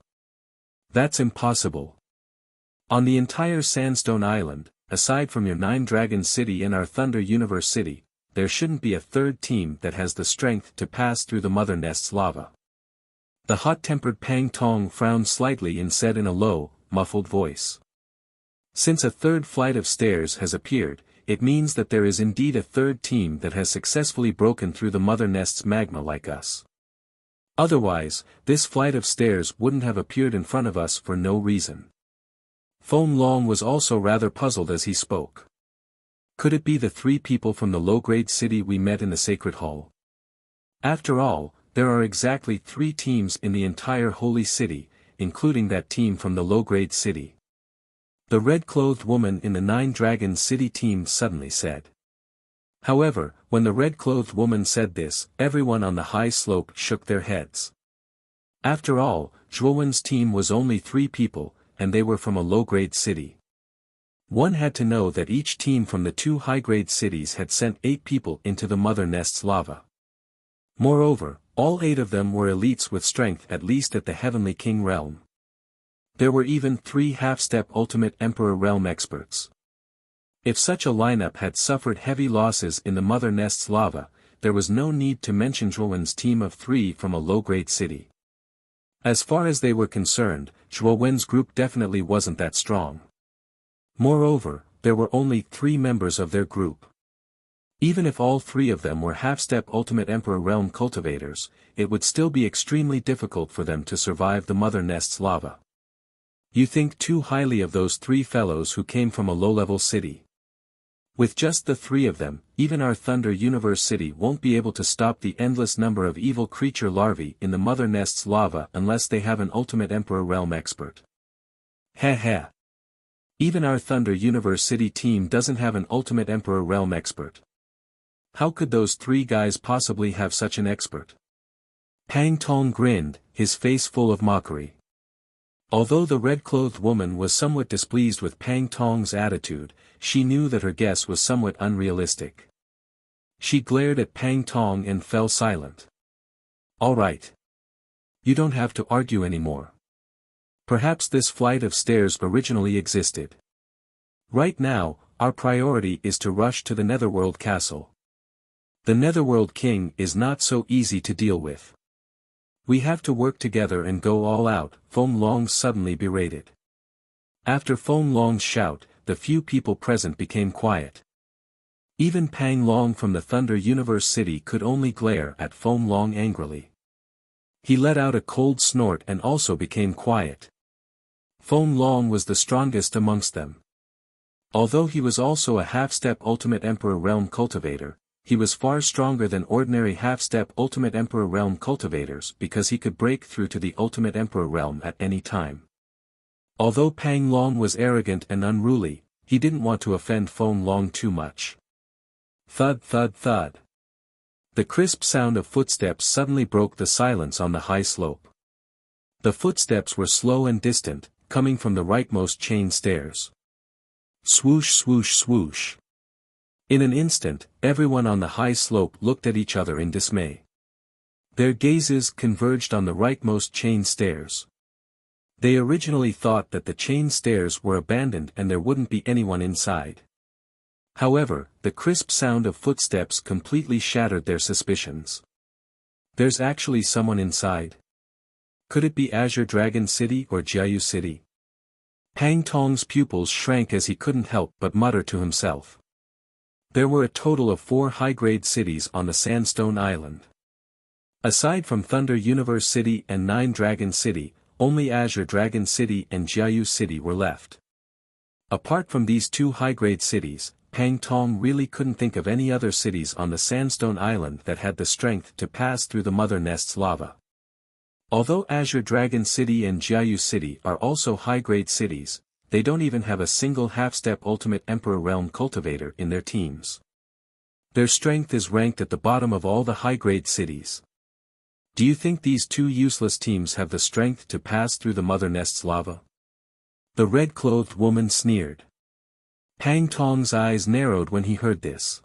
That's impossible. On the entire Sandstone Island, aside from your Nine Dragon City and our Thunder Universe City, there shouldn't be a third team that has the strength to pass through the Mother Nest's lava. The hot-tempered Pang Tong frowned slightly and said in a low, muffled voice. Since a third flight of stairs has appeared, it means that there is indeed a third team that has successfully broken through the mother nest's magma like us. Otherwise, this flight of stairs wouldn't have appeared in front of us for no reason. Feng Long was also rather puzzled as he spoke. Could it be the three people from the low-grade city we met in the sacred hall? After all, there are exactly 3 teams in the entire holy city, including that team from the low-grade city. The red-clothed woman in the 9 Dragons City team suddenly said. However, when the red-clothed woman said this, everyone on the high slope shook their heads. After all, Zhuowen's team was only 3 people, and they were from a low-grade city. One had to know that each team from the 2 high-grade cities had sent 8 people into the mother nest's lava. Moreover, all 8 of them were elites with strength at least at the Heavenly King realm. There were even 3 half-step Ultimate Emperor realm experts. If such a lineup had suffered heavy losses in the mother nest's lava, there was no need to mention Zhuowen's team of 3 from a low-grade city. As far as they were concerned, Zhuowen's group definitely wasn't that strong. Moreover, there were only 3 members of their group. Even if all 3 of them were half-step Ultimate Emperor realm cultivators, it would still be extremely difficult for them to survive the mother nest's lava. You think too highly of those 3 fellows who came from a low-level city. With just the 3 of them, even our Thunder Universe City won't be able to stop the endless number of evil creature larvae in the mother nest's lava unless they have an Ultimate Emperor realm expert. Heh heh. Even our Thunder Universe City team doesn't have an Ultimate Emperor realm expert. How could those 3 guys possibly have such an expert? Pang Tong grinned, his face full of mockery. Although the red-clothed woman was somewhat displeased with Pang Tong's attitude, she knew that her guess was somewhat unrealistic. She glared at Pang Tong and fell silent. All right. You don't have to argue anymore. Perhaps this flight of stairs originally existed. Right now, our priority is to rush to the Netherworld Castle. The Netherworld King is not so easy to deal with. We have to work together and go all out, Feng Long suddenly berated. After Feng Long's shout, the few people present became quiet. Even Pang Long from the Thunder Universe City could only glare at Feng Long angrily. He let out a cold snort and also became quiet. Feng Long was the strongest amongst them. Although he was also a half-step Ultimate Emperor realm cultivator, he was far stronger than ordinary half-step Ultimate Emperor realm cultivators because he could break through to the Ultimate Emperor realm at any time. Although Pang Long was arrogant and unruly, he didn't want to offend Feng Long too much. Thud thud thud. The crisp sound of footsteps suddenly broke the silence on the high slope. The footsteps were slow and distant, coming from the rightmost chain stairs. Swoosh swoosh swoosh. In an instant, everyone on the high slope looked at each other in dismay. Their gazes converged on the rightmost chain stairs. They originally thought that the chain stairs were abandoned and there wouldn't be anyone inside. However, the crisp sound of footsteps completely shattered their suspicions. There's actually someone inside. Could it be Azure Dragon City or Jiayu City? Pang Tong's pupils shrank as he couldn't help but mutter to himself. There were a total of 4 high-grade cities on the Sandstone Island. Aside from Thunder Universe City and 9 Dragon City, only Azure Dragon City and Jiayu City were left. Apart from these 2 high-grade cities, Pang Tong really couldn't think of any other cities on the Sandstone Island that had the strength to pass through the mother nest's lava. Although Azure Dragon City and Jiayu City are also high-grade cities, they don't even have a single half-step Ultimate Emperor realm cultivator in their teams. Their strength is ranked at the bottom of all the high-grade cities. Do you think these 2 useless teams have the strength to pass through the mother nest's lava? The red-clothed woman sneered. Pang Tong's eyes narrowed when he heard this.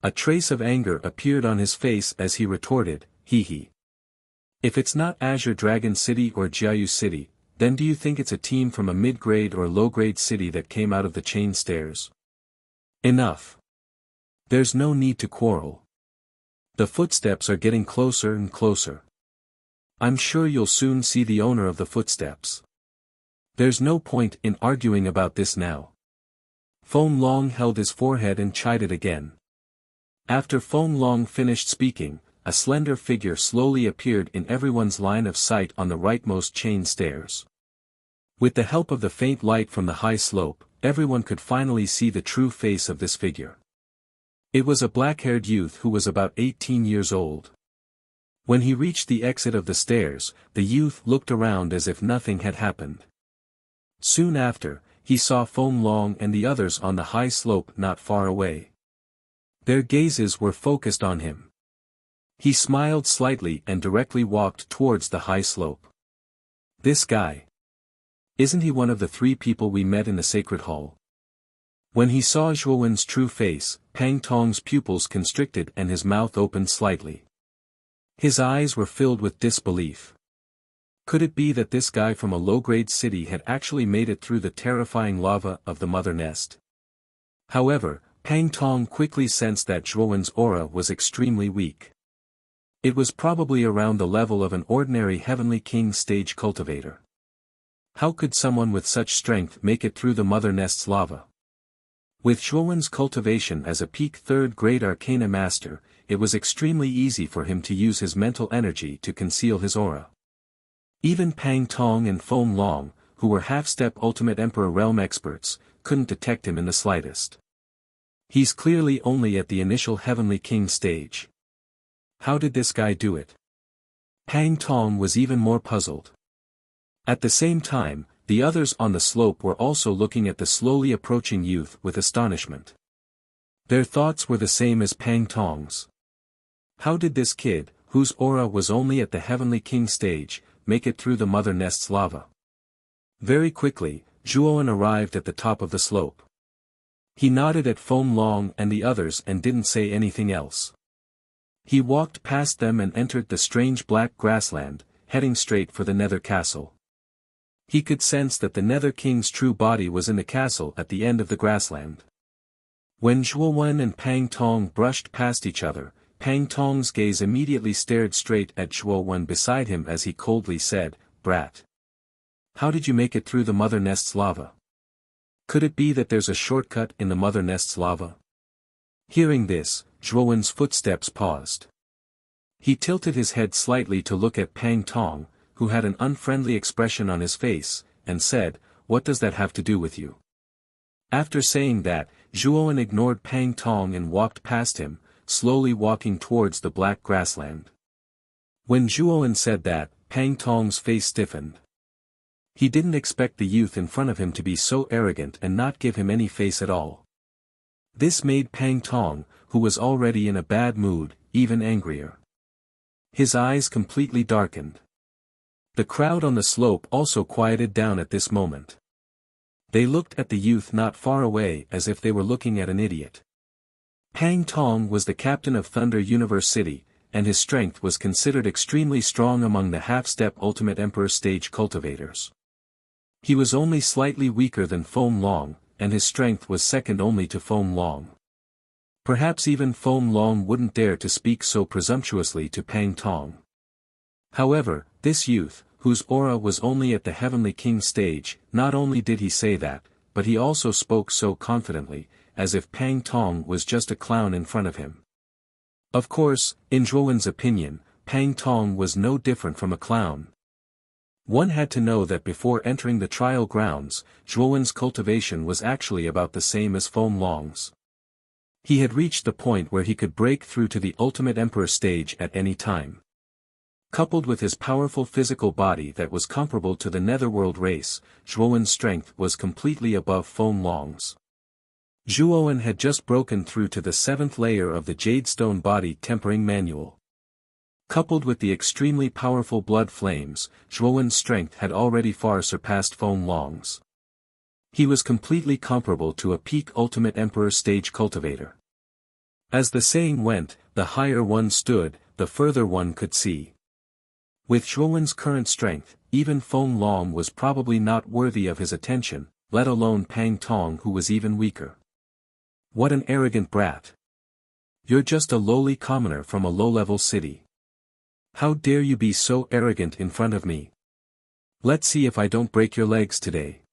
A trace of anger appeared on his face as he retorted, hee hee. If it's not Azure Dragon City or Jiayu City, then do you think it's a team from a mid-grade or low-grade city that came out of the chain stairs? Enough. There's no need to quarrel. The footsteps are getting closer and closer. I'm sure you'll soon see the owner of the footsteps. There's no point in arguing about this now. Feng Long held his forehead and chided again. After Feng Long finished speaking, a slender figure slowly appeared in everyone's line of sight on the rightmost chain stairs. With the help of the faint light from the high slope, everyone could finally see the true face of this figure. It was a black-haired youth who was about 18 years old. When he reached the exit of the stairs, the youth looked around as if nothing had happened. Soon after, he saw Feng Long and the others on the high slope not far away. Their gazes were focused on him. He smiled slightly and directly walked towards the high slope. This guy. Isn't he one of the 3 people we met in the sacred hall? When he saw Zhuowen's true face, Pang Tong's pupils constricted and his mouth opened slightly. His eyes were filled with disbelief. Could it be that this guy from a low-grade city had actually made it through the terrifying lava of the mother nest? However, Pang Tong quickly sensed that Zhuowen's aura was extremely weak. It was probably around the level of an ordinary Heavenly King stage cultivator. How could someone with such strength make it through the mother nest's lava? With Zhuowen's cultivation as a peak 3rd-grade Arcana Master, it was extremely easy for him to use his mental energy to conceal his aura. Even Pang Tong and Feng Long, who were half-step Ultimate Emperor Realm experts, couldn't detect him in the slightest. He's clearly only at the initial Heavenly King stage. How did this guy do it? Pang Tong was even more puzzled. At the same time, the others on the slope were also looking at the slowly approaching youth with astonishment. Their thoughts were the same as Pang Tong's. How did this kid, whose aura was only at the Heavenly King stage, make it through the mother nest's lava? Very quickly, Zhuowen arrived at the top of the slope. He nodded at Feng Long and the others and didn't say anything else. He walked past them and entered the strange black grassland, heading straight for the Nether Castle. He could sense that the Nether King's true body was in the castle at the end of the grassland. When Zhuowen and Pang Tong brushed past each other, Pang Tong's gaze immediately stared straight at Zhuowen beside him as he coldly said, "Brat. How did you make it through the mother nest's lava? Could it be that there's a shortcut in the mother nest's lava?" Hearing this, Zhuowen's footsteps paused. He tilted his head slightly to look at Pang Tong, who had an unfriendly expression on his face, and said, "What does that have to do with you?" After saying that, Zhuowen ignored Pang Tong and walked past him, slowly walking towards the black grassland. When Zhuowen said that, Pang Tong's face stiffened. He didn't expect the youth in front of him to be so arrogant and not give him any face at all. This made Pang Tong, who was already in a bad mood, even angrier. His eyes completely darkened. The crowd on the slope also quieted down at this moment. They looked at the youth not far away as if they were looking at an idiot. Pang Tong was the captain of Thunder Universe City, and his strength was considered extremely strong among the half-step Ultimate Emperor stage cultivators. He was only slightly weaker than Feng Long, and his strength was second only to Feng Long. Perhaps even Feng Long wouldn't dare to speak so presumptuously to Pang Tong. However, this youth, whose aura was only at the Heavenly King stage, not only did he say that, but he also spoke so confidently, as if Pang Tong was just a clown in front of him. Of course, in Zhuowen's opinion, Pang Tong was no different from a clown. One had to know that before entering the trial grounds, Zhuowen's cultivation was actually about the same as Feng Long's. He had reached the point where he could break through to the Ultimate Emperor stage at any time. Coupled with his powerful physical body that was comparable to the Netherworld race, Zhuowen's strength was completely above Feng Long's. Zhuowen had just broken through to the 7th layer of the Jadestone Body Tempering Manual. Coupled with the extremely powerful blood flames, Zhuowen's strength had already far surpassed Feng Long's. He was completely comparable to a peak Ultimate Emperor stage cultivator. As the saying went, the higher one stood, the further one could see. With Zhuowen's current strength, even Feng Long was probably not worthy of his attention, let alone Pang Tong, who was even weaker. What an arrogant brat. You're just a lowly commoner from a low-level city. How dare you be so arrogant in front of me? Let's see if I don't break your legs today.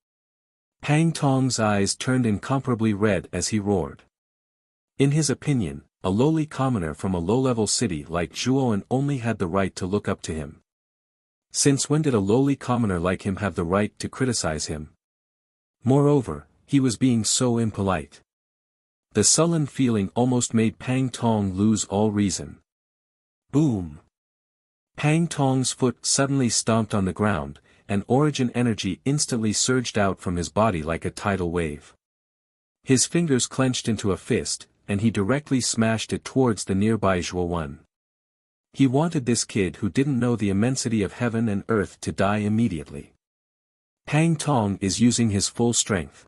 Pang Tong's eyes turned incomparably red as he roared. In his opinion, a lowly commoner from a low-level city like Zhuoan only had the right to look up to him. Since when did a lowly commoner like him have the right to criticize him? Moreover, he was being so impolite. The sullen feeling almost made Pang Tong lose all reason. Boom! Pang Tong's foot suddenly stomped on the ground, and origin energy instantly surged out from his body like a tidal wave. His fingers clenched into a fist, and he directly smashed it towards the nearby Zhuoan. He wanted this kid who didn't know the immensity of heaven and earth to die immediately. Pang Tong is using his full strength.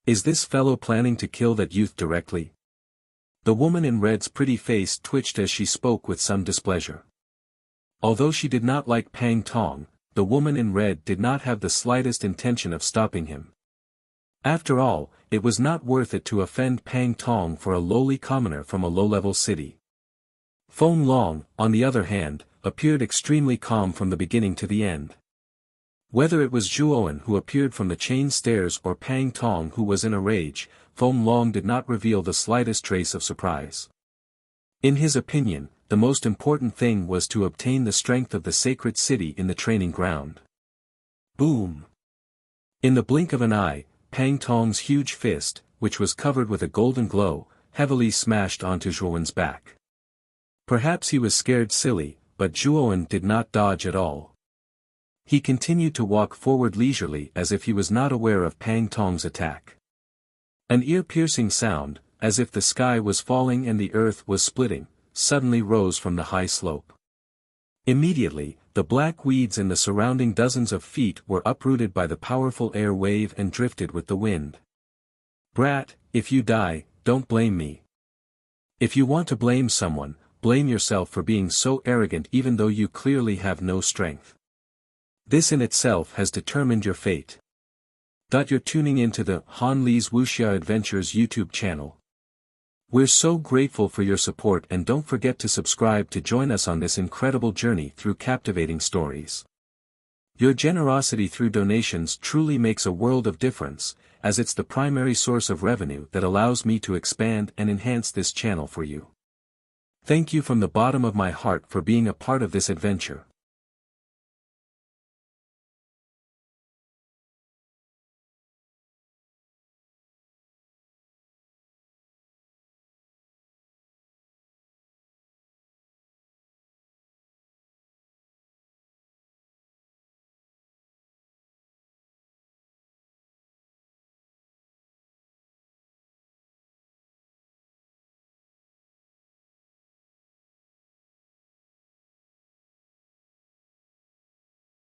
Is this fellow planning to kill that youth directly? The woman in red's pretty face twitched as she spoke with some displeasure. Although she did not like Pang Tong, the woman in red did not have the slightest intention of stopping him. After all, it was not worth it to offend Pang Tong for a lowly commoner from a low-level city. Feng Long, on the other hand, appeared extremely calm from the beginning to the end. Whether it was Zhuoan who appeared from the chain stairs or Pang Tong who was in a rage, Feng Long did not reveal the slightest trace of surprise. In his opinion, the most important thing was to obtain the strength of the sacred city in the training ground. Boom! In the blink of an eye, Pang Tong's huge fist, which was covered with a golden glow, heavily smashed onto Zhuoan's back. Perhaps he was scared silly, but Zhuoan did not dodge at all. He continued to walk forward leisurely as if he was not aware of Pang Tong's attack. An ear-piercing sound, as if the sky was falling and the earth was splitting, suddenly rose from the high slope. Immediately, the black weeds in the surrounding dozens of feet were uprooted by the powerful air wave and drifted with the wind. Brat, if you die, don't blame me. If you want to blame someone, blame yourself for being so arrogant even though you clearly have no strength. This in itself has determined your fate. You're tuning into the Han Li's Wuxia Adventures YouTube channel. We're so grateful for your support, and don't forget to subscribe to join us on this incredible journey through captivating stories. Your generosity through donations truly makes a world of difference, as it's the primary source of revenue that allows me to expand and enhance this channel for you. Thank you from the bottom of my heart for being a part of this adventure.